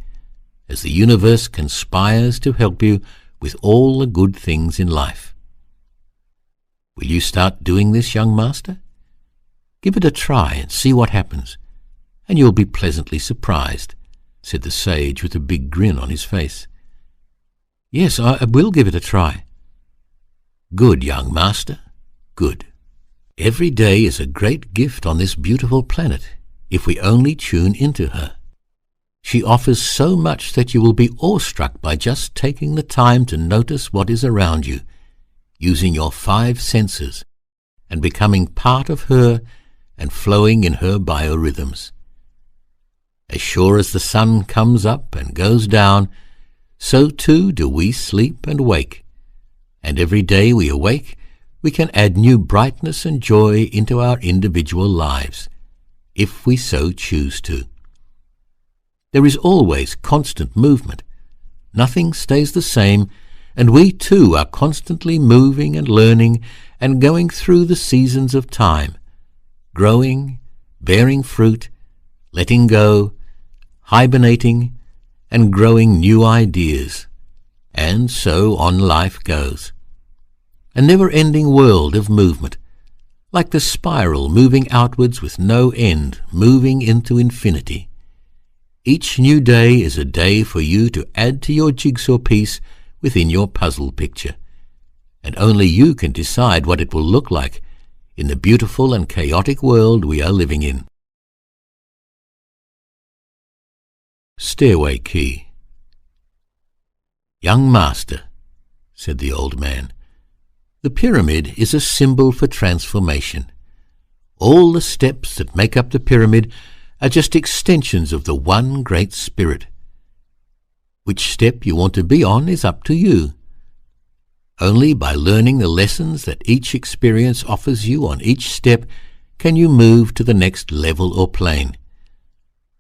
Speaker 1: as the universe conspires to help you with all the good things in life. Will you start doing this, young master? Give it a try and see what happens, and you'll be pleasantly surprised, said the sage with a big grin on his face. Yes, I will give it a try. Good, young master, good. Every day is a great gift on this beautiful planet, if we only tune into her. She offers so much that you will be awestruck by just taking the time to notice what is around you, using your 5 senses, and becoming part of her and flowing in her biorhythms. As sure as the sun comes up and goes down, so too do we sleep and wake, and every day we awake, we can add new brightness and joy into our individual lives, if we so choose to. There is always constant movement. Nothing stays the same, and we too are constantly moving and learning and going through the seasons of time, growing, bearing fruit, letting go, hibernating, and growing new ideas. And so on life goes. A never-ending world of movement, like the spiral moving outwards with no end, moving into infinity. Each new day is a day for you to add to your jigsaw piece within your puzzle picture, and only you can decide what it will look like in the beautiful and chaotic world we are living in. Stairway Key. Young master, said the old man, the pyramid is a symbol for transformation. All the steps that make up the pyramid are just extensions of the one great spirit. Which step you want to be on is up to you. Only by learning the lessons that each experience offers you on each step can you move to the next level or plane.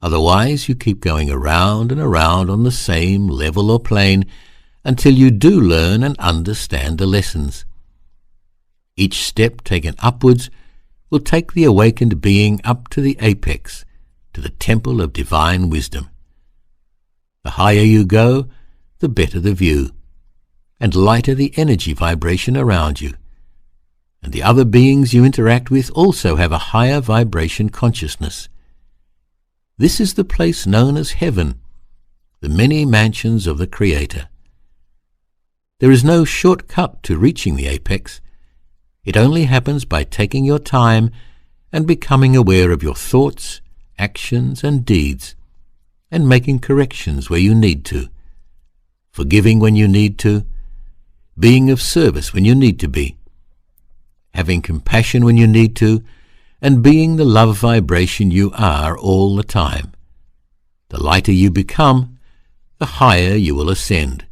Speaker 1: Otherwise you keep going around and around on the same level or plane until you do learn and understand the lessons. Each step taken upwards will take the awakened being up to the apex, to the temple of divine wisdom. The higher you go, the better the view, and lighter the energy vibration around you. And the other beings you interact with also have a higher vibration consciousness. This is the place known as heaven, the many mansions of the Creator. There is no shortcut to reaching the apex. It only happens by taking your time and becoming aware of your thoughts, actions, and deeds, and making corrections where you need to, forgiving when you need to, being of service when you need to be, having compassion when you need to, and being the love vibration you are all the time. The lighter you become, the higher you will ascend.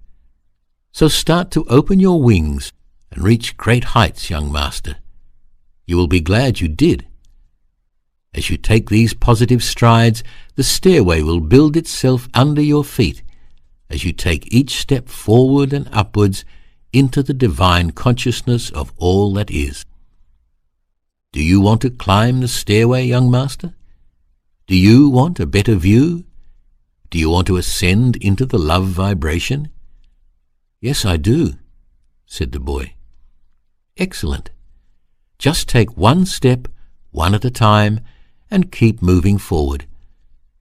Speaker 1: So start to open your wings and reach great heights, young master. You will be glad you did. As you take these positive strides, the stairway will build itself under your feet as you take each step forward and upwards into the divine consciousness of all that is. Do you want to climb the stairway, young master? Do you want a better view? Do you want to ascend into the love vibration? Yes, I do, said the boy. Excellent. Just take one step, one at a time, and keep moving forward,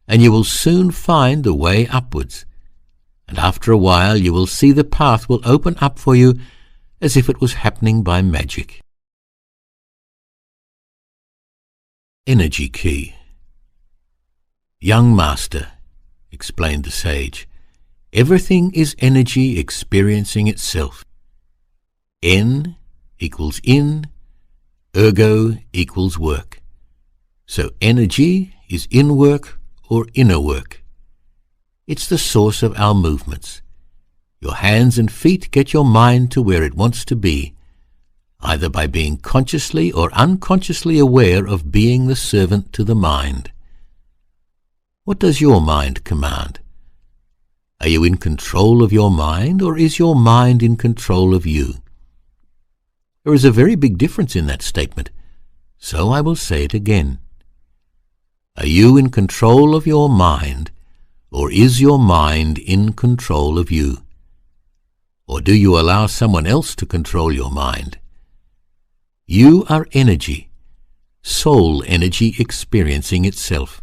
Speaker 1: and you will soon find the way upwards. And after a while you will see the path will open up for you as if it was happening by magic. Energy key. Young master, explained the sage, everything is energy experiencing itself. En equals in, ergo equals work. So energy is in work or inner work. It's the source of our movements. Your hands and feet get your mind to where it wants to be, either by being consciously or unconsciously aware of being the servant to the mind. What does your mind command? Are you in control of your mind, or is your mind in control of you? There is a very big difference in that statement, so I will say it again. Are you in control of your mind, or is your mind in control of you? Or do you allow someone else to control your mind? You are energy, soul energy experiencing itself.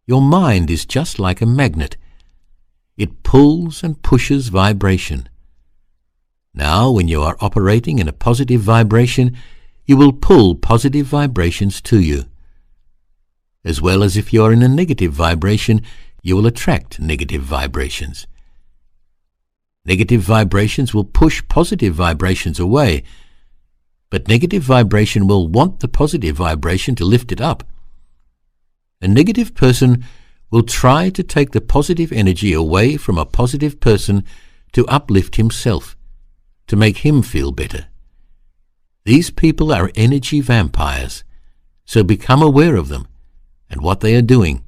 Speaker 1: Your mind is just like a magnet. It pulls and pushes vibration. Now, when you are operating in a positive vibration, you will pull positive vibrations to you. As well as if you are in a negative vibration, you will attract negative vibrations. Negative vibrations will push positive vibrations away, but negative vibration will want the positive vibration to lift it up. A negative person will try to take the positive energy away from a positive person to uplift himself, to make him feel better. These people are energy vampires, so become aware of them and what they are doing.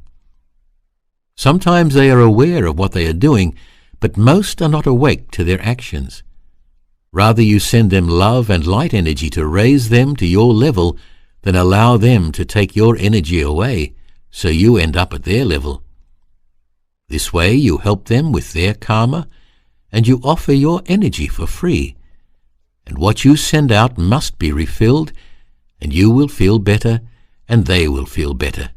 Speaker 1: Sometimes they are aware of what they are doing, but most are not awake to their actions. Rather, you send them love and light energy to raise them to your level than allow them to take your energy away, so you end up at their level. This way you help them with their karma, and you offer your energy for free. And what you send out must be refilled, and you will feel better, and they will feel better.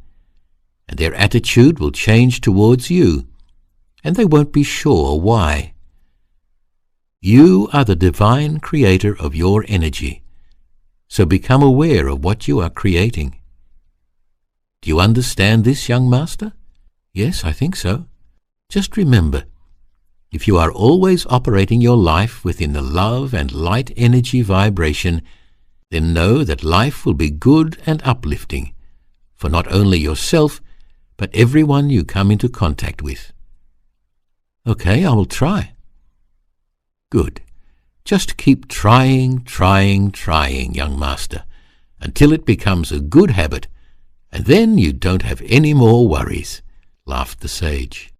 Speaker 1: And their attitude will change towards you, and they won't be sure why. You are the divine creator of your energy, so become aware of what you are creating. Do you understand this, young master? Yes, I think so. Just remember, if you are always operating your life within the love and light energy vibration, then know that life will be good and uplifting, for not only yourself, but everyone you come into contact with. Okay, I will try. Good. Just keep trying, young master, until it becomes a good habit, and then you don't have any more worries, laughed the sage.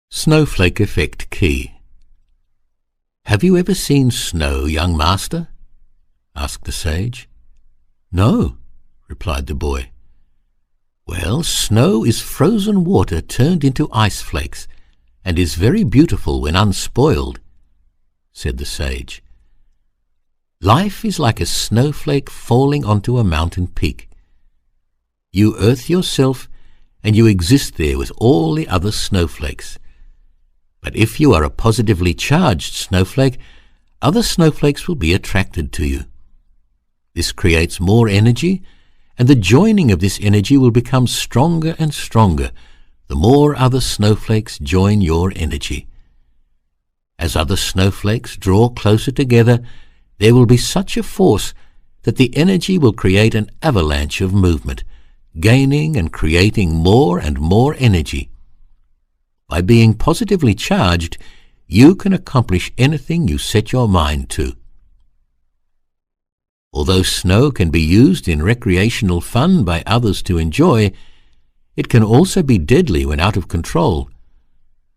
Speaker 1: Snowflake Effect Key. Have you ever seen snow, young master? Asked the sage. No, replied the boy. Well, snow is frozen water turned into ice flakes, and is very beautiful when unspoiled, said the sage. Life is like a snowflake falling onto a mountain peak. You earth yourself, and you exist there with all the other snowflakes. But if you are a positively charged snowflake, other snowflakes will be attracted to you. This creates more energy, and the joining of this energy will become stronger and stronger the more other snowflakes join your energy. As other snowflakes draw closer together, there will be such a force that the energy will create an avalanche of movement, gaining and creating more and more energy. By being positively charged, you can accomplish anything you set your mind to. Although snow can be used in recreational fun by others to enjoy, it can also be deadly when out of control.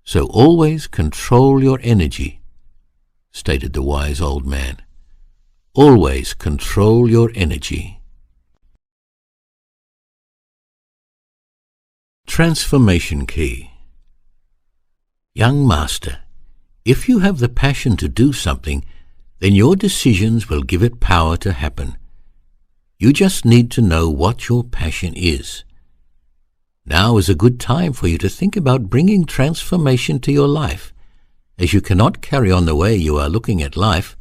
Speaker 1: So always control your energy, stated the wise old man. Always control your energy. Transformation Key. Young master, if you have the passion to do something, then your decisions will give it power to happen. You just need to know what your passion is. Now is a good time for you to think about bringing transformation to your life, as you cannot carry on the way you are looking at life.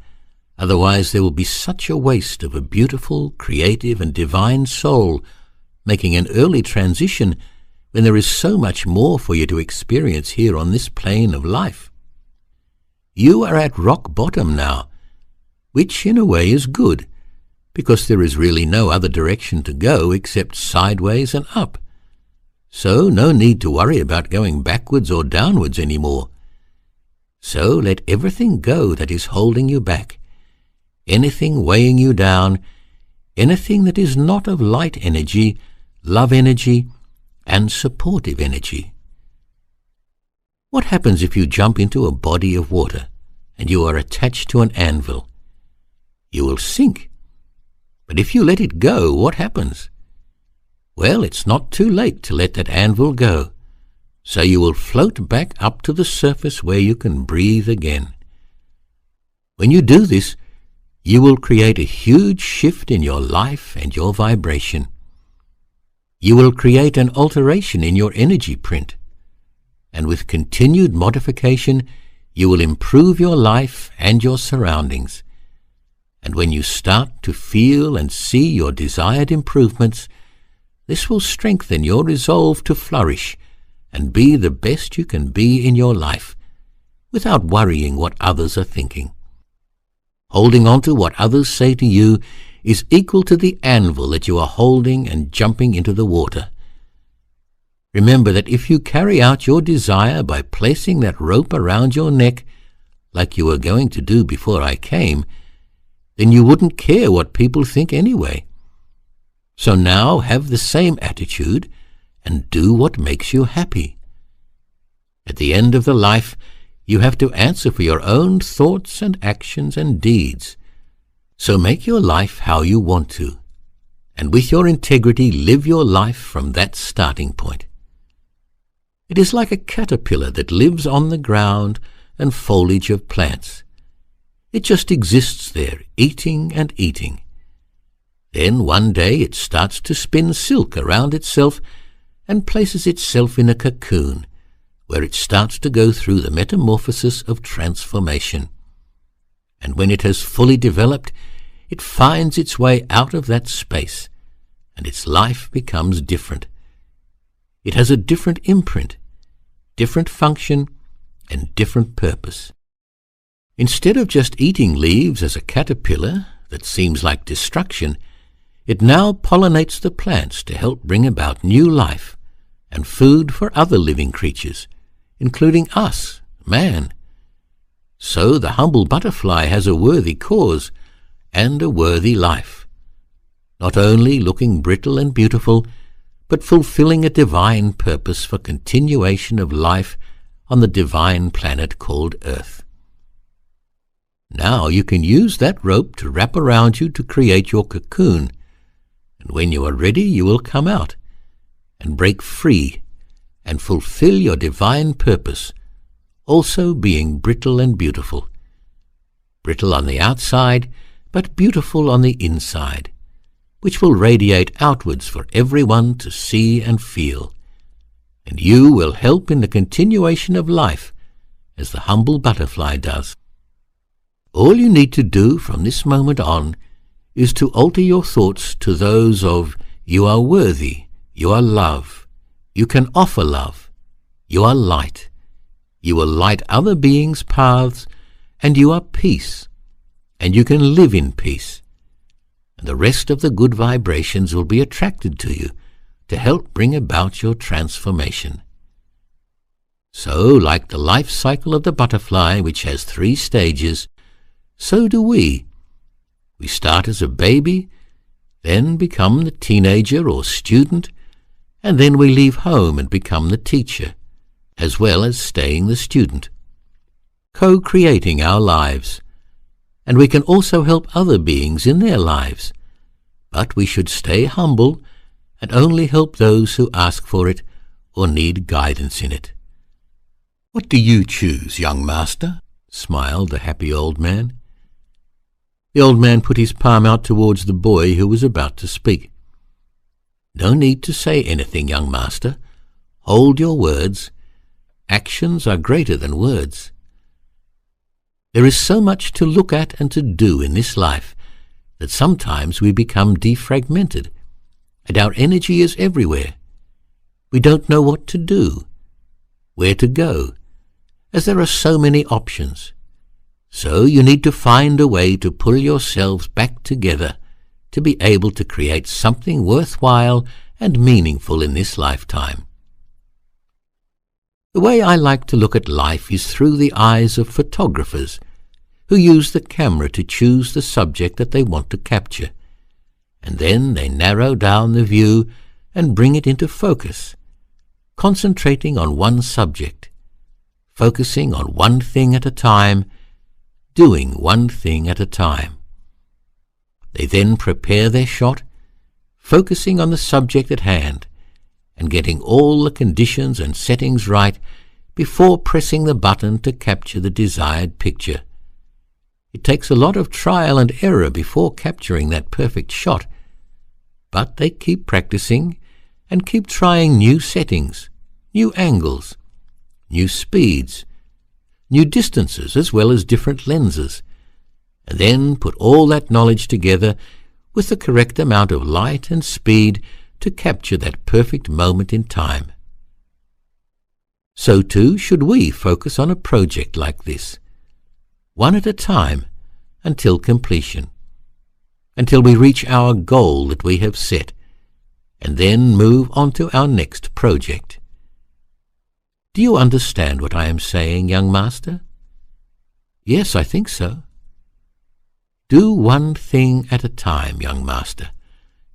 Speaker 1: Otherwise there will be such a waste of a beautiful, creative and divine soul making an early transition when there is so much more for you to experience here on this plane of life. You are at rock bottom now, which in a way is good, because there is really no other direction to go except sideways and up. So no need to worry about going backwards or downwards anymore. So let everything go that is holding you back, anything weighing you down, anything that is not of light energy, love energy, and supportive energy. What happens if you jump into a body of water and you are attached to an anvil? You will sink. But if you let it go, what happens? Well, it's not too late to let that anvil go, so you will float back up to the surface where you can breathe again. When you do this, you will create a huge shift in your life and your vibration. You will create an alteration in your energy print, and with continued modification, you will improve your life and your surroundings. And when you start to feel and see your desired improvements, this will strengthen your resolve to flourish and be the best you can be in your life, without worrying what others are thinking. Holding on to what others say to you is equal to the anvil that you are holding and jumping into the water. Remember that if you carry out your desire by placing that rope around your neck, like you were going to do before I came, then you wouldn't care what people think anyway. So now have the same attitude and do what makes you happy. At the end of the life, you have to answer for your own thoughts and actions and deeds. So make your life how you want to, and with your integrity live your life from that starting point. It is like a caterpillar that lives on the ground and foliage of plants. It just exists there, eating and eating. Then one day it starts to spin silk around itself and places itself in a cocoon, where it starts to go through the metamorphosis of transformation. And when it has fully developed, it finds its way out of that space, and its life becomes different. It has a different imprint, different function, and different purpose. Instead of just eating leaves as a caterpillar that seems like destruction, it now pollinates the plants to help bring about new life and food for other living creatures, including us, man. So the humble butterfly has a worthy cause and a worthy life, not only looking brittle and beautiful, but fulfilling a divine purpose for continuation of life on the divine planet called Earth. Now you can use that rope to wrap around you to create your cocoon, and when you are ready you will come out and break free and fulfill your divine purpose, also being brittle and beautiful. Brittle on the outside, but beautiful on the inside, which will radiate outwards for everyone to see and feel. And you will help in the continuation of life, as the humble butterfly does. All you need to do from this moment on is to alter your thoughts to those of you are worthy, you are love, you can offer love, you are light, you will light other beings' paths, and you are peace, and you can live in peace. And the rest of the good vibrations will be attracted to you to help bring about your transformation. So, like the life cycle of the butterfly, which has 3 stages, so do we. We start as a baby, then become the teenager or student, and then we leave home and become the teacher, as well as staying the student, co-creating our lives. And we can also help other beings in their lives, but we should stay humble and only help those who ask for it or need guidance in it. "What do you choose, young master?" smiled the happy old man. The old man put his palm out towards the boy who was about to speak. "No need to say anything, young master. Hold your words. Actions are greater than words. There is so much to look at and to do in this life that sometimes we become defragmented, and our energy is everywhere. We don't know what to do, where to go, as there are so many options. So you need to find a way to pull yourselves back together to be able to create something worthwhile and meaningful in this lifetime. The way I like to look at life is through the eyes of photographers who use the camera to choose the subject that they want to capture, and then they narrow down the view and bring it into focus, concentrating on one subject, focusing on one thing at a time, doing one thing at a time. They then prepare their shot, focusing on the subject at hand and getting all the conditions and settings right before pressing the button to capture the desired picture. It takes a lot of trial and error before capturing that perfect shot, but they keep practicing and keep trying new settings, new angles, new speeds, new distances as well as different lenses, and then put all that knowledge together with the correct amount of light and speed to capture that perfect moment in time. So too should we focus on a project like this, one at a time until completion, until we reach our goal that we have set, and then move on to our next project. Do you understand what I am saying, young master? Yes, I think so. Do one thing at a time, young master,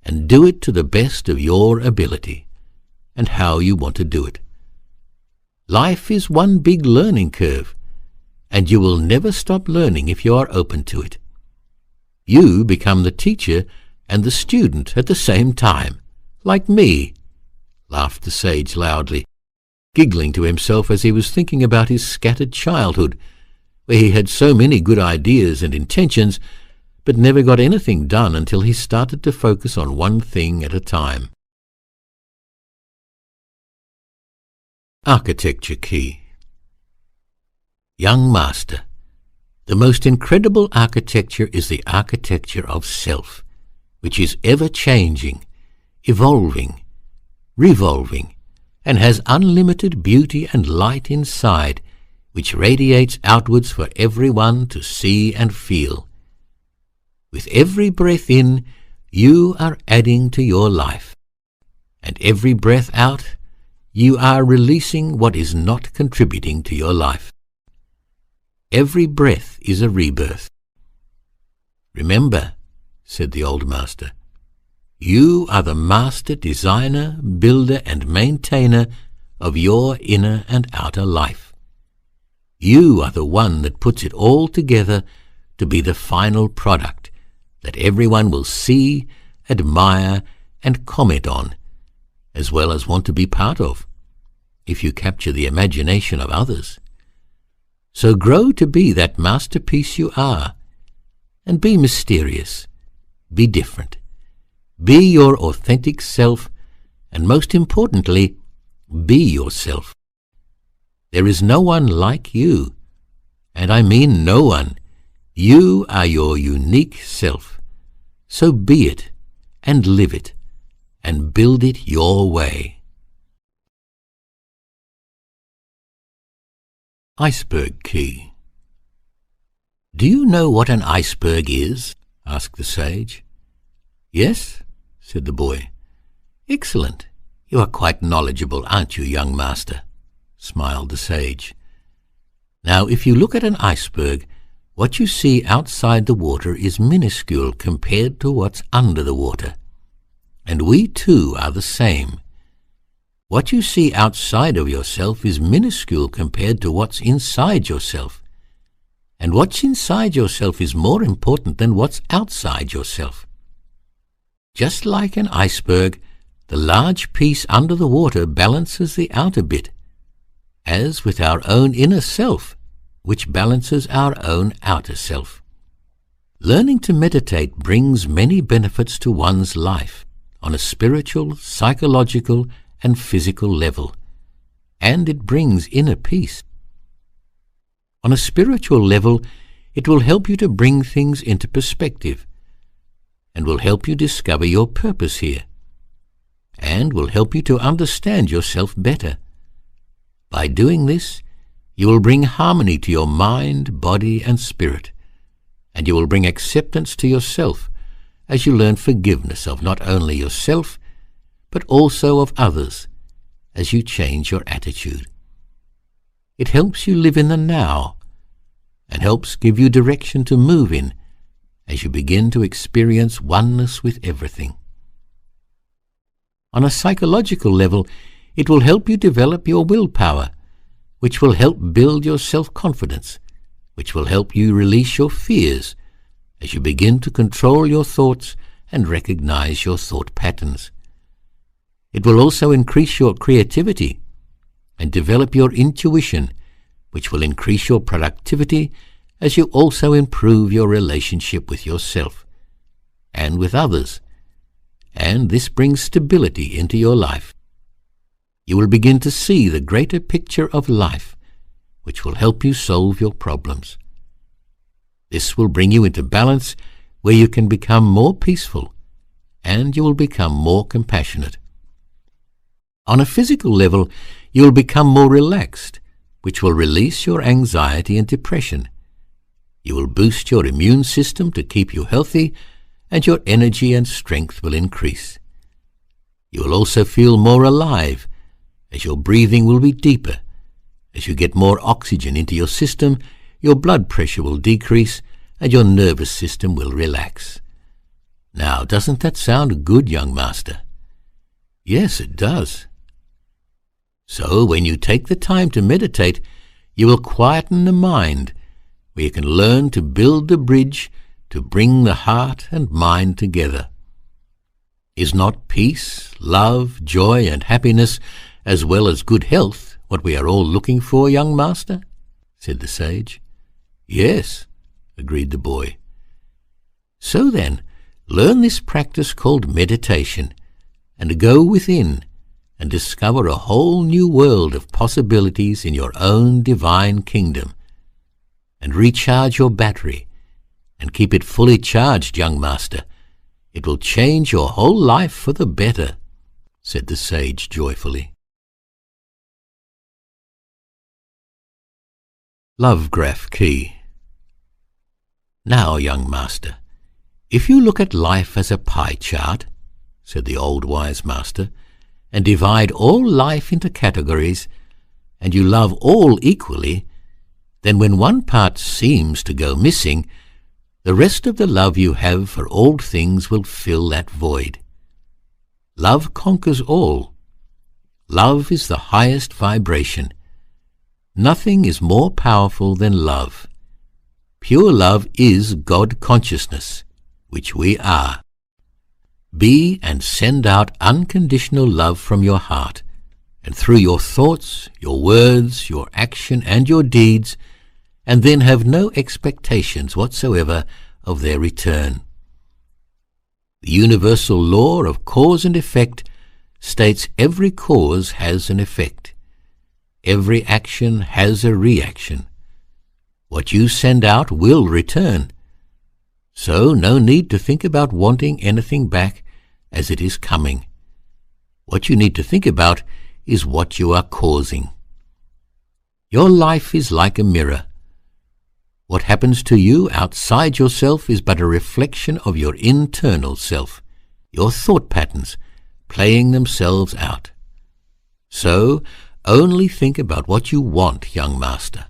Speaker 1: and do it to the best of your ability and how you want to do it. Life is one big learning curve, and you will never stop learning if you are open to it. You become the teacher and the student at the same time, like me, laughed the sage loudly, giggling to himself as he was thinking about his scattered childhood, where he had so many good ideas and intentions, but never got anything done until he started to focus on one thing at a time. Architecture Key. Young master, the most incredible architecture is the architecture of self, which is ever-changing, evolving, revolving, and has unlimited beauty and light inside, which radiates outwards for everyone to see and feel. With every breath in, you are adding to your life, and every breath out, you are releasing what is not contributing to your life. Every breath is a rebirth. Remember, said the old master, you are the master designer, builder, and maintainer of your inner and outer life. You are the one that puts it all together to be the final product that everyone will see, admire, and comment on, as well as want to be part of, if you capture the imagination of others. So grow to be that masterpiece you are, and be mysterious, be different, be your authentic self, and most importantly, be yourself. There is no one like you, and I mean no one. You are your unique self, so be it, and live it, and build it your way. Iceberg Key. Do you know what an iceberg is? Asked the sage. Yes, said the boy. Excellent. You are quite knowledgeable, aren't you, young master? Smiled the sage. Now, if you look at an iceberg, What you see outside the water is minuscule compared to what's under the water. And we too are the same. What you see outside of yourself is minuscule compared to what's inside yourself. And what's inside yourself is more important than what's outside yourself. Just like an iceberg, the large piece under the water balances the outer bit, as with our own inner self, which balances our own outer self. Learning to meditate brings many benefits to one's life on a spiritual, psychological, and physical level, and it brings inner peace. On a spiritual level, it will help you to bring things into perspective, and will help you discover your purpose here, and will help you to understand yourself better. By doing this, you will bring harmony to your mind, body, and spirit, and you will bring acceptance to yourself as you learn forgiveness of not only yourself, but also of others as you change your attitude. It helps you live in the now, and helps give you direction to move in as you begin to experience oneness with everything. On a psychological level, it will help you develop your willpower, which will help build your self-confidence, which will help you release your fears as you begin to control your thoughts and recognize your thought patterns. It will also increase your creativity and develop your intuition, which will increase your productivity as you also improve your relationship with yourself and with others, and this brings stability into your life. You will begin to see the greater picture of life, which will help you solve your problems. This will bring you into balance where you can become more peaceful, and you will become more compassionate. On a physical level, you will become more relaxed, which will release your anxiety and depression. You will boost your immune system to keep you healthy, and your energy and strength will increase. You will also feel more alive, as your breathing will be deeper. As you get more oxygen into your system, your blood pressure will decrease, and your nervous system will relax. Now, doesn't that sound good, young master? Yes, it does. So, when you take the time to meditate, you will quieten the mind, where you can learn to build the bridge to bring the heart and mind together. Is not peace, love, joy, and happiness, as well as good health, what we are all looking for, young master? Said the sage. Yes, agreed the boy. So then, learn this practice called meditation, and go within and discover a whole new world of possibilities in your own divine kingdom, and recharge your battery, and keep it fully charged, young master. It will change your whole life for the better, said the sage joyfully. Love Graph Key. Now, young master, if you look at life as a pie chart, said the old wise master, and divide all life into categories, and you love all equally, then when one part seems to go missing, the rest of the love you have for all things will fill that void. Love conquers all. Love is the highest vibration. Nothing is more powerful than love. Pure love is God consciousness, which we are. Be and send out unconditional love from your heart, and through your thoughts, your words, your action, and your deeds, and then have no expectations whatsoever of their return. The universal law of cause and effect states every cause has an effect. Every action has a reaction. What you send out will return. So no need to think about wanting anything back as it is coming. What you need to think about is what you are causing. Your life is like a mirror. What happens to you outside yourself is but a reflection of your internal self, your thought patterns playing themselves out. So, only think about what you want, young master.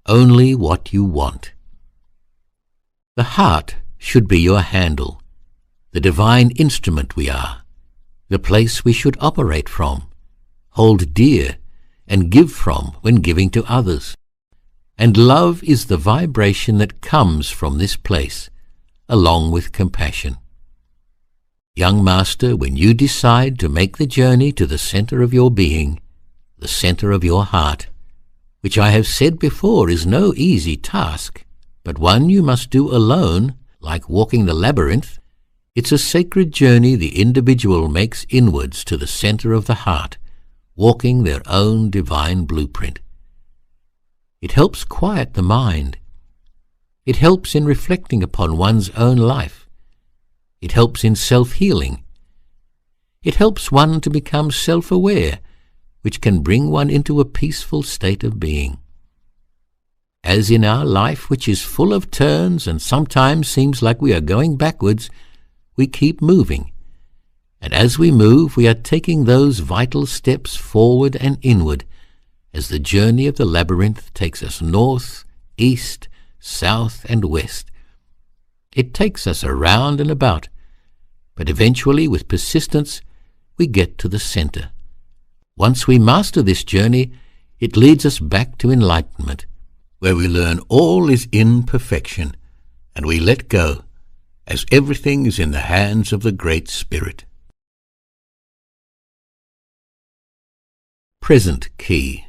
Speaker 1: Only what you want. The heart should be your handle, the divine instrument we are, the place we should operate from, hold dear, and give from when giving to others. And love is the vibration that comes from this place, along with compassion. Young Master, when you decide to make the journey to the center of your being, the center of your heart, which I have said before is no easy task, but one you must do alone, like walking the labyrinth, it's a sacred journey the individual makes inwards to the center of the heart, walking their own divine blueprint. It helps quiet the mind. It helps in reflecting upon one's own life. It helps in self-healing. It helps one to become self-aware, which can bring one into a peaceful state of being. As in our life, which is full of turns and sometimes seems like we are going backwards, we keep moving. And as we move, we are taking those vital steps forward and inward, as the journey of the labyrinth takes us north, east, south, and west. It takes us around and about, but eventually, with persistence, we get to the center. Once we master this journey, it leads us back to enlightenment, where we learn all is in perfection, and we let go, as everything is in the hands of the Great Spirit. Present key.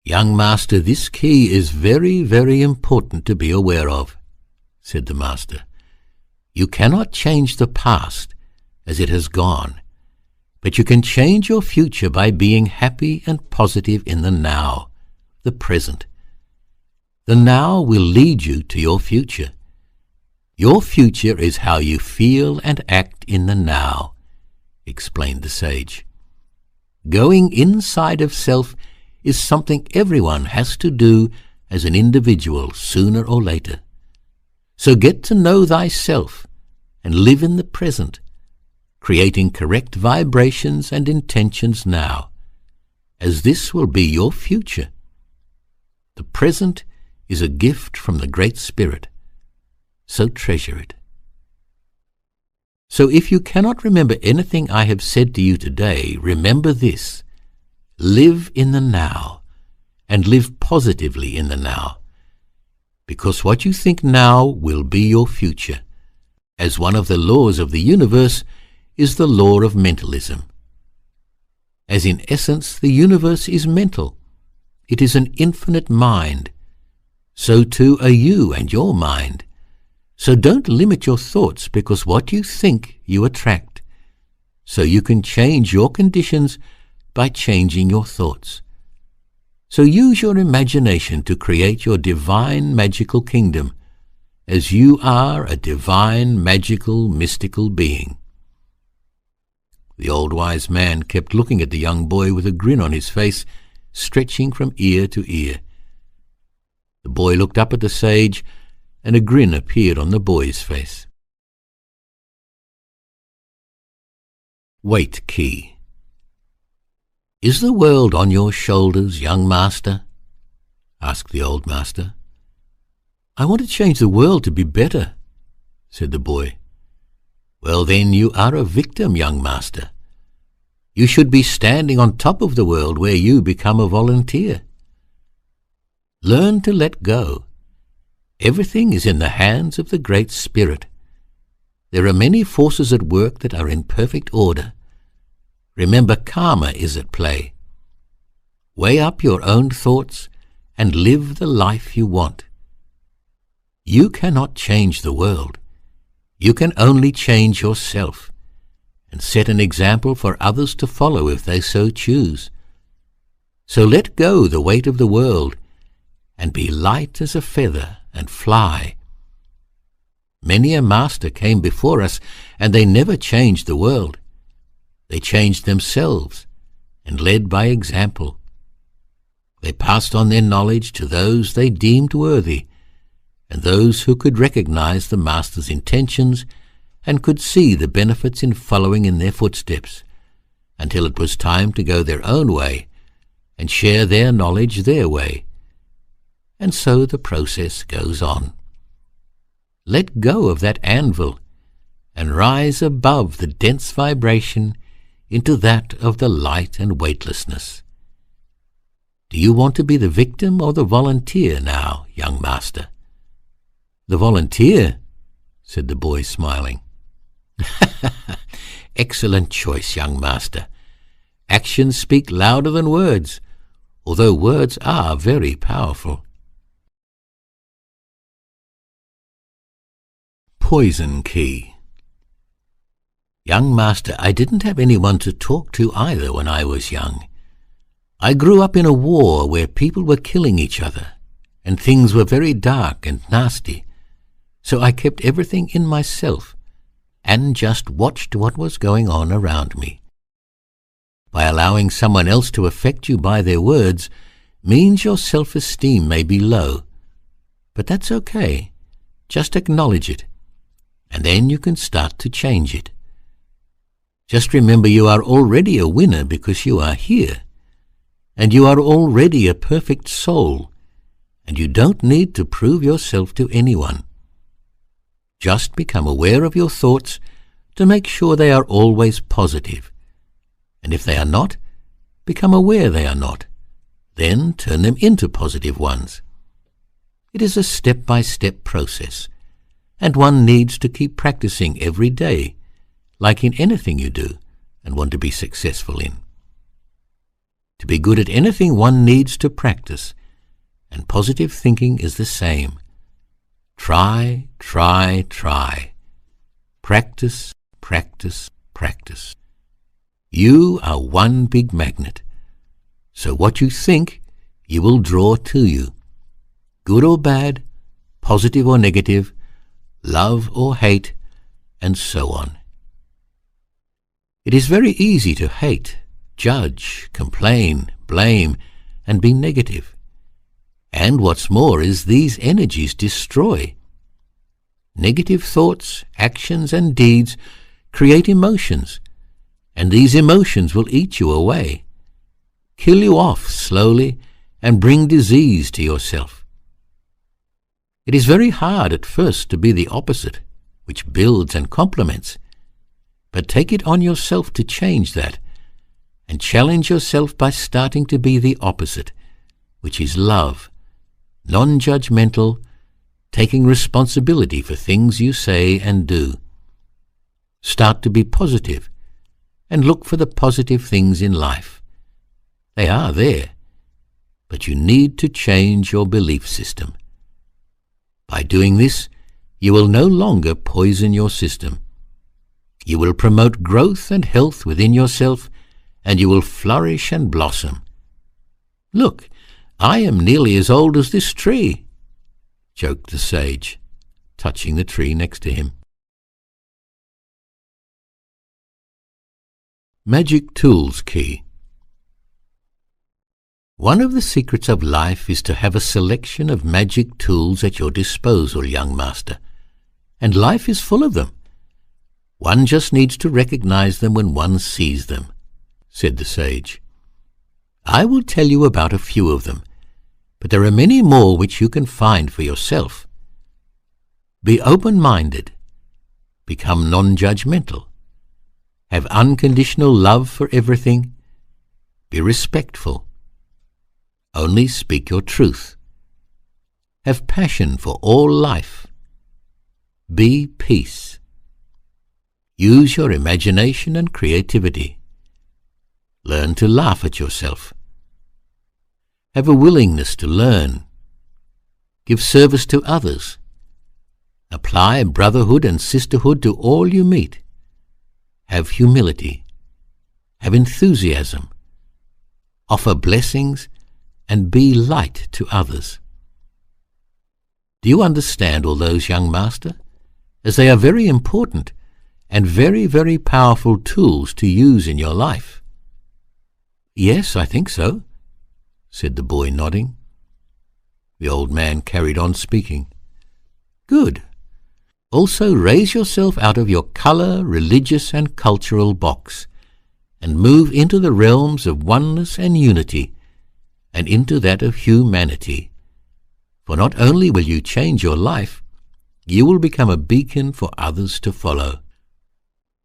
Speaker 1: Young Master, this key is very, very important to be aware of, said the Master. You cannot change the past as it has gone, but you can change your future by being happy and positive in the now, the present. The now will lead you to your future. Your future is how you feel and act in the now, explained the sage. Going inside of self is something everyone has to do as an individual sooner or later. So get to know thyself and live in the present, creating correct vibrations and intentions now, as this will be your future. The present is a gift from the Great Spirit, so treasure it. So if you cannot remember anything I have said to you today, remember this: live in the now, and live positively in the now, because what you think now will be your future, as one of the laws of the universe is the law of mentalism. As in essence the universe is mental, it is an infinite mind, so too are you and your mind. So don't limit your thoughts, because what you think you attract. So you can change your conditions by changing your thoughts. So use your imagination to create your divine magical kingdom, as you are a divine, magical, mystical being. The old wise man kept looking at the young boy with a grin on his face, stretching from ear to ear. The boy looked up at the sage, and a grin appeared on the boy's face. Weight key. Is the world on your shoulders, young master? Asked the old master. I want to change the world to be better, said the boy. Well, then you are a victim, young master. You should be standing on top of the world, where you become a volunteer. Learn to let go. Everything is in the hands of the Great Spirit. There are many forces at work that are in perfect order. Remember, karma is at play. Weigh up your own thoughts and live the life you want. You cannot change the world. You can only change yourself, and set an example for others to follow if they so choose. So let go the weight of the world, and be light as a feather and fly. Many a master came before us, and they never changed the world. They changed themselves, and led by example. They passed on their knowledge to those they deemed worthy, and those who could recognize the master's intentions and could see the benefits in following in their footsteps, until it was time to go their own way and share their knowledge their way. And so the process goes on. Let go of that anvil and rise above the dense vibration into that of the light and weightlessness. Do you want to be the victim or the volunteer now, young master? The volunteer, said the boy, smiling. Excellent choice, young master. Actions speak louder than words, although words are very powerful. Poison Key. Young master, I didn't have anyone to talk to either when I was young. I grew up in a war where people were killing each other, and things were very dark and nasty, so I kept everything in myself and just watched what was going on around me. By allowing someone else to affect you by their words means your self-esteem may be low, but that's okay. Just acknowledge it, and then you can start to change it. Just remember you are already a winner because you are here, and you are already a perfect soul, and you don't need to prove yourself to anyone. Just become aware of your thoughts to make sure they are always positive, and if they are not, become aware they are not. Then turn them into positive ones. It is a step-by-step process, and one needs to keep practicing every day, like in anything you do and want to be successful in. To be good at anything, one needs to practice, and positive thinking is the same. Try, try, try. Practice, practice, practice. You are one big magnet, so what you think, you will draw to you. Good or bad, positive or negative, love or hate, and so on. It is very easy to hate, judge, complain, blame, and be negative. And what's more is these energies destroy. Negative thoughts, actions, and deeds create emotions, and these emotions will eat you away, kill you off slowly, and bring disease to yourself. It is very hard at first to be the opposite, which builds and complements, but take it on yourself to change that, and challenge yourself by starting to be the opposite, which is love, non-judgmental, taking responsibility for things you say and do. Start to be positive, and look for the positive things in life. They are there, but you need to change your belief system. By doing this, you will no longer poison your system. You will promote growth and health within yourself, and you will flourish and blossom. Look, I am nearly as old as this tree, joked the sage, touching the tree next to him. Magic Tools Key. One of the secrets of life is to have a selection of magic tools at your disposal, young master, and life is full of them. One just needs to recognize them when one sees them, said the sage. I will tell you about a few of them, but there are many more which you can find for yourself. Be open-minded. Become non-judgmental. Have unconditional love for everything. Be respectful. Only speak your truth. Have passion for all life. Be peace. Use your imagination and creativity. Learn to laugh at yourself. Have a willingness to learn. Give service to others. Apply brotherhood and sisterhood to all you meet. Have humility. Have enthusiasm. Offer blessings and be light to others. Do you understand all those, young master? As they are very important and very, very powerful tools to use in your life. Yes, I think so, said the boy, nodding. The old man carried on speaking. Good. Also raise yourself out of your color, religious, and cultural box, and move into the realms of oneness and unity, and into that of humanity. For not only will you change your life, you will become a beacon for others to follow.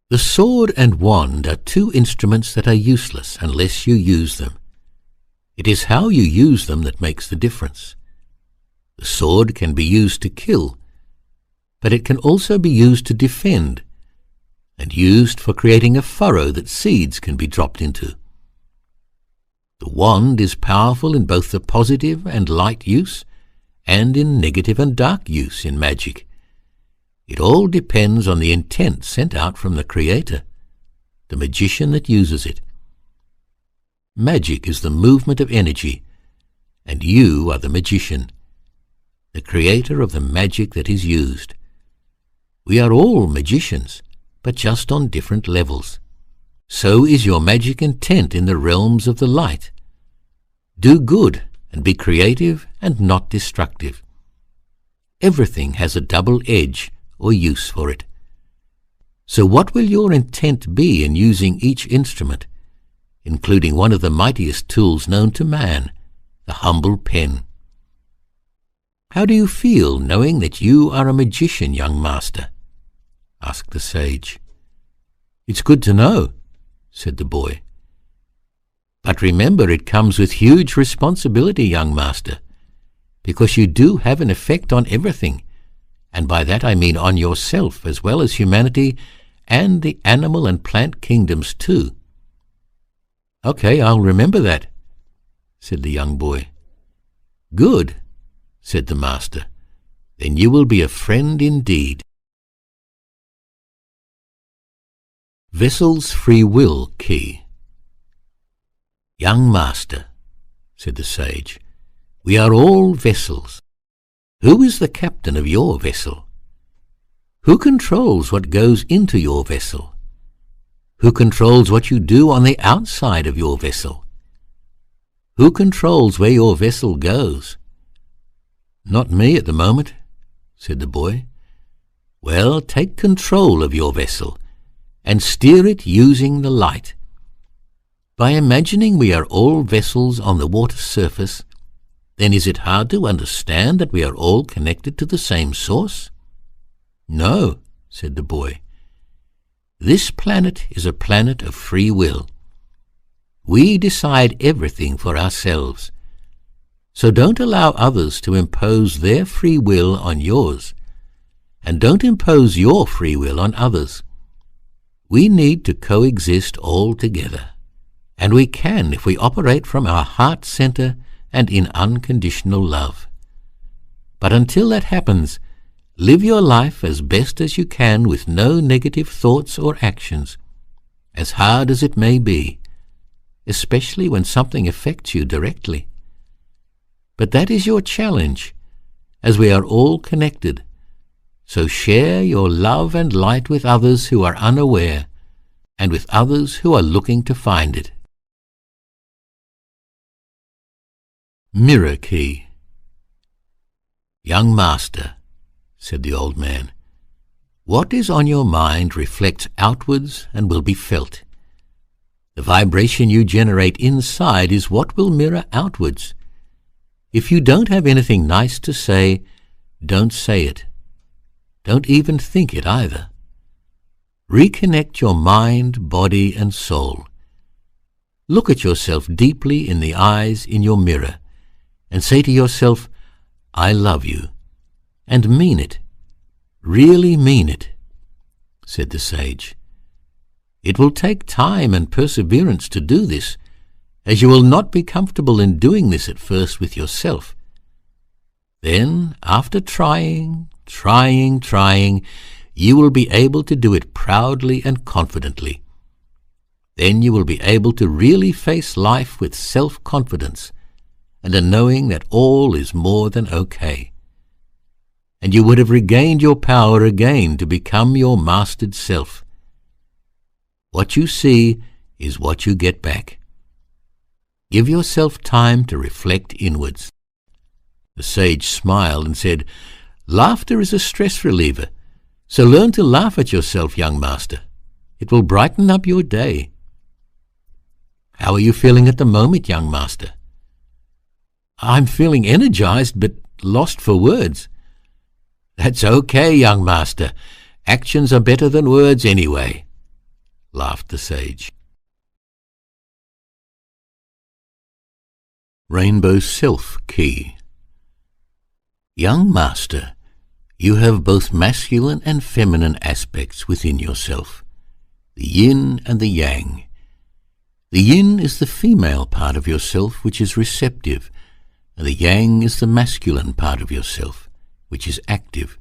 Speaker 1: The sword and wand are two instruments that are useless unless you use them. It is how you use them that makes the difference. The sword can be used to kill, but it can also be used to defend, and used for creating a furrow that seeds can be dropped into. The wand is powerful in both the positive and light use, and in negative and dark use in magic. It all depends on the intent sent out from the Creator, the magician that uses it. Magic is the movement of energy, and you are the magician, the creator of the magic that is used. We are all magicians, but just on different levels. So is your magic intent in the realms of the light. Do good and be creative and not destructive. Everything has a double edge or use for it. So what will your intent be in using each instrument, including one of the mightiest tools known to man, the humble pen? How do you feel knowing that you are a magician, young master? Asked the sage. It's good to know, said the boy. But remember, it comes with huge responsibility, young master, because you do have an effect on everything, and by that I mean on yourself as well as humanity and the animal and plant kingdoms too. Okay, I'll remember that, said the young boy. Good, said the master. Then you will be a friend indeed. Vessel's Free Will Key. Young master, said the sage, we are all vessels. Who is the captain of your vessel? Who controls what goes into your vessel? Who controls what you do on the outside of your vessel? Who controls where your vessel goes? Not me at the moment, said the boy. Well, take control of your vessel and steer it using the light. By imagining we are all vessels on the water's surface, then is it hard to understand that we are all connected to the same source? No, said the boy. This planet is a planet of free will. We decide everything for ourselves. So don't allow others to impose their free will on yours, and don't impose your free will on others. We need to coexist all together, and we can if we operate from our heart center and in unconditional love. But until that happens, live your life as best as you can with no negative thoughts or actions, as hard as it may be, especially when something affects you directly. But that is your challenge, as we are all connected. So share your love and light with others who are unaware, and with others who are looking to find it. Mirror Key. Young master, said the old man, what is on your mind reflects outwards and will be felt. The vibration you generate inside is what will mirror outwards. If you don't have anything nice to say, don't say it. Don't even think it either. Reconnect your mind, body, and soul. Look at yourself deeply in the eyes in your mirror and say to yourself, I love you, and mean it. Really mean it, said the sage. It will take time and perseverance to do this, as you will not be comfortable in doing this at first with yourself. Then, after trying, you will be able to do it proudly and confidently. Then you will be able to really face life with self-confidence and a knowing that all is more than okay. And you would have regained your power again to become your mastered self. What you see is what you get back. Give yourself time to reflect inwards. The sage smiled and said, Laughter is a stress reliever, so learn to laugh at yourself, young master. It will brighten up your day. How are you feeling at the moment, young master? I'm feeling energized, but lost for words. "That's okay, young master. Actions are better than words anyway," laughed the sage. Rainbow Self-Key. Young master, you have both masculine and feminine aspects within yourself, the yin and the yang. The yin is the female part of yourself, which is receptive, and the yang is the masculine part of yourself, which is active.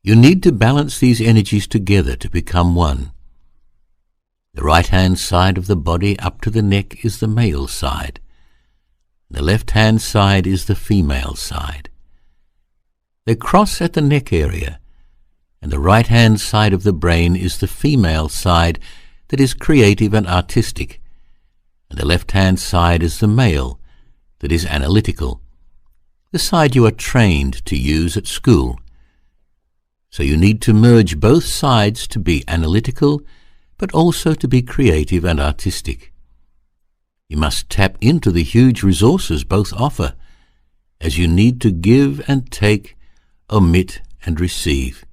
Speaker 1: You need to balance these energies together to become one. The right-hand side of the body up to the neck is the male side. The left-hand side is the female side. They cross at the neck area, and the right-hand side of the brain is the female side that is creative and artistic, and the left-hand side is the male that is analytical, the side you are trained to use at school. So you need to merge both sides to be analytical, but also to be creative and artistic. You must tap into the huge resources both offer, as you need to give and take, omit and receive.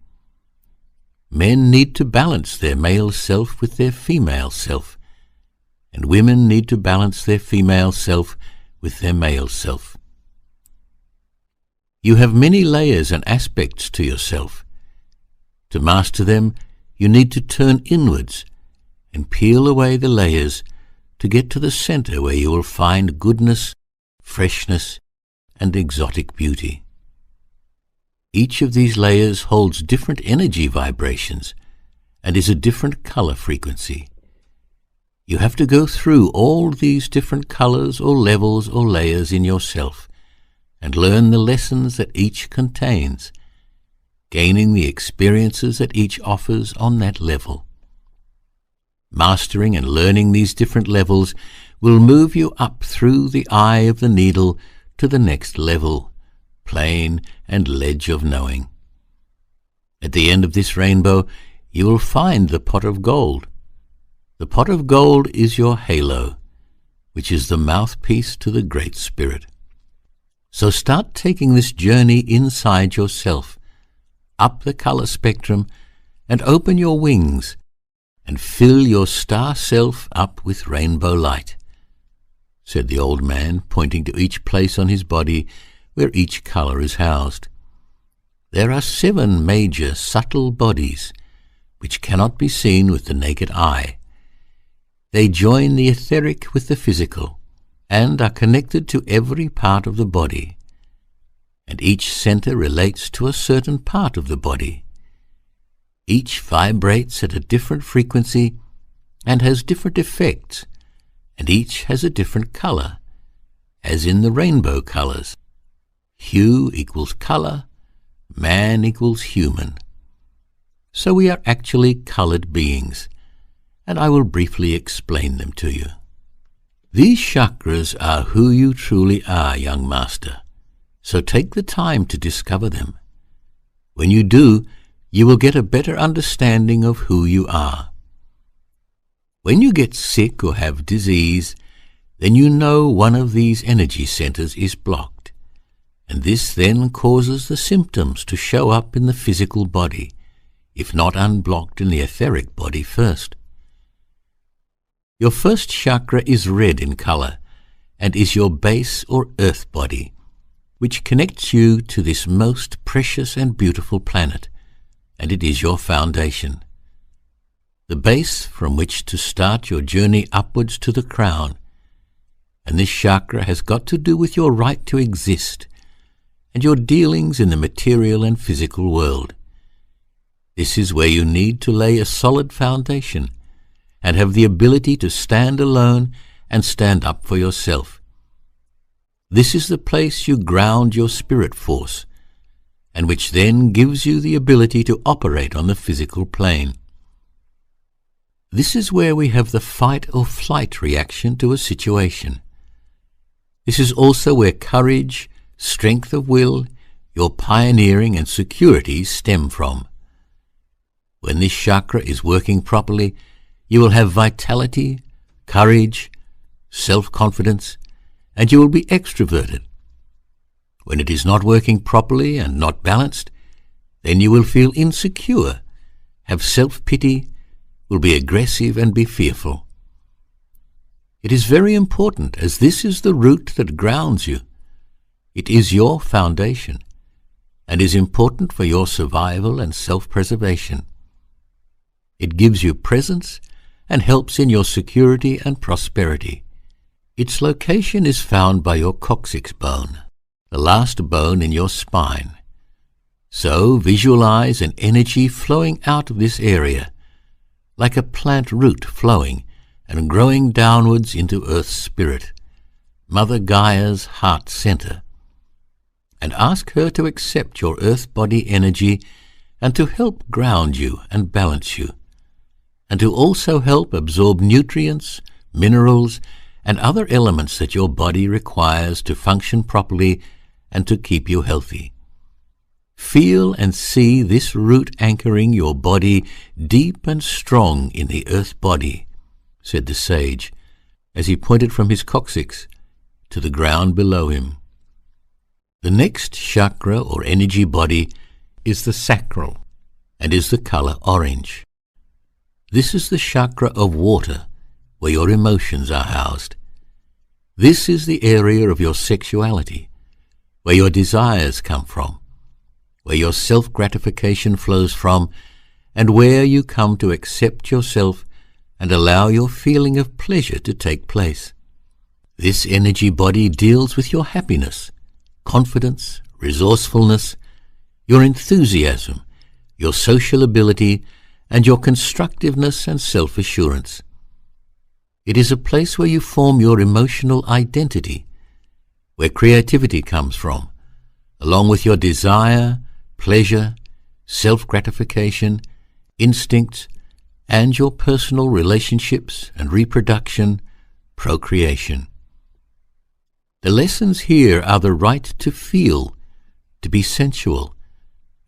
Speaker 1: Men need to balance their male self with their female self, and women need to balance their female self with their male self. You have many layers and aspects to yourself. To master them, you need to turn inwards and peel away the layers to get to the center where you will find goodness, freshness, and exotic beauty. Each of these layers holds different energy vibrations and is a different color frequency. You have to go through all these different colors or levels or layers in yourself and learn the lessons that each contains, gaining the experiences that each offers on that level. Mastering and learning these different levels will move you up through the eye of the needle to the next level, plane and ledge of knowing. At the end of this rainbow, you will find the pot of gold. The pot of gold is your halo, which is the mouthpiece to the Great Spirit. So start taking this journey inside yourself, up the color spectrum, and open your wings, and fill your star self up with rainbow light," said the old man, pointing to each place on his body where each color is housed. There are 7 major subtle bodies, which cannot be seen with the naked eye. They join the etheric with the physical, and are connected to every part of the body, and each center relates to a certain part of the body. Each vibrates at a different frequency and has different effects, and each has a different color, as in the rainbow colors. Hue equals color, man equals human. So we are actually colored beings, and I will briefly explain them to you. These chakras are who you truly are, young master, so take the time to discover them. When you do, you will get a better understanding of who you are. When you get sick or have disease, then you know one of these energy centers is blocked, and this then causes the symptoms to show up in the physical body, if not unblocked in the etheric body first. Your first chakra is red in color and is your base or earth body, which connects you to this most precious and beautiful planet, and it is your foundation. The base from which to start your journey upwards to the crown, and this chakra has got to do with your right to exist and your dealings in the material and physical world. This is where you need to lay a solid foundation and have the ability to stand alone and stand up for yourself. This is the place you ground your spirit force, and which then gives you the ability to operate on the physical plane. This is where we have the fight or flight reaction to a situation. This is also where courage, strength of will, your pioneering and security stem from. When this chakra is working properly, you will have vitality, courage, self-confidence, and you will be extroverted. When it is not working properly and not balanced, Then you will feel insecure, have self-pity, will be aggressive and be fearful. It is very important, as this is the root that grounds you. It is your foundation and is important for your survival and self-preservation. It gives you presence and helps in your security and prosperity. Its location is found by your coccyx bone, the last bone in your spine. So visualize an energy flowing out of this area, like a plant root flowing and growing downwards into Earth's spirit, Mother Gaia's heart center, and ask her to accept your earth body energy and to help ground you and balance you, and to also help absorb nutrients, minerals, and other elements that your body requires to function properly and to keep you healthy. Feel and see this root anchoring your body deep and strong in the earth body, said the sage, as he pointed from his coccyx to the ground below him. The next chakra or energy body is the sacral and is the color orange. This is the chakra of water, where your emotions are housed. This is the area of your sexuality, where your desires come from, where your self-gratification flows from, and where you come to accept yourself and allow your feeling of pleasure to take place. This energy body deals with your happiness, confidence, resourcefulness, your enthusiasm, your social ability, and your constructiveness and self-assurance. It is a place where you form your emotional identity, where creativity comes from, along with your desire, pleasure, self-gratification, instincts, and your personal relationships and reproduction, procreation. The lessons here are the right to feel, to be sensual,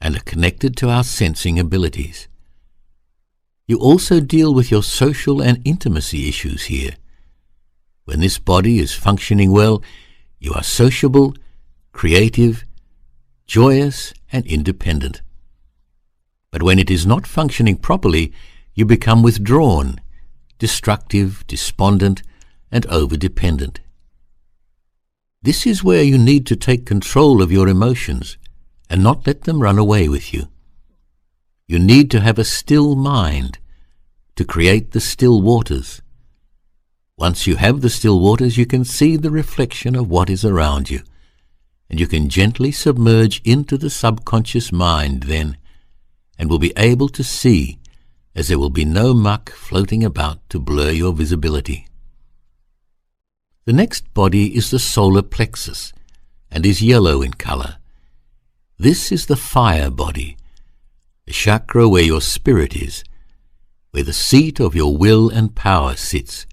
Speaker 1: and are connected to our sensing abilities. You also deal with your social and intimacy issues here. When this body is functioning well, you are sociable, creative, joyous, and independent. But when it is not functioning properly, you become withdrawn, destructive, despondent, and over-dependent. This is where you need to take control of your emotions and not let them run away with you. You need to have a still mind to create the still waters. Once you have the still waters, you can see the reflection of what is around you, and you can gently submerge into the subconscious mind then, and will be able to see, as there will be no muck floating about to blur your visibility. The next body is the solar plexus, and is yellow in color. This is the fire body, the chakra where your spirit is, where the seat of your will and power sits,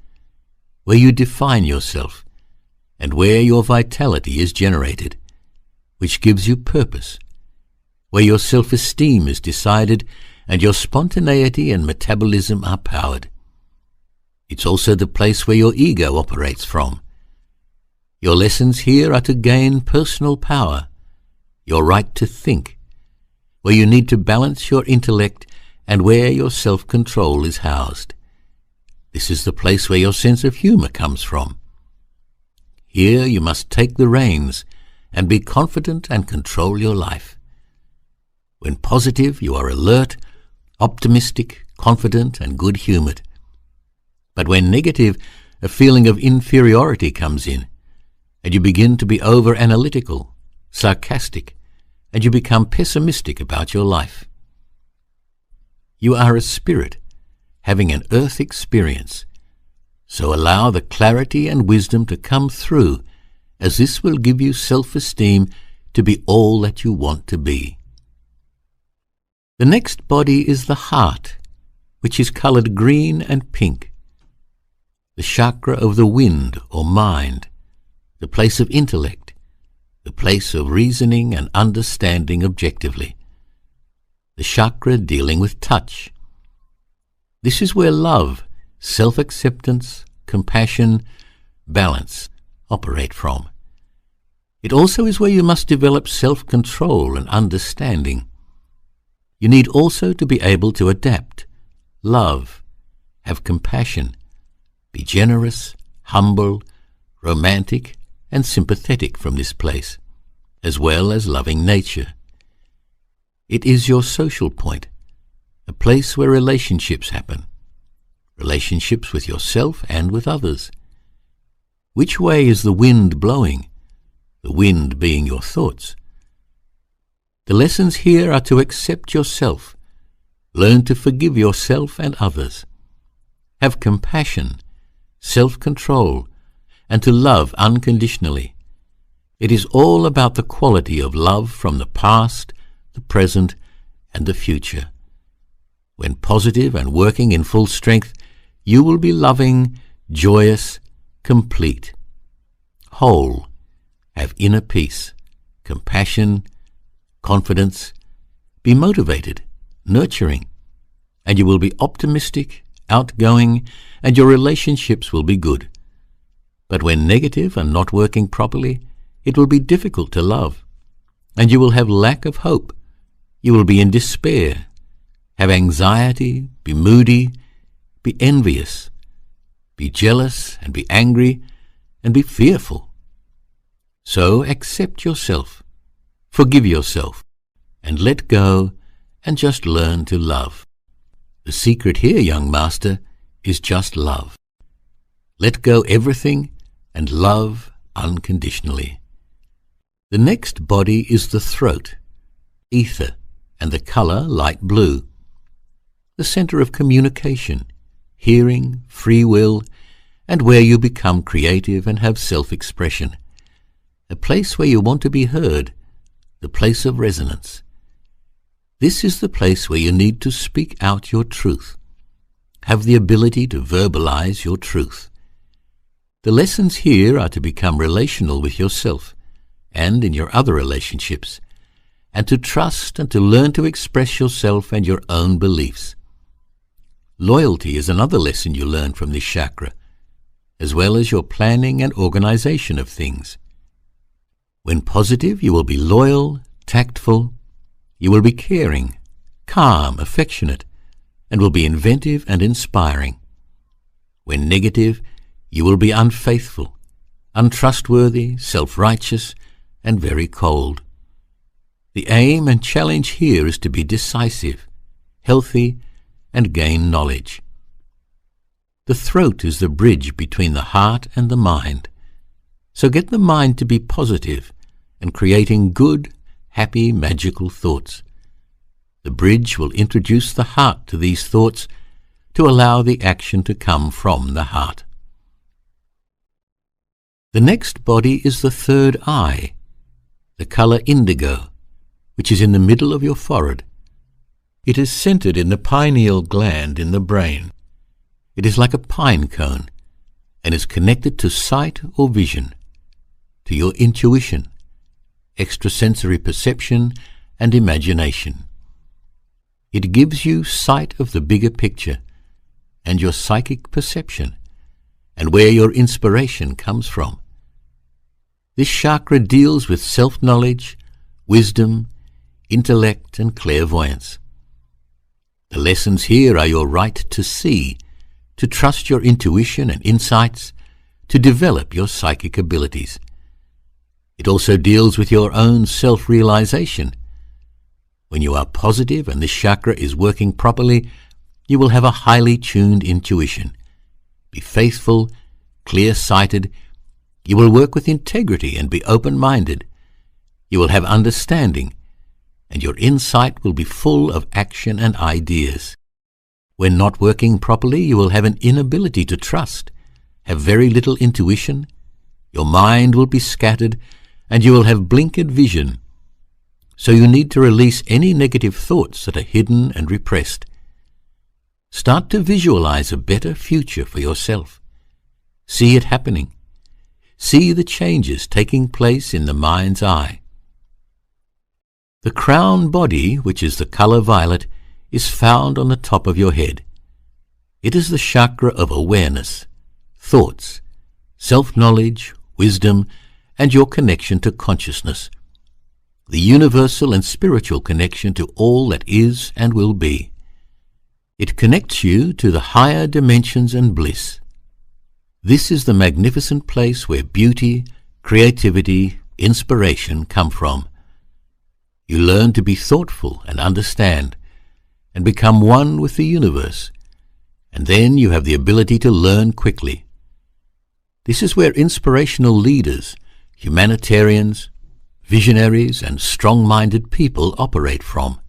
Speaker 1: where you define yourself, and where your vitality is generated, which gives you purpose, where your self-esteem is decided and your spontaneity and metabolism are powered. It's also the place where your ego operates from. Your lessons here are to gain personal power, your right to think, where you need to balance your intellect and where your self-control is housed. This is the place where your sense of humor comes from. Here you must take the reins and be confident and control your life. When positive, you are alert, optimistic, confident, and good-humored. But when negative, a feeling of inferiority comes in, and you begin to be over-analytical, sarcastic, and you become pessimistic about your life. You are a spirit, having an earth experience, so allow the clarity and wisdom to come through, as this will give you self-esteem to be all that you want to be. The next body is the heart, which is colored green and pink, the chakra of the wind or mind, the place of intellect, the place of reasoning and understanding objectively, the chakra dealing with touch. This is where love, self-acceptance, compassion, balance operate from. It also is where you must develop self-control and understanding. You need also to be able to adapt, love, have compassion, be generous, humble, romantic, and sympathetic from this place, as well as loving nature. It is your social point, a place where relationships happen, relationships with yourself and with others. Which way is the wind blowing? The wind being your thoughts. The lessons here are to accept yourself, learn to forgive yourself and others, have compassion, self-control, and to love unconditionally. It is all about the quality of love from the past, the present, and the future. When positive and working in full strength, you will be loving, joyous, complete, whole, have inner peace, compassion, confidence, be motivated, nurturing, and you will be optimistic, outgoing, and your relationships will be good. But when negative and not working properly, it will be difficult to love, and you will have lack of hope. You will be in despair, have anxiety, be moody, be envious, be jealous, and be angry, and be fearful. So accept yourself, forgive yourself, and let go, and just learn to love. The secret here, young master, is just love. Let go everything and love unconditionally. The next body is the throat, ether, and the color light blue. The center of communication, hearing, free will, and where you become creative and have self-expression. A place where you want to be heard, the place of resonance. This is the place where you need to speak out your truth, have the ability to verbalize your truth. The lessons here are to become relational with yourself and in your other relationships, and to trust and to learn to express yourself and your own beliefs. Loyalty is another lesson you learn from this chakra, as well as your planning and organization of things. When positive, you will be loyal, tactful, you will be caring, calm, affectionate, and will be inventive and inspiring. When negative, you will be unfaithful, untrustworthy, self-righteous, and very cold. The aim and challenge here is to be decisive, healthy, and gain knowledge. The throat is the bridge between the heart and the mind. So get the mind to be positive and creating good, happy, magical thoughts. The bridge will introduce the heart to these thoughts to allow the action to come from the heart. The next body is the third eye, the color indigo, which is in the middle of your forehead. It is centered in the pineal gland in the brain. It is like a pine cone and is connected to sight or vision, to your intuition, extrasensory perception, and imagination. It gives you sight of the bigger picture and your psychic perception and where your inspiration comes from. This chakra deals with self-knowledge, wisdom, intellect, and clairvoyance. The lessons here are your right to see, to trust your intuition and insights, to develop your psychic abilities. It also deals with your own self-realization. When you are positive and this chakra is working properly, you will have a highly tuned intuition. Be faithful, clear-sighted. You will work with integrity and be open-minded. You will have understanding, and your insight will be full of action and ideas. When not working properly, you will have an inability to trust, have very little intuition, your mind will be scattered, and you will have blinkered vision. So you need to release any negative thoughts that are hidden and repressed. Start to visualize a better future for yourself. See it happening. See the changes taking place in the mind's eye. The crown body, which is the color violet, is found on the top of your head. It is the chakra of awareness, thoughts, self-knowledge, wisdom, and your connection to consciousness. the universal and spiritual connection to all that is and will be. It connects you to the higher dimensions and bliss. This is the magnificent place where beauty, creativity, inspiration come from. You learn to be thoughtful and understand, and become one with the universe, and then you have the ability to learn quickly. This is where inspirational leaders, humanitarians, visionaries, and strong-minded people operate from.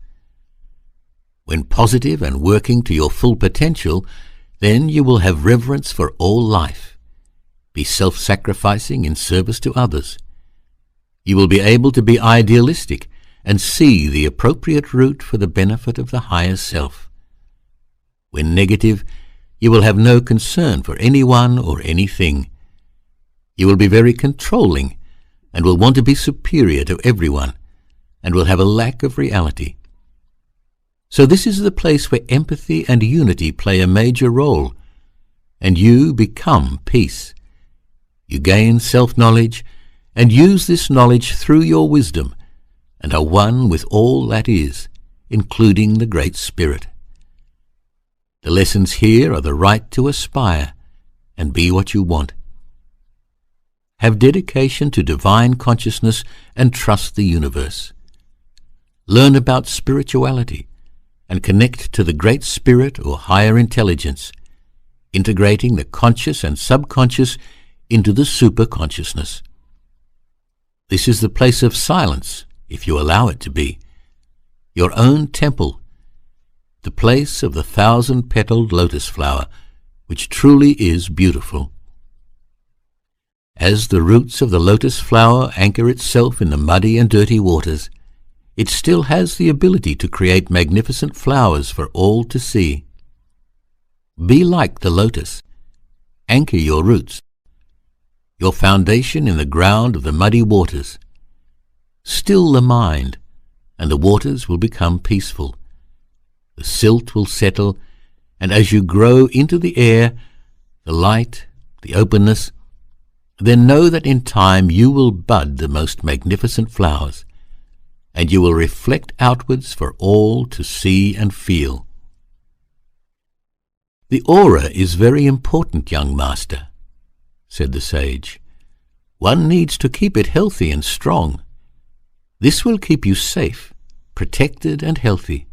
Speaker 1: When positive and working to your full potential, then you will have reverence for all life, be self-sacrificing in service to others. You will be able to be idealistic and see the appropriate route for the benefit of the higher self. When negative, you will have no concern for anyone or anything. You will be very controlling and will want to be superior to everyone, and will have a lack of reality. So this is the place where empathy and unity play a major role, and you become peace. You gain self-knowledge, and use this knowledge through your wisdom, and are one with all that is, including the Great Spirit. The lessons here are the right to aspire and be what you want. Have dedication to divine consciousness and trust the universe. Learn about spirituality and connect to the Great Spirit or higher intelligence, integrating the conscious and subconscious into the superconsciousness. This is the place of silence, if you allow it to be, your own temple, the place of the 1,000-petaled lotus flower, which truly is beautiful. As the roots of the lotus flower anchor itself in the muddy and dirty waters, it still has the ability to create magnificent flowers for all to see. Be like the lotus. Anchor your roots, your foundation in the ground of the muddy waters. Still the mind, and the waters will become peaceful. The silt will settle, and as you grow into the air, the light, the openness, then know that in time you will bud the most magnificent flowers, and you will reflect outwards for all to see and feel. The aura is very important, young master, said the sage. One needs to keep it healthy and strong. This will keep you safe, protected and healthy.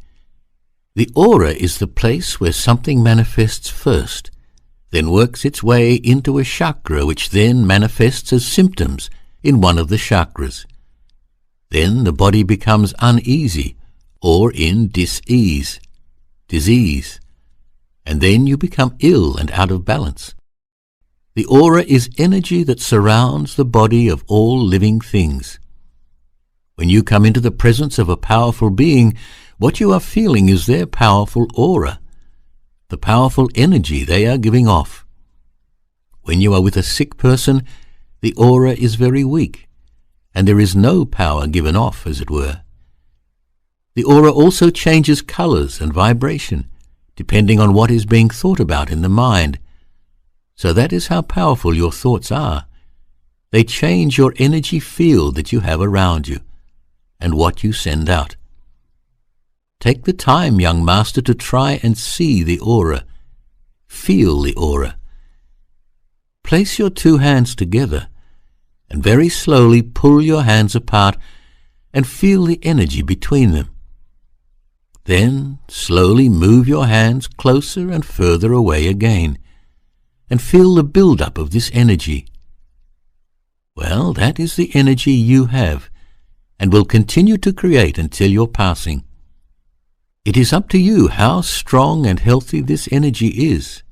Speaker 1: The aura is the place where something manifests first, then works its way into a chakra, which then manifests as symptoms in one of the chakras. Then the body becomes uneasy or in disease, and then you become ill and out of balance. The aura is energy that surrounds the body of all living things. When you come into the presence of a powerful being, what you are feeling is their powerful aura, the powerful energy they are giving off. When you are with a sick person, the aura is very weak, and there is no power given off, as it were. The aura also changes colors and vibration, depending on what is being thought about in the mind. So that is how powerful your thoughts are. They change your energy field that you have around you, and what you send out. Take the time, young master, to try and see the aura. Feel the aura. Place your two hands together and very slowly pull your hands apart and feel the energy between them. Then slowly move your hands closer and further away again and feel the build-up of this energy. Well, that is the energy you have and will continue to create until your passing. It is up to you how strong and healthy this energy is.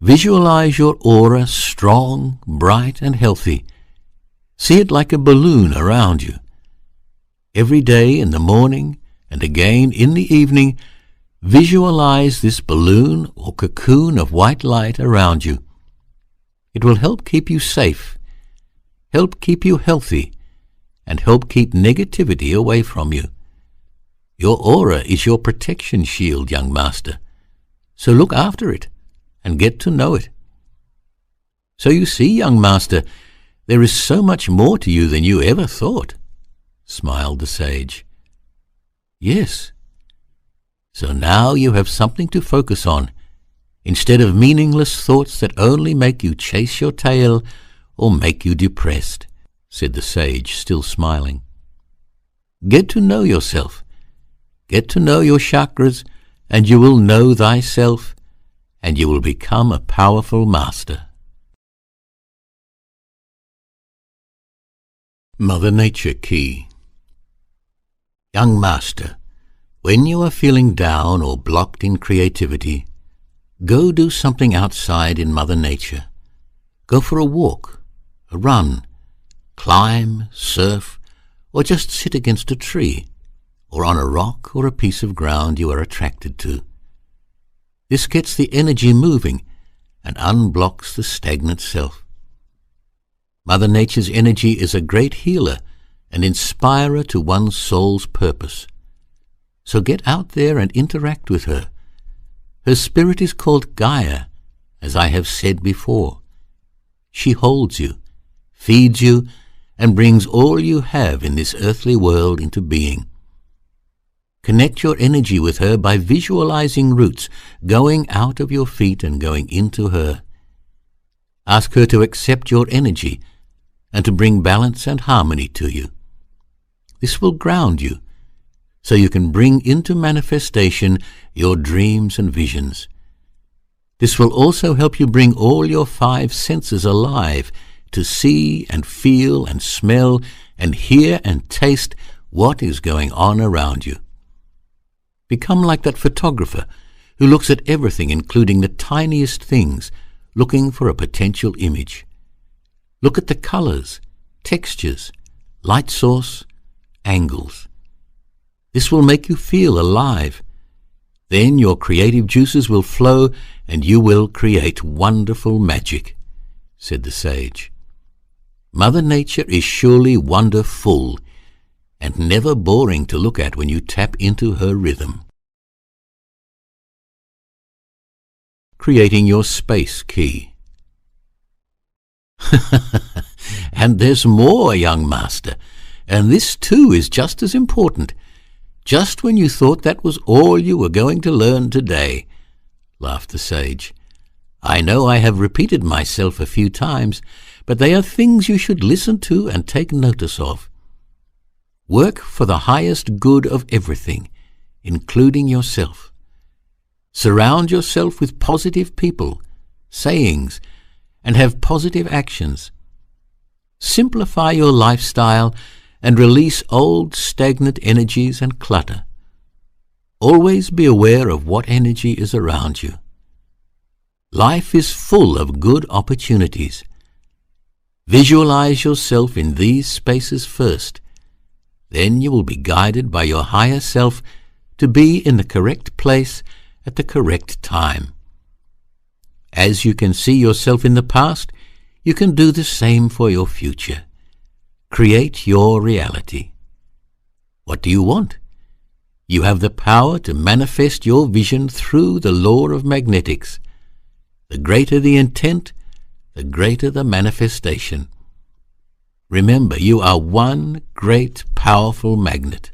Speaker 1: Visualize your aura strong, bright, and healthy. See it like a balloon around you. Every day in the morning and again in the evening, visualize this balloon or cocoon of white light around you. It will help keep you safe, help keep you healthy, and help keep negativity away from you. Your aura is your protection shield, young master, so look after it and get to know it. So you see, young master, there is so much more to you than you ever thought. smiled the sage. Yes. So now you have something to focus on, instead of meaningless thoughts that only make you chase your tail or make you depressed, said the sage, still smiling. Get to know yourself. Get to know your chakras, and you will know thyself, and you will become a powerful master. Mother Nature Key. Young master, when you are feeling down or blocked in creativity, go do something outside in Mother Nature. Go for a walk, a run, climb, surf, or just sit against a tree, or on a rock or a piece of ground you are attracted to. This gets the energy moving and unblocks the stagnant self. Mother Nature's energy is a great healer and inspirer to one's soul's purpose. So get out there and interact with her. Her spirit is called Gaia, as I have said before. She holds you, feeds you, and brings all you have in this earthly world into being. Connect your energy with her by visualizing roots going out of your feet and going into her. Ask her to accept your energy and to bring balance and harmony to you. This will ground you, so you can bring into manifestation your dreams and visions. This will also help you bring all your 5 senses alive to see and feel and smell and hear and taste what is going on around you. Become like that photographer who looks at everything, including the tiniest things, looking for a potential image. Look at the colors, textures, light source, angles. This will make you feel alive. Then your creative juices will flow and you will create wonderful magic, said the sage. Mother Nature is surely wonderful and never boring to look at when you tap into her rhythm. Creating your space key. And there's more, young master, and this too is just as important. Just when you thought that was all you were going to learn today, laughed the sage. I know I have repeated myself a few times, but they are things you should listen to and take notice of. Work for the highest good of everything, including yourself. Surround yourself with positive people, sayings, and have positive actions. Simplify your lifestyle and release old stagnant energies and clutter. Always be aware of what energy is around you. Life is full of good opportunities. Visualize yourself in these spaces first. Then you will be guided by your higher self to be in the correct place at the correct time. As you can see yourself in the past, you can do the same for your future. Create your reality. What do you want? You have the power to manifest your vision through the law of magnetics. The greater the intent, the greater the manifestation. Remember, you are one great, powerful magnet.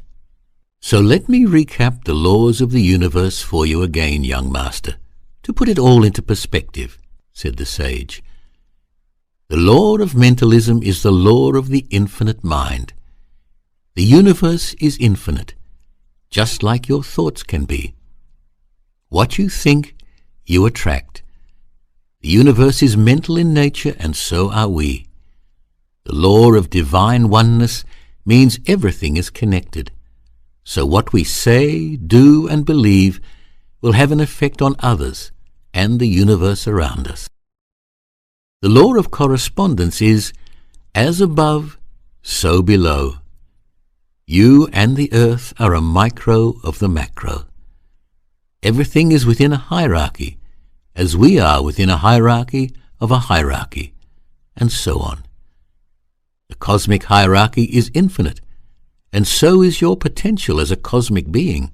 Speaker 1: So let me recap the laws of the universe for you again, young master, to put it all into perspective, said the sage. The law of mentalism is the law of the infinite mind. The universe is infinite, just like your thoughts can be. What you think, you attract. The universe is mental in nature, and so are we. The law of divine oneness means everything is connected. So what we say, do, and believe will have an effect on others and the universe around us. The law of correspondence is, as above, so below. You and the earth are a micro of the macro. Everything is within a hierarchy, as we are within a hierarchy of a hierarchy, and so on. The cosmic hierarchy is infinite, and so is your potential as a cosmic being.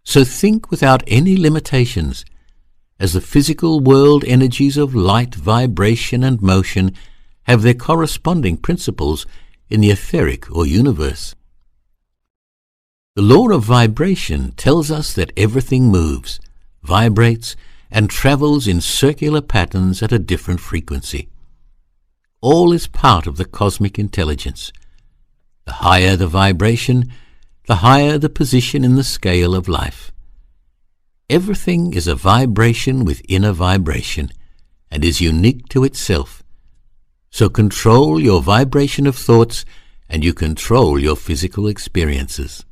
Speaker 1: So think without any limitations, as the physical world energies of light, vibration, and motion have their corresponding principles in the etheric or universe. The law of vibration tells us that everything moves, vibrates, and travels in circular patterns at a different frequency. All is part of the cosmic intelligence. The higher the vibration, the higher the position in the scale of life. Everything is a vibration within a vibration, and is unique to itself. So control your vibration of thoughts, and you control your physical experiences.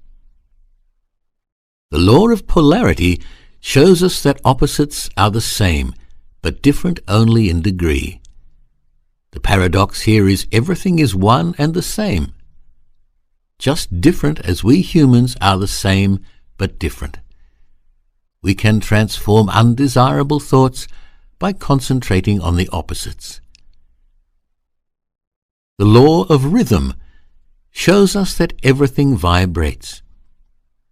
Speaker 1: The law of polarity shows us that opposites are the same, but different only in degree. The paradox here is everything is one and the same, just different as we humans are the same but different. We can transform undesirable thoughts by concentrating on the opposites. The law of rhythm shows us that everything vibrates.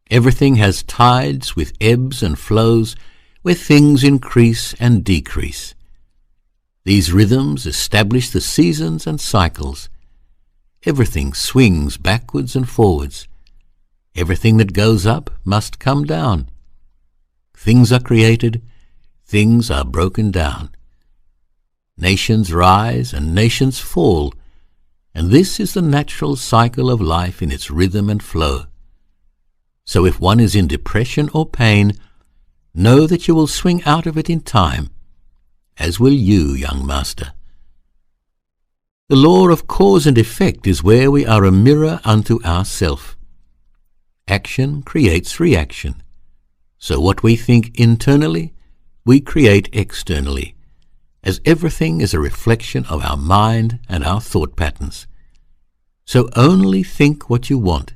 Speaker 1: Everything has tides with ebbs and flows where things increase and decrease. These rhythms establish the seasons and cycles. Everything swings backwards and forwards. Everything that goes up must come down. Things are created, things are broken down. Nations rise and nations fall, and this is the natural cycle of life in its rhythm and flow. So if one is in depression or pain, know that you will swing out of it in time, as will you, young master. The law of cause and effect is where we are a mirror unto ourself. Action creates reaction. So what we think internally, we create externally, as everything is a reflection of our mind and our thought patterns. So only think what you want.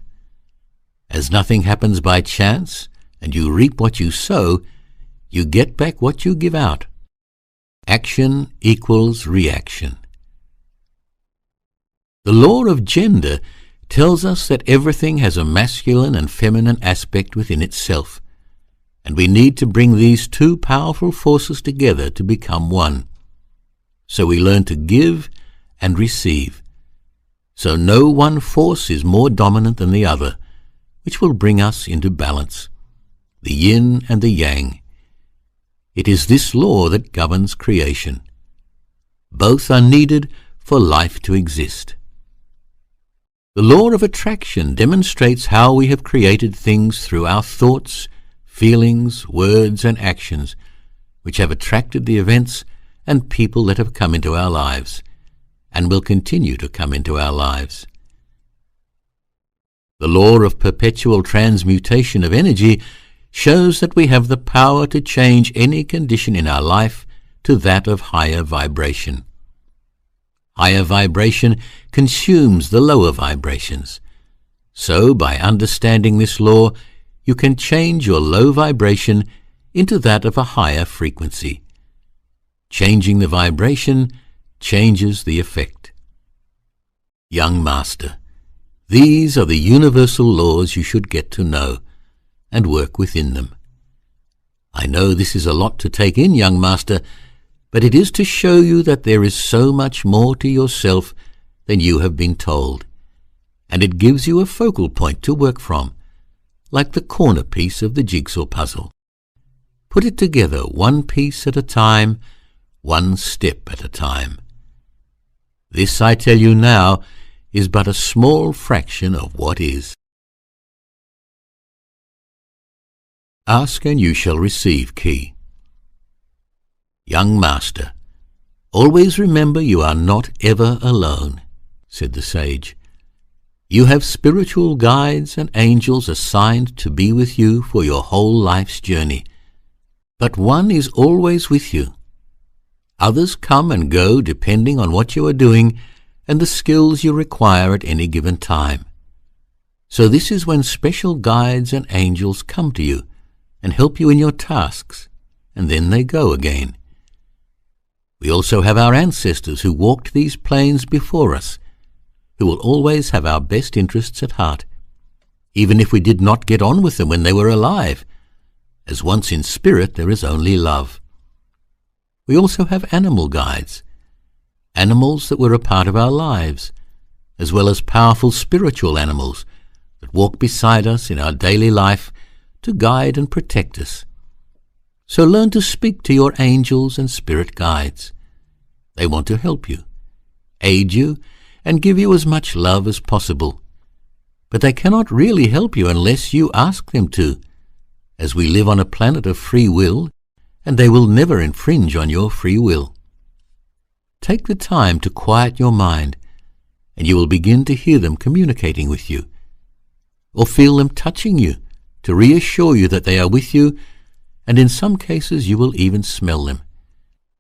Speaker 1: As nothing happens by chance, and you reap what you sow, you get back what you give out. Action equals reaction. The law of gender tells us that everything has a masculine and feminine aspect within itself, and we need to bring these two powerful forces together to become one. So we learn to give and receive. So no one force is more dominant than the other, which will bring us into balance, the yin and the yang. It is this law that governs creation. Both are needed for life to exist. The law of attraction demonstrates how we have created things through our thoughts, feelings, words, and actions, which have attracted the events and people that have come into our lives, and will continue to come into our lives. The law of perpetual transmutation of energy shows that we have the power to change any condition in our life to that of higher vibration. Higher vibration consumes the lower vibrations. So, by understanding this law, you can change your low vibration into that of a higher frequency. Changing the vibration changes the effect. Young Master, these are the universal laws you should get to know and work within them. I know this is a lot to take in, young master, but it is to show you that there is so much more to yourself than you have been told, and it gives you a focal point to work from, like the corner piece of the jigsaw puzzle. Put it together one piece at a time, one step at a time. This, I tell you now, is but a small fraction of what is. Ask and you shall receive key. Young master, always remember you are not ever alone, said the sage. You have spiritual guides and angels assigned to be with you for your whole life's journey, but one is always with you. Others come and go depending on what you are doing and the skills you require at any given time. So this is when special guides and angels come to you and help you in your tasks, and then they go again. We also have our ancestors who walked these plains before us, who will always have our best interests at heart, even if we did not get on with them when they were alive, as once in spirit there is only love. We also have animal guides, animals that were a part of our lives, as well as powerful spiritual animals, that walk beside us in our daily life to guide and protect us. So learn to speak to your angels and spirit guides. They want to help you, aid you, and give you as much love as possible. But they cannot really help you unless you ask them to, as we live on a planet of free will, and they will never infringe on your free will. Take the time to quiet your mind, and you will begin to hear them communicating with you, or feel them touching you to reassure you that they are with you, and in some cases you will even smell them.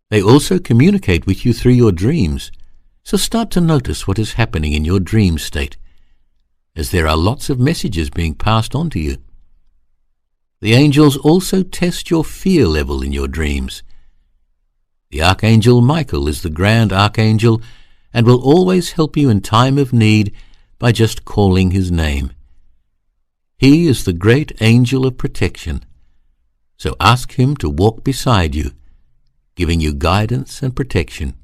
Speaker 1: They also communicate with you through your dreams, so start to notice what is happening in your dream state, as there are lots of messages being passed on to you. The angels also test your fear level in your dreams. The Archangel Michael is the grand archangel and will always help you in time of need by just calling his name. He is the great angel of protection, so ask him to walk beside you, giving you guidance and protection.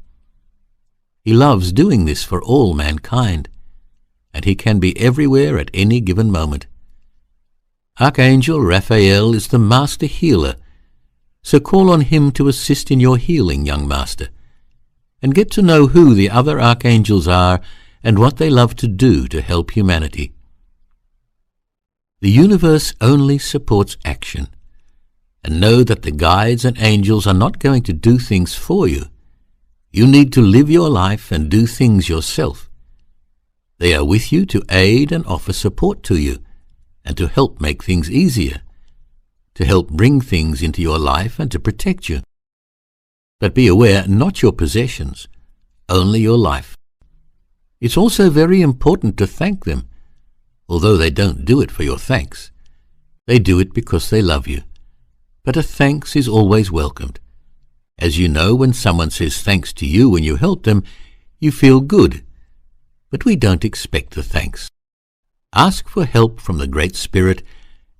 Speaker 1: He loves doing this for all mankind, and he can be everywhere at any given moment. Archangel Raphael is the master healer, so call on him to assist in your healing, young master, and get to know who the other archangels are and what they love to do to help humanity. The universe only supports action, and know that the guides and angels are not going to do things for you. You need to live your life and do things yourself. They are with you to aid and offer support to you, and to help make things easier, to help bring things into your life and to protect you. But be aware, not your possessions, only your life. It's also very important to thank them, although they don't do it for your thanks. They do it because they love you. But a thanks is always welcomed. As you know, when someone says thanks to you when you help them, you feel good. But we don't expect the thanks. Ask for help from the Great Spirit,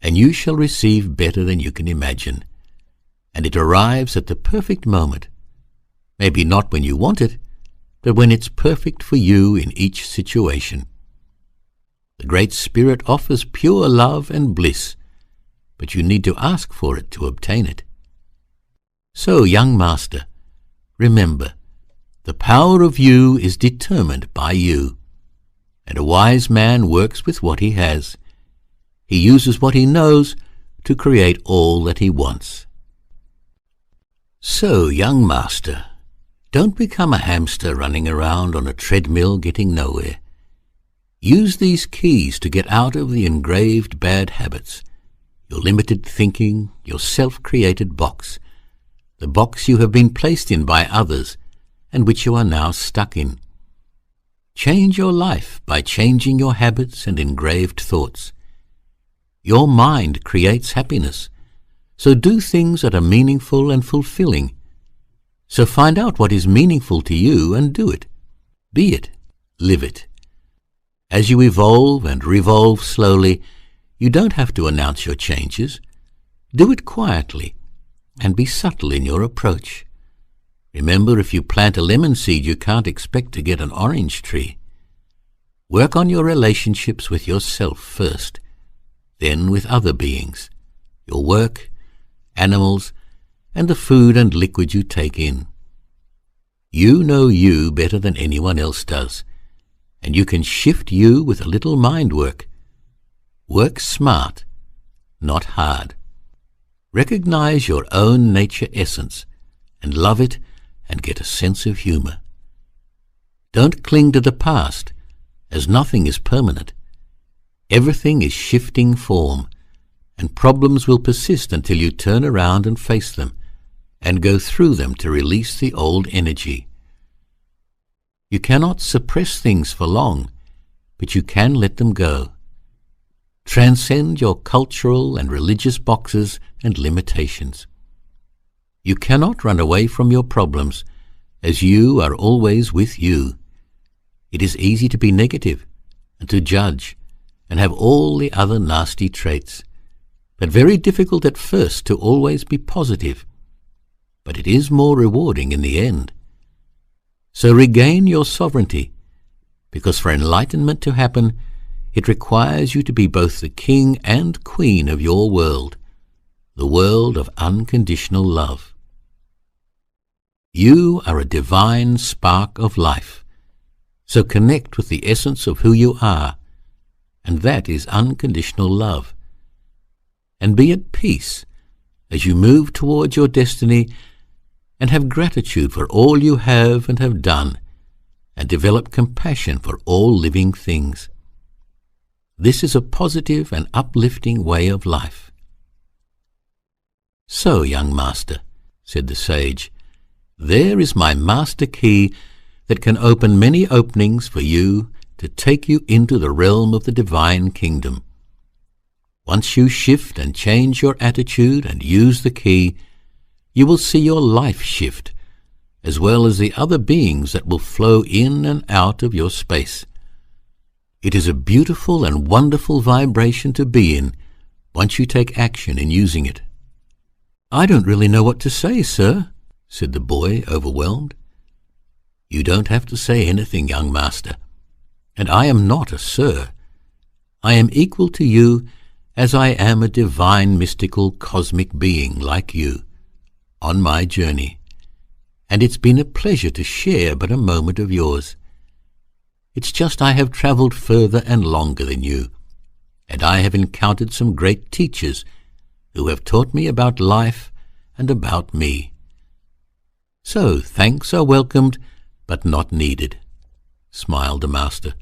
Speaker 1: and you shall receive better than you can imagine. And it arrives at the perfect moment. Maybe not when you want it, but when it's perfect for you in each situation. The Great Spirit offers pure love and bliss, but you need to ask for it to obtain it. So, young master, remember, the power of you is determined by you, and a wise man works with what he has. He uses what he knows to create all that he wants. So, young master, don't become a hamster running around on a treadmill getting nowhere. Use these keys to get out of the engraved bad habits, your limited thinking, your self-created box, the box you have been placed in by others and which you are now stuck in. Change your life by changing your habits and engraved thoughts. Your mind creates happiness, so do things that are meaningful and fulfilling. So find out what is meaningful to you and do it. Be it. Live it. As you evolve and revolve slowly, you don't have to announce your changes. Do it quietly and be subtle in your approach. Remember, if you plant a lemon seed, you can't expect to get an orange tree. Work on your relationships with yourself first, then with other beings, your work, animals, and the food and liquid you take in. You know you better than anyone else does, and you can shift you with a little mind work. Work smart, not hard. Recognize your own nature essence and love it and get a sense of humor. Don't cling to the past, as nothing is permanent. Everything is shifting form, and problems will persist until you turn around and face them and go through them to release the old energy. You cannot suppress things for long, but you can let them go. Transcend your cultural and religious boxes and limitations. You cannot run away from your problems, as you are always with you. It is easy to be negative and to judge and have all the other nasty traits, but very difficult at first to always be positive. But it is more rewarding in the end. So regain your sovereignty, because for enlightenment to happen, It requires you to be both the king and queen of your world, the world of unconditional love. You are a divine spark of life, so connect with the essence of who you are, and that is unconditional love. And be at peace as you move towards your destiny, and have gratitude for all you have and have done, and develop compassion for all living things. This is a positive and uplifting way of life. So, young master, said the sage, there is my master key that can open many openings for you to take you into the realm of the divine kingdom. Once you shift and change your attitude and use the key, you will see your life shift, as well as the other beings that will flow in and out of your space. It is a beautiful and wonderful vibration to be in once you take action in using it. I don't really know what to say, sir, said the boy, overwhelmed. You don't have to say anything, young master, and I am not a sir. I am equal to you as I am a divine, mystical, cosmic being like you, on my journey, and it's been a pleasure to share but a moment of yours. It's just I have travelled further and longer than you, and I have encountered some great teachers who have taught me about life and about me. So thanks are welcomed, but not needed, smiled the master.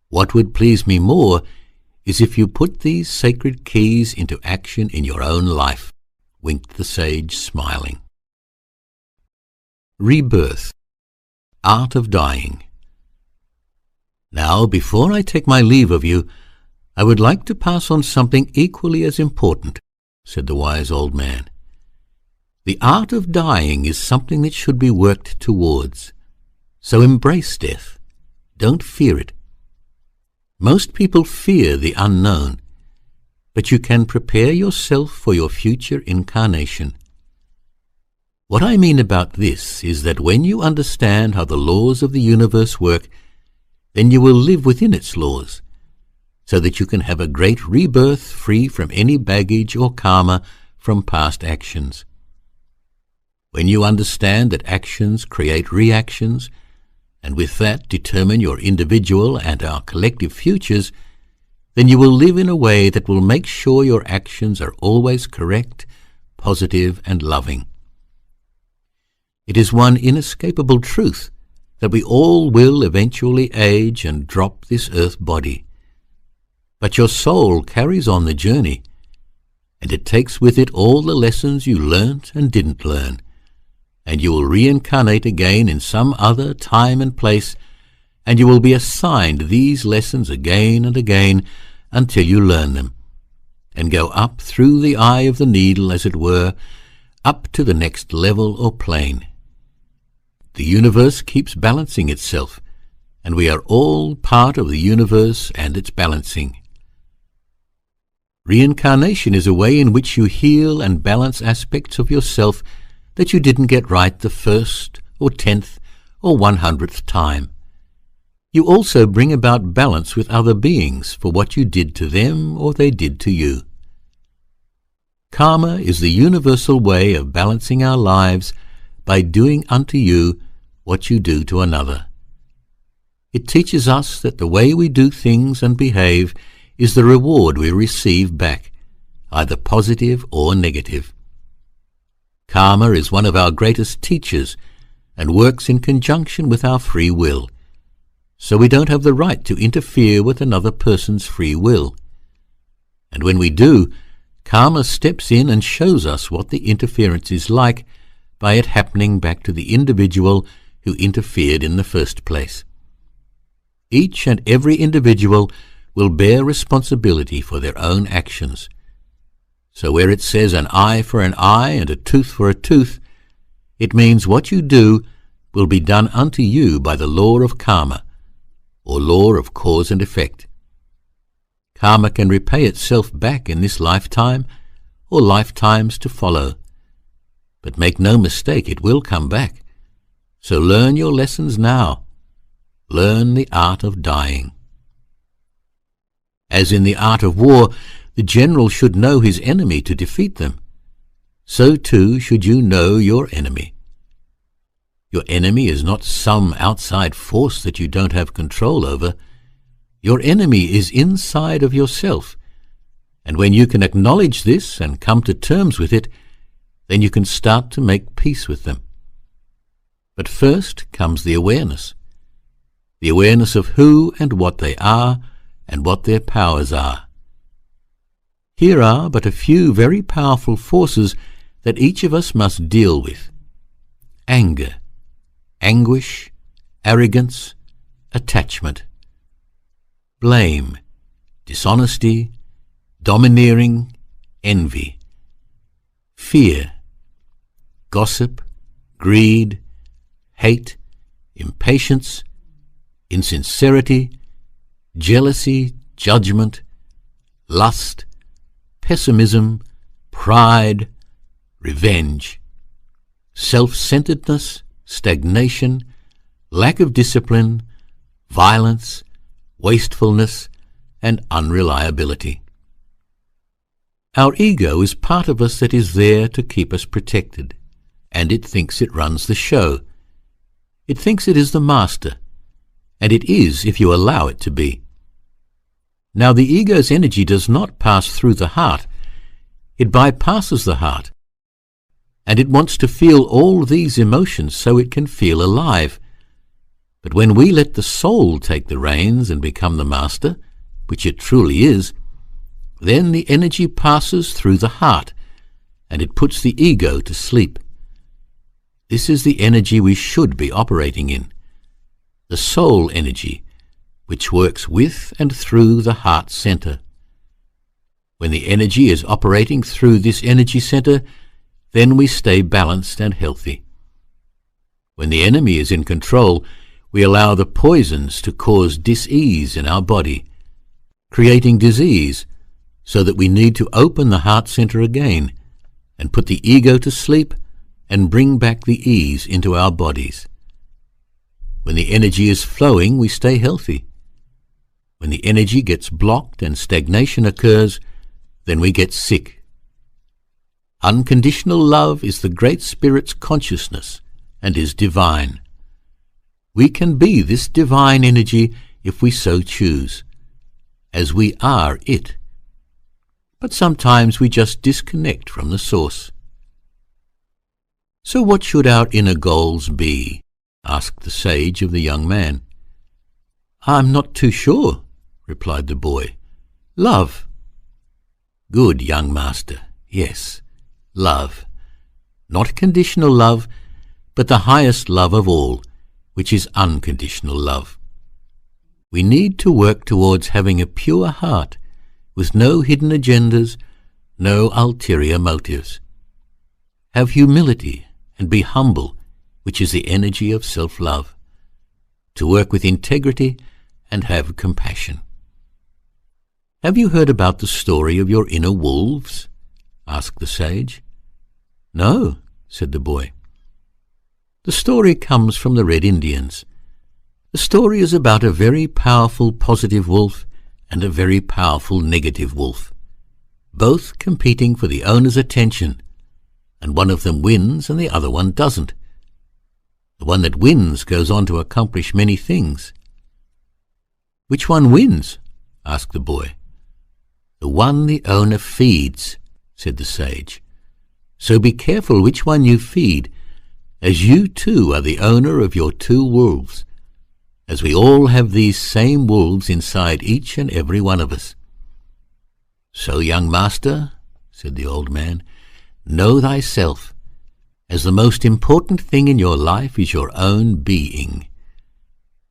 Speaker 1: What would please me more is if you put these sacred keys into action in your own life, winked the sage, smiling. Rebirth, Art of Dying. Now, before I take my leave of you, I would like to pass on something equally as important, said the wise old man. The art of dying is something that should be worked towards. So embrace death. Don't fear it. Most people fear the unknown, but you can prepare yourself for your future incarnation. What I mean about this is that when you understand how the laws of the universe work, then you will live within its laws, so that you can have a great rebirth free from any baggage or karma from past actions. When you understand that actions create reactions, and with that determine your individual and our collective futures, then you will live in a way that will make sure your actions are always correct, positive, and loving. It is one inescapable truth that we all will eventually age and drop this earth body. But your soul carries on the journey, and it takes with it all the lessons you learnt and didn't learn, and you will reincarnate again in some other time and place, and you will be assigned these lessons again and again until you learn them, and go up through the eye of the needle, as it were, up to the next level or plane. The universe keeps balancing itself, and we are all part of the universe and its balancing. Reincarnation is a way in which you heal and balance aspects of yourself that you didn't get right the first or 10th or 100th time. You also bring about balance with other beings for what you did to them or they did to you. Karma is the universal way of balancing our lives by doing unto you what you do to another. It teaches us that the way we do things and behave is the reward we receive back, either positive or negative. Karma is one of our greatest teachers and works in conjunction with our free will, so we don't have the right to interfere with another person's free will. And when we do, karma steps in and shows us what the interference is like by it happening back to the individual who interfered in the first place. Each and every individual will bear responsibility for their own actions. So where it says an eye for an eye and a tooth for a tooth, it means what you do will be done unto you by the law of karma, or law of cause and effect. Karma can repay itself back in this lifetime or lifetimes to follow. But make no mistake, it will come back. So learn your lessons now. Learn the art of dying. As in the art of war, the general should know his enemy to defeat them, so too should you know your enemy. Your enemy is not some outside force that you don't have control over. Your enemy is inside of yourself, and when you can acknowledge this and come to terms with it, then you can start to make peace with them. But first comes the awareness of who and what they are and what their powers are. Here are but a few very powerful forces that each of us must deal with: anger, anguish, arrogance, attachment, blame, dishonesty, domineering, envy, fear, gossip, greed, hate, impatience, insincerity, jealousy, judgment, lust, pessimism, pride, revenge, self-centeredness, stagnation, lack of discipline, violence, wastefulness, and unreliability. Our ego is part of us that is there to keep us protected, and it thinks it runs the show. It thinks it is the master, and it is if you allow it to be. Now the ego's energy does not pass through the heart. It bypasses the heart, and it wants to feel all these emotions so it can feel alive. But when we let the soul take the reins and become the master, which it truly is, then the energy passes through the heart, and it puts the ego to sleep. This is the energy we should be operating in, the soul energy, which works with and through the heart center. When the energy is operating through this energy center, then we stay balanced and healthy. When the enemy is in control, we allow the poisons to cause dis-ease in our body, creating disease, so that we need to open the heart center again and put the ego to sleep and bring back the ease into our bodies. When the energy is flowing, we stay healthy. When the energy gets blocked and stagnation occurs, then we get sick. Unconditional love is the Great Spirit's consciousness and is divine. We can be this divine energy if we so choose, as we are it. But sometimes we just disconnect from the source. So what should our inner goals be? Asked the sage of the young man. I'm not too sure, replied the boy. Love. Good, young master. Yes, love. Not conditional love, but the highest love of all, which is unconditional love. We need to work towards having a pure heart, with no hidden agendas, no ulterior motives. Have humility and be humble, which is the energy of self-love. To work with integrity and have compassion. Have you heard about the story of your inner wolves? Asked the sage. No, said the boy. The story comes from the Red Indians. The story is about a very powerful positive wolf and a very powerful negative wolf, both competing for the owner's attention, and one of them wins and the other one doesn't. The one that wins goes on to accomplish many things. Which one wins? Asked the boy. The one the owner feeds, said the sage. So be careful which one you feed, as you too are the owner of your two wolves, as we all have these same wolves inside each and every one of us. So, young master, said the old man, know thyself, as the most important thing in your life is your own being.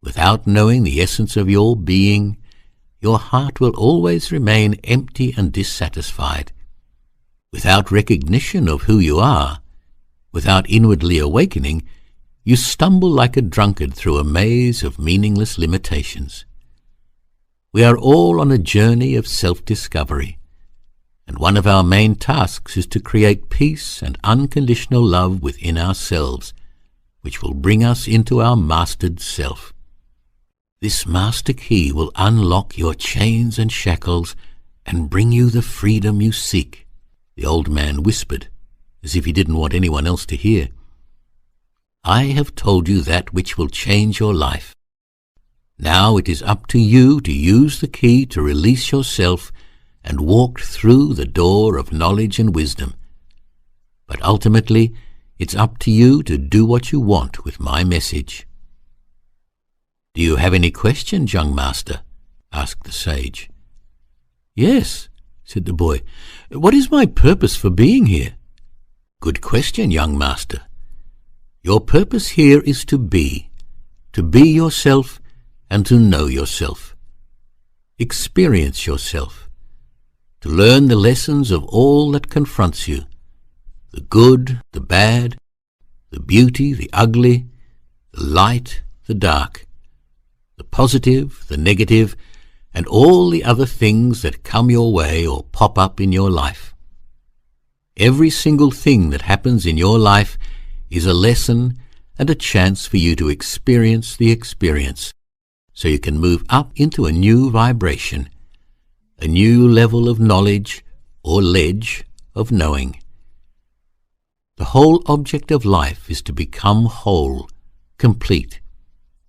Speaker 1: Without knowing the essence of your being, your heart will always remain empty and dissatisfied. Without recognition of who you are, without inwardly awakening, you stumble like a drunkard through a maze of meaningless limitations. We are all on a journey of self-discovery, and one of our main tasks is to create peace and unconditional love within ourselves, which will bring us into our mastered self. This master key will unlock your chains and shackles and bring you the freedom you seek," the old man whispered, as if he didn't want anyone else to hear. "I have told you that which will change your life. Now it is up to you to use the key to release yourself and walk through the door of knowledge and wisdom. But ultimately, it's up to you to do what you want with my message." "Do you have any questions, young master?" asked the sage. "Yes," said the boy. "What is my purpose for being here?" "Good question, young master. Your purpose here is to be yourself and to know yourself. Experience yourself, to learn the lessons of all that confronts you, the good, the bad, the beauty, the ugly, the light, the dark, the positive, the negative, and all the other things that come your way or pop up in your life. Every single thing that happens in your life is a lesson and a chance for you to experience the experience, so you can move up into a new vibration, a new level of knowledge or ledge of knowing. The whole object of life is to become whole, complete,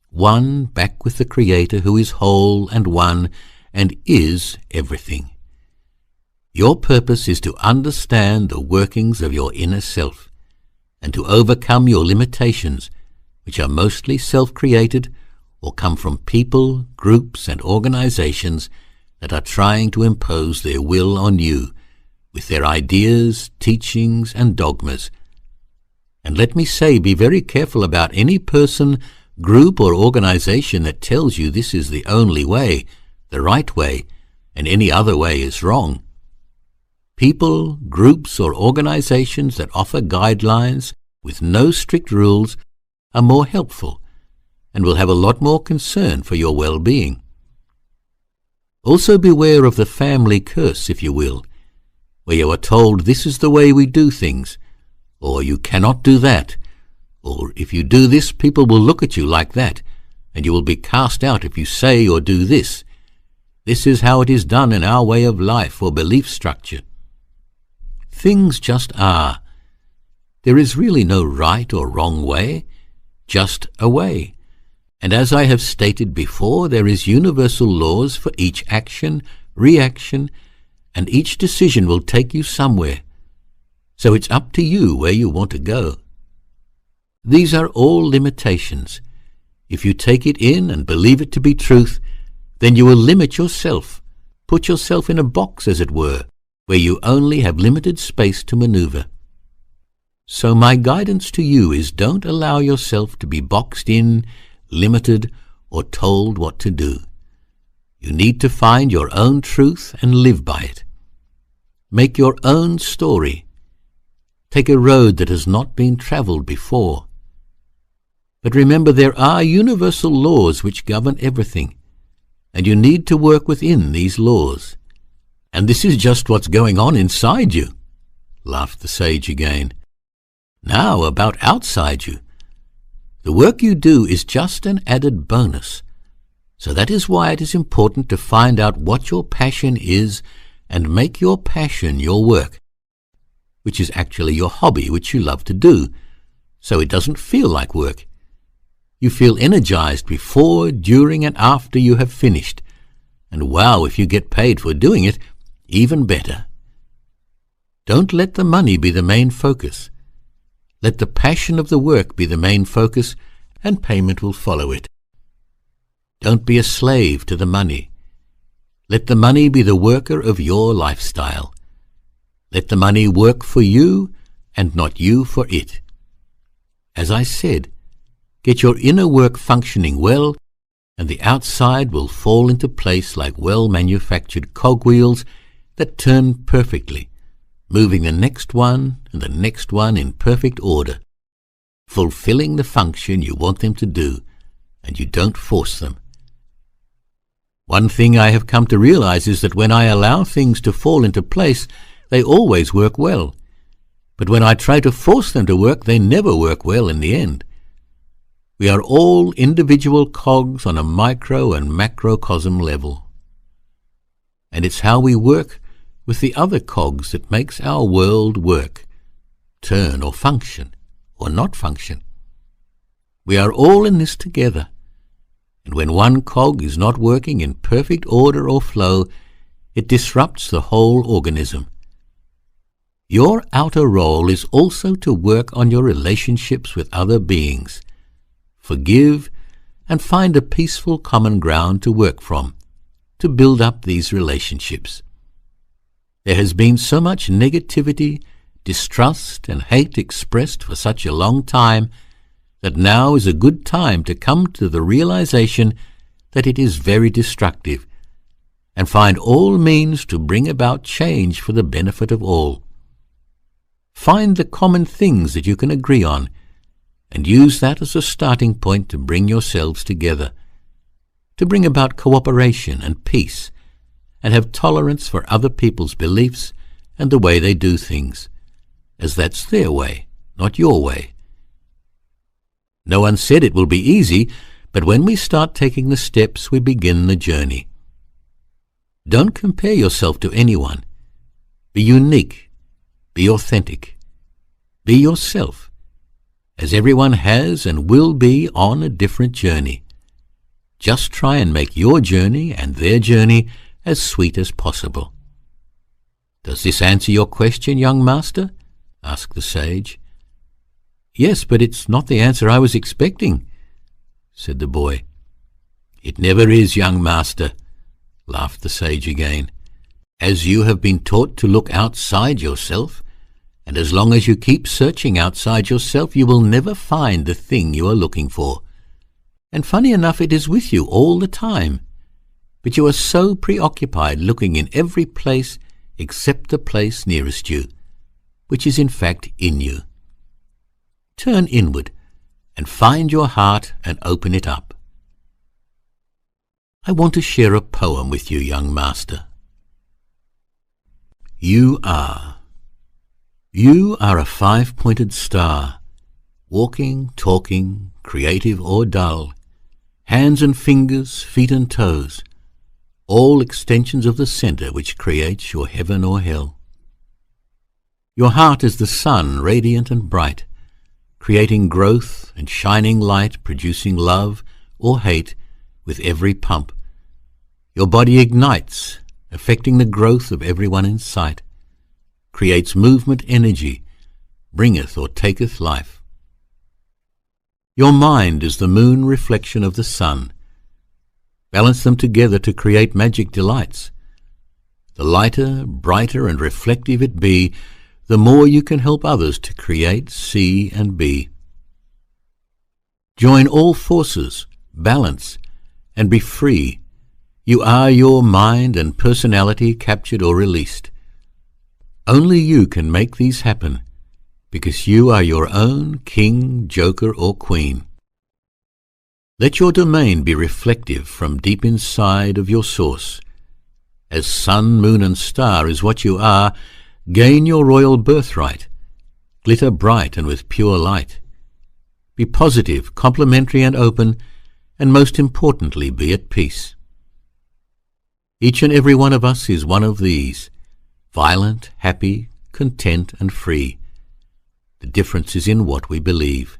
Speaker 1: one back with the Creator who is whole and one and is everything. Your purpose is to understand the workings of your inner self and to overcome your limitations, which are mostly self-created or come from people, groups, and organizations that are trying to impose their will on you with their ideas, teachings, and dogmas. And let me say, be very careful about any person, group, or organization that tells you this is the only way, the right way, and any other way is wrong. People, groups, or organizations that offer guidelines with no strict rules are more helpful and will have a lot more concern for your well-being. Also beware of the family curse, if you will, where you are told this is the way we do things, or you cannot do that, or if you do this, people will look at you like that, and you will be cast out if you say or do this. This is how it is done in our way of life or belief structure. Things just are. There is really no right or wrong way, just a way. And as I have stated before, there is universal laws for each action, reaction, and each decision will take you somewhere. So it's up to you where you want to go. These are all limitations. If you take it in and believe it to be truth, then you will limit yourself, put yourself in a box, as it were, where you only have limited space to maneuver. So my guidance to you is don't allow yourself to be boxed in, limited, or told what to do. You need to find your own truth and live by it. Make your own story. Take a road that has not been traveled before. But remember, there are universal laws which govern everything, and you need to work within these laws. And this is just what's going on inside you, laughed the sage again. Now about outside you. The work you do is just an added bonus. So that is why it is important to find out what your passion is and make your passion your work, which is actually your hobby, which you love to do, so it doesn't feel like work. You feel energized before, during, and after you have finished. And wow, if you get paid for doing it, even better. Don't let the money be the main focus. Let the passion of the work be the main focus, and payment will follow it. Don't be a slave to the money. Let the money be the worker of your lifestyle. Let the money work for you and not you for it. As I said, get your inner work functioning well, and the outside will fall into place like well-manufactured cogwheels that turn perfectly, moving the next one and the next one in perfect order, fulfilling the function you want them to do, and you don't force them. One thing I have come to realize is that when I allow things to fall into place, they always work well. But when I try to force them to work, they never work well in the end. We are all individual cogs on a micro and macrocosm level. And it's how we work with the other cogs that makes our world work, turn or function, or not function. We are all in this together, and when one cog is not working in perfect order or flow, it disrupts the whole organism. Your outer role is also to work on your relationships with other beings, forgive, and find a peaceful common ground to work from, to build up these relationships. There has been so much negativity, distrust, and hate expressed for such a long time that now is a good time to come to the realization that it is very destructive, and find all means to bring about change for the benefit of all. Find the common things that you can agree on, and use that as a starting point to bring yourselves together, to bring about cooperation and peace, and have tolerance for other people's beliefs and the way they do things, as that's their way, not your way. No one said it will be easy, but when we start taking the steps, we begin the journey. Don't compare yourself to anyone. Be unique. Be authentic. Be yourself, as everyone has and will be on a different journey. Just try and make your journey and their journey as sweet as possible. Does this answer your question, young master? Asked the sage. Yes, but it's not the answer I was expecting, said the boy. It never is, young master, laughed the sage again. As you have been taught to look outside yourself, and as long as you keep searching outside yourself, you will never find the thing you are looking for. And funny enough, it is with you all the time. But you are so preoccupied looking in every place except the place nearest you, which is in fact in you. Turn inward and find your heart and open it up. I want to share a poem with you, young master. You are. You are a five-pointed star, walking, talking, creative or dull, hands and fingers, feet and toes, all extensions of the center which creates your heaven or hell. Your heart is the sun, radiant and bright, creating growth and shining light, producing love or hate with every pump. Your body ignites, affecting the growth of everyone in sight, creates movement energy, bringeth or taketh life. Your mind is the moon reflection of the sun. Balance them together to create magic delights. The lighter, brighter, and reflective it be, the more you can help others to create, see, and be. Join all forces, balance, and be free. You are your mind and personality captured or released. Only you can make these happen, because you are your own king, joker, or queen. Let your domain be reflective from deep inside of your source. As sun, moon, and star is what you are, gain your royal birthright. Glitter bright and with pure light. Be positive, complimentary, and open, and most importantly, be at peace. Each and every one of us is one of these, violent, happy, content, and free. The difference is in what we believe.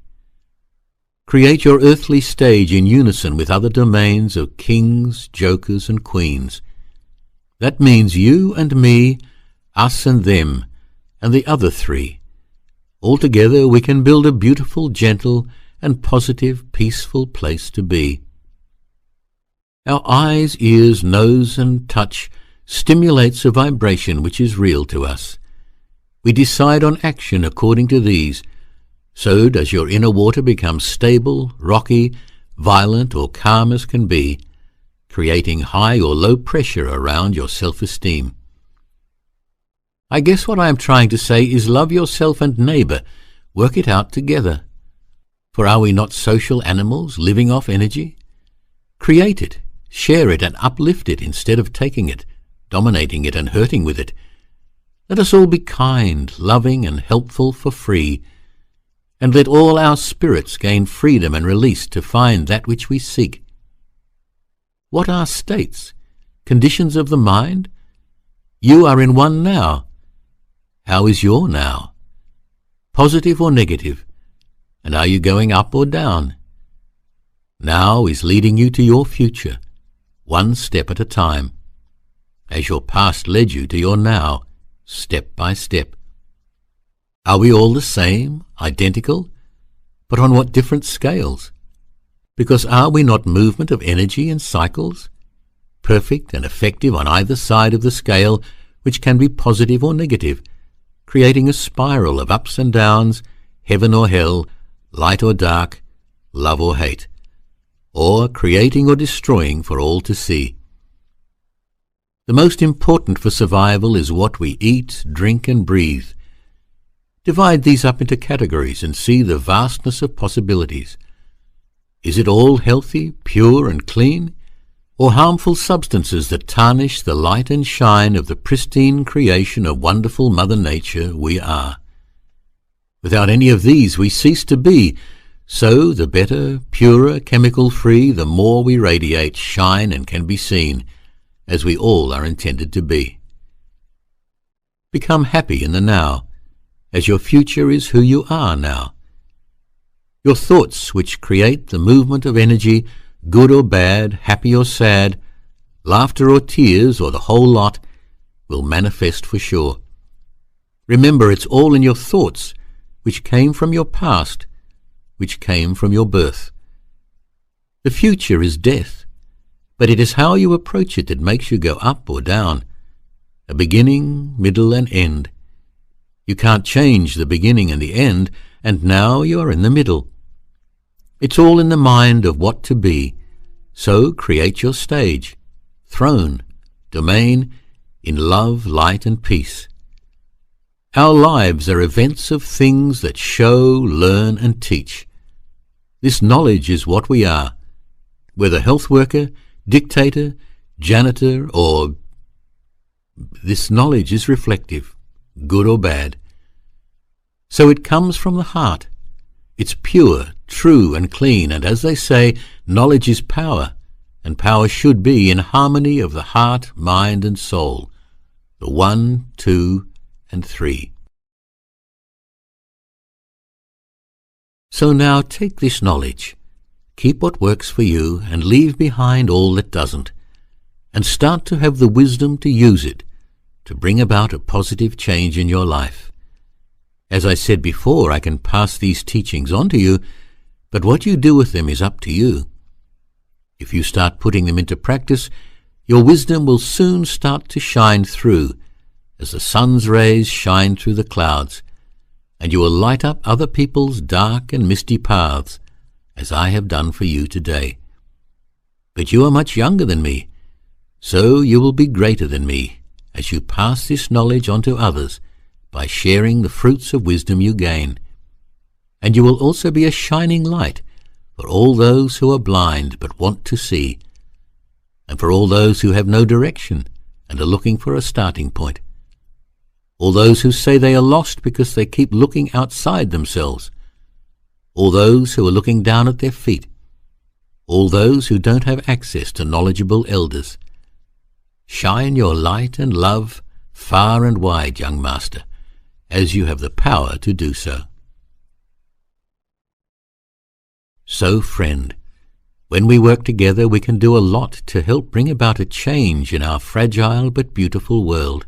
Speaker 1: Create your earthly stage in unison with other domains of kings, jokers, and queens. That means you and me, us and them, and the other three. Altogether we can build a beautiful, gentle, and positive, peaceful place to be. Our eyes, ears, nose, and touch stimulates a vibration which is real to us. We decide on action according to these. So does your inner water become stable, rocky, violent, or calm as can be, creating high or low pressure around your self-esteem. I guess what I am trying to say is love yourself and neighbor, work it out together. For are we not social animals living off energy? Create it, share it, and uplift it instead of taking it, dominating it, and hurting with it. Let us all be kind, loving, and helpful for free, and let all our spirits gain freedom and release to find that which we seek. What are states? Conditions of the mind? You are in one now. How is your now? Positive or negative? And are you going up or down? Now is leading you to your future, one step at a time, as your past led you to your now, step by step. Are we all the same, identical, but on what different scales? Because are we not movement of energy and cycles, perfect and effective on either side of the scale, which can be positive or negative, creating a spiral of ups and downs, heaven or hell, light or dark, love or hate, or creating or destroying for all to see? The most important for survival is what we eat, drink, and breathe. Divide these up into categories and see the vastness of possibilities. Is it all healthy, pure, and clean, or harmful substances that tarnish the light and shine of the pristine creation of wonderful Mother Nature we are? Without any of these we cease to be, so the better, purer, chemical-free, the more we radiate, shine, and can be seen, as we all are intended to be. Become happy in the now, as your future is who you are now. Your thoughts, which create the movement of energy, good or bad, happy or sad, laughter or tears, or the whole lot, will manifest for sure. Remember, it's all in your thoughts, which came from your past, which came from your birth. The future is death, but it is how you approach it that makes you go up or down, a beginning, middle, and end. You can't change the beginning and the end, and now you are in the middle. It's all in the mind of what to be, so create your stage, throne, domain, in love, light, and peace. Our lives are events of things that show, learn, and teach. This knowledge is what we are, whether health worker, dictator, janitor, or this knowledge is reflective, good or bad. So it comes from the heart. It's pure, true, and clean, and as they say, knowledge is power, and power should be in harmony of the heart, mind, and soul, the 1, 2, and 3. So now take this knowledge, keep what works for you, and leave behind all that doesn't, and start to have the wisdom to use it, to bring about a positive change in your life. As I said before, I can pass these teachings on to you, but what you do with them is up to you. If you start putting them into practice, your wisdom will soon start to shine through, as the sun's rays shine through the clouds, and you will light up other people's dark and misty paths, as I have done for you today. But you are much younger than me, so you will be greater than me, as you pass this knowledge on to others, by sharing the fruits of wisdom you gain. And you will also be a shining light for all those who are blind but want to see, and for all those who have no direction and are looking for a starting point, all those who say they are lost because they keep looking outside themselves, all those who are looking down at their feet, all those who don't have access to knowledgeable elders. Shine your light and love far and wide, young master, as you have the power to do so. So, friend, when we work together, we can do a lot to help bring about a change in our fragile but beautiful world.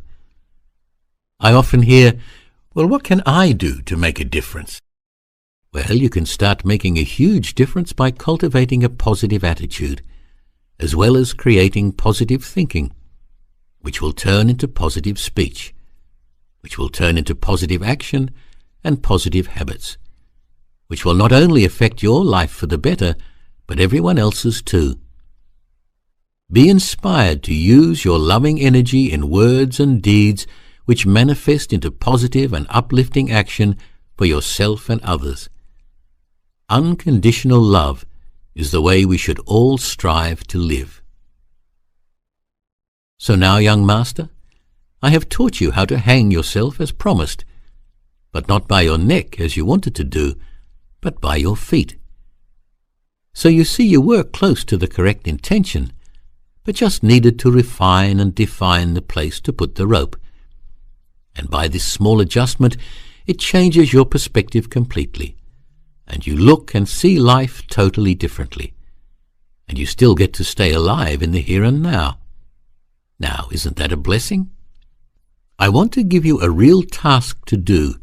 Speaker 1: I often hear, well, what can I do to make a difference? Well, you can start making a huge difference by cultivating a positive attitude, as well as creating positive thinking, which will turn into positive speech, which will turn into positive action and positive habits, which will not only affect your life for the better, but everyone else's too. Be inspired to use your loving energy in words and deeds which manifest into positive and uplifting action for yourself and others. Unconditional love is the way we should all strive to live. So now, young master, I have taught you how to hang yourself as promised, but not by your neck as you wanted to do, but by your feet. So you see you were close to the correct intention, but just needed to refine and define the place to put the rope. And by this small adjustment, it changes your perspective completely, and you look and see life totally differently, and you still get to stay alive in the here and now. Now, isn't that a blessing? I want to give you a real task to do,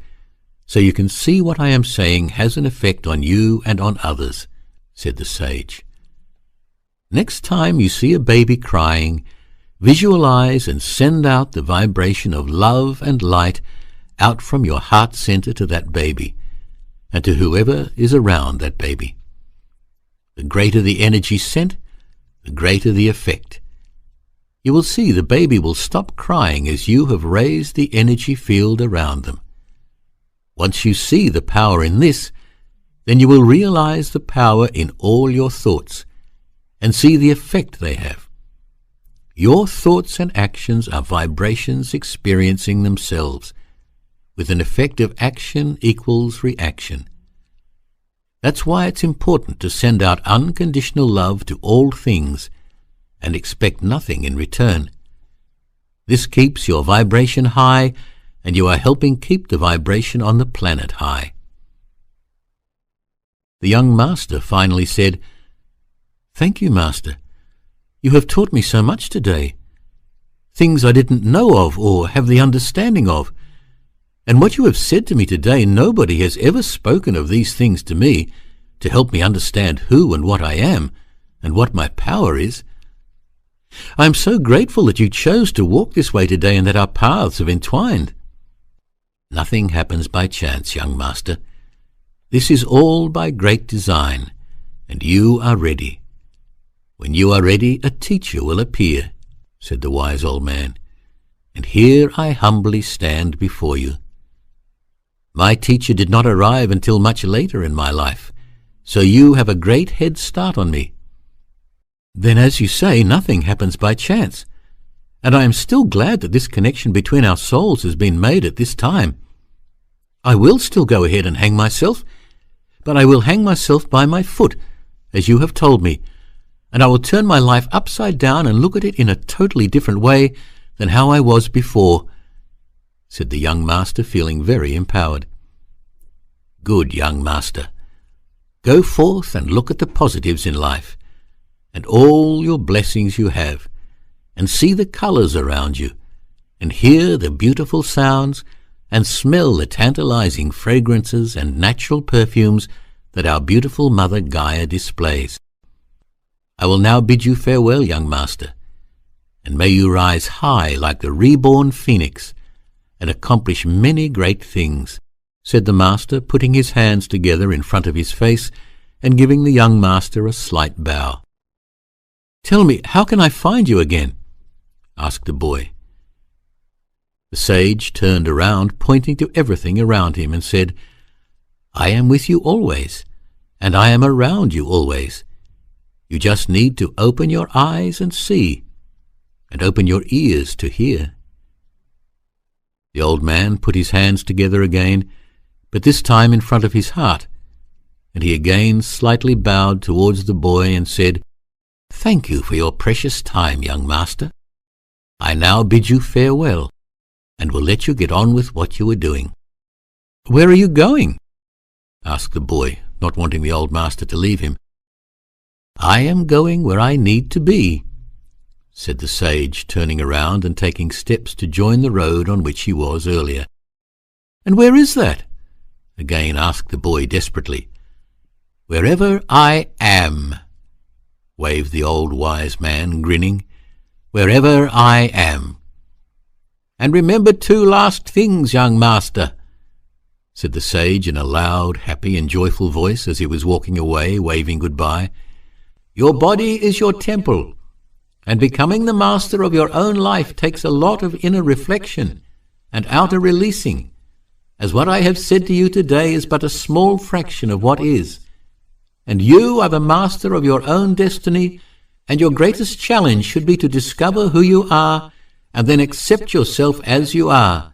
Speaker 1: so you can see what I am saying has an effect on you and on others, said the sage. Next time you see a baby crying, visualize and send out the vibration of love and light out from your heart center to that baby, and to whoever is around that baby. The greater the energy sent, the greater the effect. You will see the baby will stop crying as you have raised the energy field around them. Once you see the power in this, then you will realize the power in all your thoughts and see the effect they have. Your thoughts and actions are vibrations experiencing themselves, with an effect of action equals reaction. That's why it's important to send out unconditional love to all things and expect nothing in return. This keeps your vibration high, and you are helping keep the vibration on the planet high. The young master finally said, "Thank you, Master. You have taught me so much today, things I didn't know of or have the understanding of. And what you have said to me today, nobody has ever spoken of these things to me to help me understand who and what I am and what my power is. I am so grateful that you chose to walk this way today and that our paths have entwined." Nothing happens by chance, young master. This is all by great design, and you are ready. When you are ready, a teacher will appear, said the wise old man, and here I humbly stand before you. My teacher did not arrive until much later in my life, so you have a great head start on me. Then, as you say, nothing happens by chance, and I am still glad that this connection between our souls has been made at this time. I will still go ahead and hang myself, but I will hang myself by my foot, as you have told me, and I will turn my life upside down and look at it in a totally different way than how I was before, said the young master, feeling very empowered. Good, young master. Go forth and look at the positives in life, and all your blessings you have, and see the colours around you, and hear the beautiful sounds, and smell the tantalizing fragrances and natural perfumes that our beautiful Mother Gaia displays. I will now bid you farewell, young master, and may you rise high like the reborn phoenix, and accomplish many great things, said the master, putting his hands together in front of his face and giving the young master a slight bow. Tell me, how can I find you again? Asked the boy. The sage turned around, pointing to everything around him, and said, I am with you always, and I am around you always. You just need to open your eyes and see, and open your ears to hear. The old man put his hands together again, but this time in front of his heart, and he again slightly bowed towards the boy and said, Thank you for your precious time, young master. I now bid you farewell, and will let you get on with what you were doing. Where are you going? Asked the boy, not wanting the old master to leave him. I am going where I need to be, said the sage, turning around and taking steps to join the road on which he was earlier. And where is that? Again asked the boy desperately. Wherever I am, waved the old wise man, grinning. Wherever I am. And remember 2 last things, young master, said the sage in a loud, happy and joyful voice as he was walking away, waving goodbye. Your body is your temple, and becoming the master of your own life takes a lot of inner reflection and outer releasing, as what I have said to you today is but a small fraction of what is. And you are the master of your own destiny, and your greatest challenge should be to discover who you are and then accept yourself as you are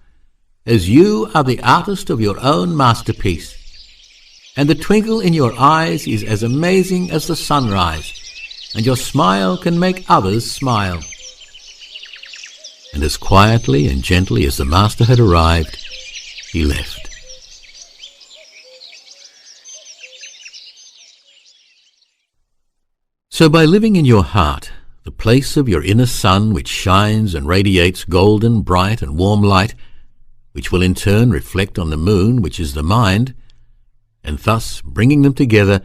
Speaker 1: the artist of your own masterpiece. and the twinkle in your eyes is as amazing as the sunrise, and your smile can make others smile. And as quietly and gently as the master had arrived, he left. So by living in your heart, the place of your inner sun which shines and radiates golden, bright and warm light, which will in turn reflect on the moon, which is the mind, and thus bringing them together,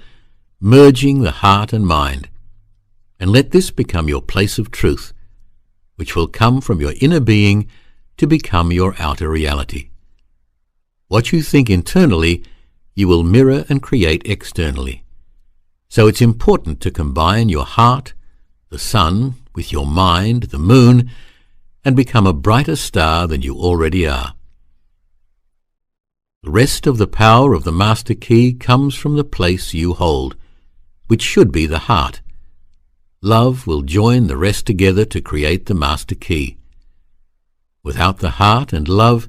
Speaker 1: merging the heart and mind, and let this become your place of truth, which will come from your inner being to become your outer reality. What you think internally, you will mirror and create externally. So it's important to combine your heart, the sun, with your mind, the moon, and become a brighter star than you already are. The rest of the power of the master key comes from the place you hold, which should be the heart. Love will join the rest together to create the master key. Without the heart and love,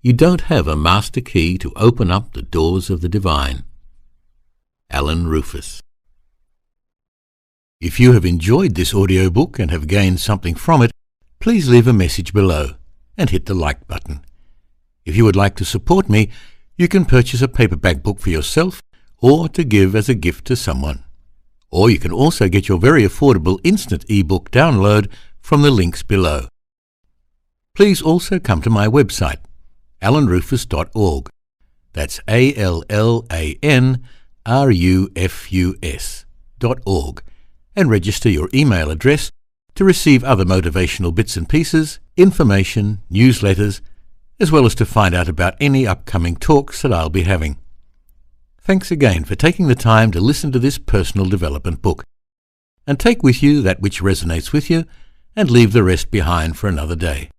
Speaker 1: you don't have a master key to open up the doors of the divine. Alan Rufus. If you have enjoyed this audiobook and have gained something from it, please leave a message below and hit the like button. If you would like to support me, you can purchase a paperback book for yourself or to give as a gift to someone. Or you can also get your very affordable instant ebook download from the links below. Please also come to my website, alanrufus.org. That's ALLANRUFUS.org, and register your email address to receive other motivational bits and pieces, information, newsletters, as well as to find out about any upcoming talks that I'll be having. Thanks again for taking the time to listen to this personal development book, and take with you that which resonates with you and leave the rest behind for another day.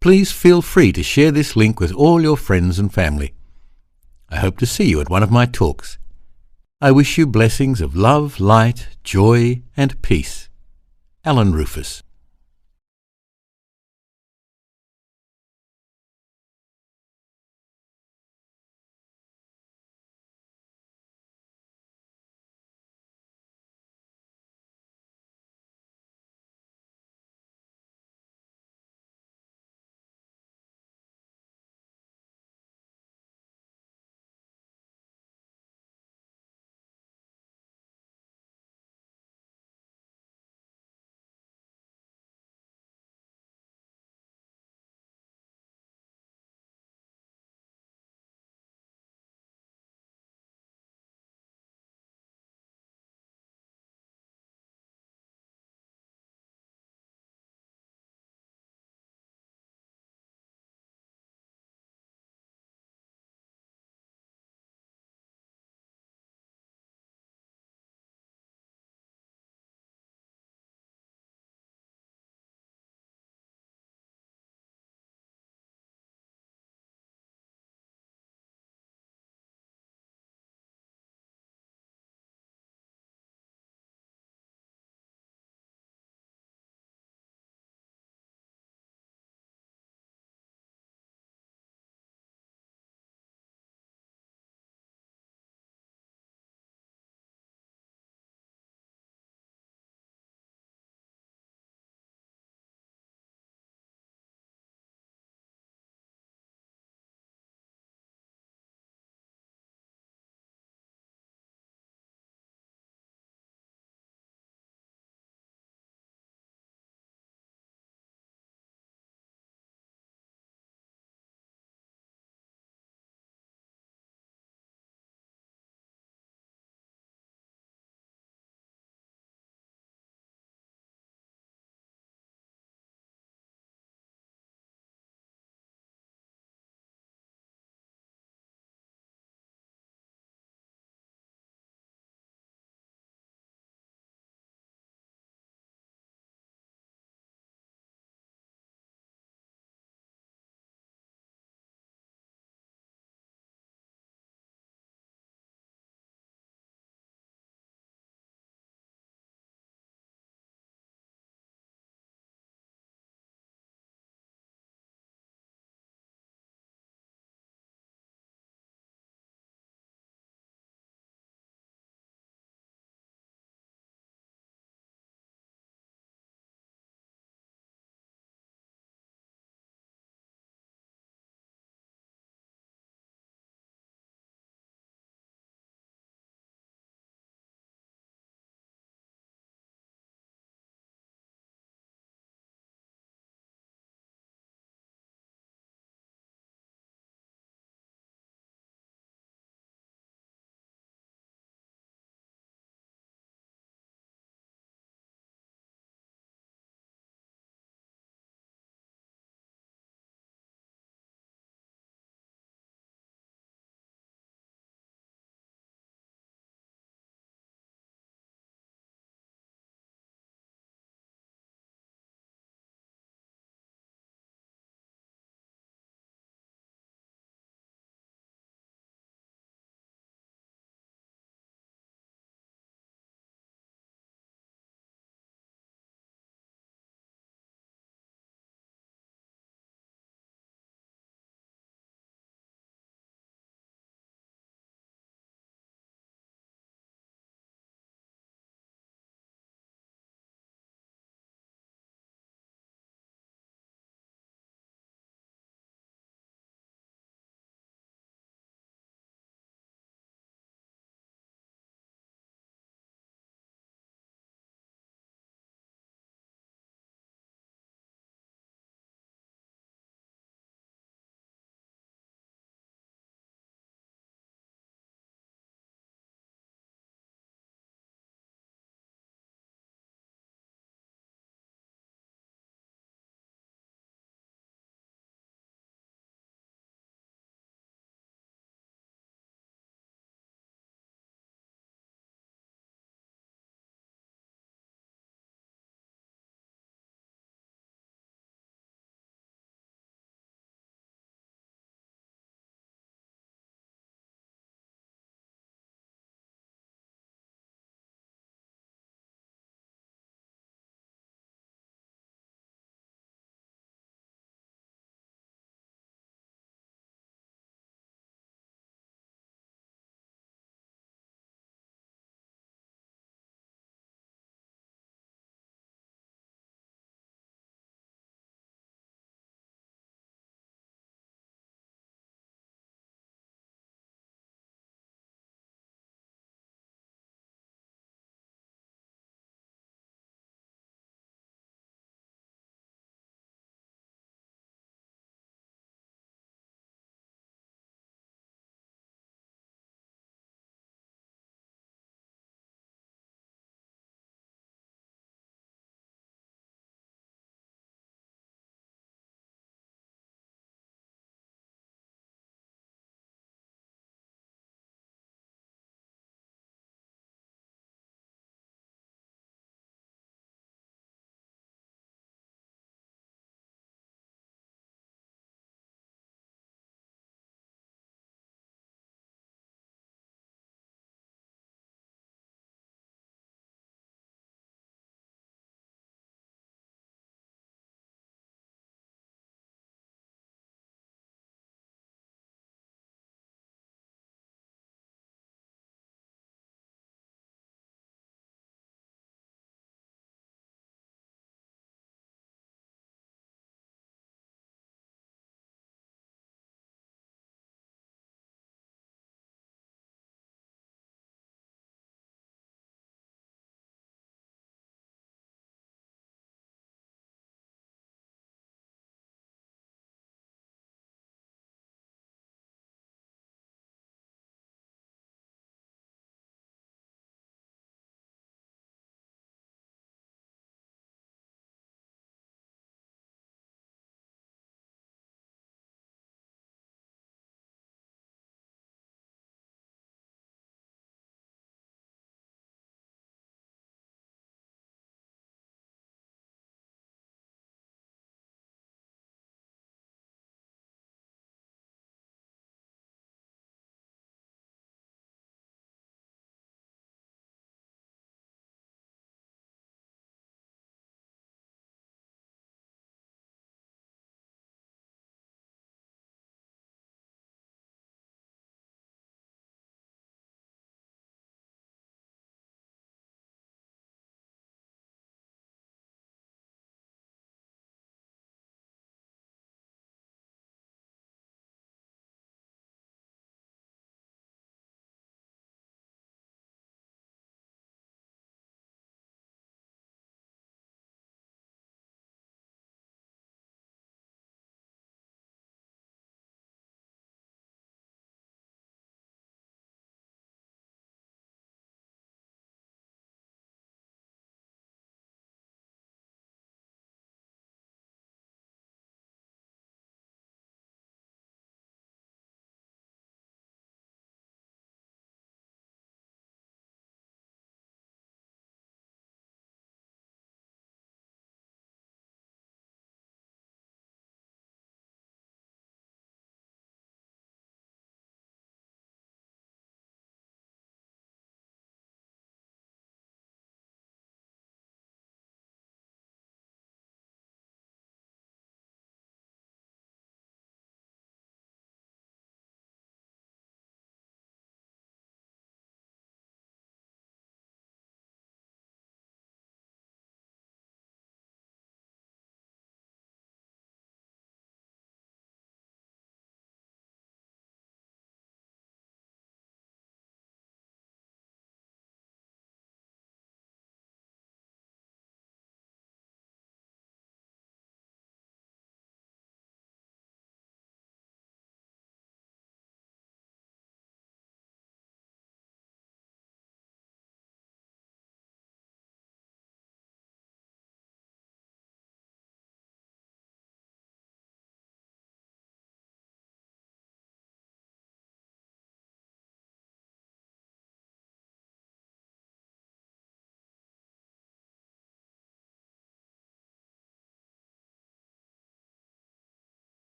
Speaker 1: Please feel free to share this link with all your friends and family. I hope to see you at one of my talks. I wish you blessings of love, light, joy, and peace. Alan Rufus.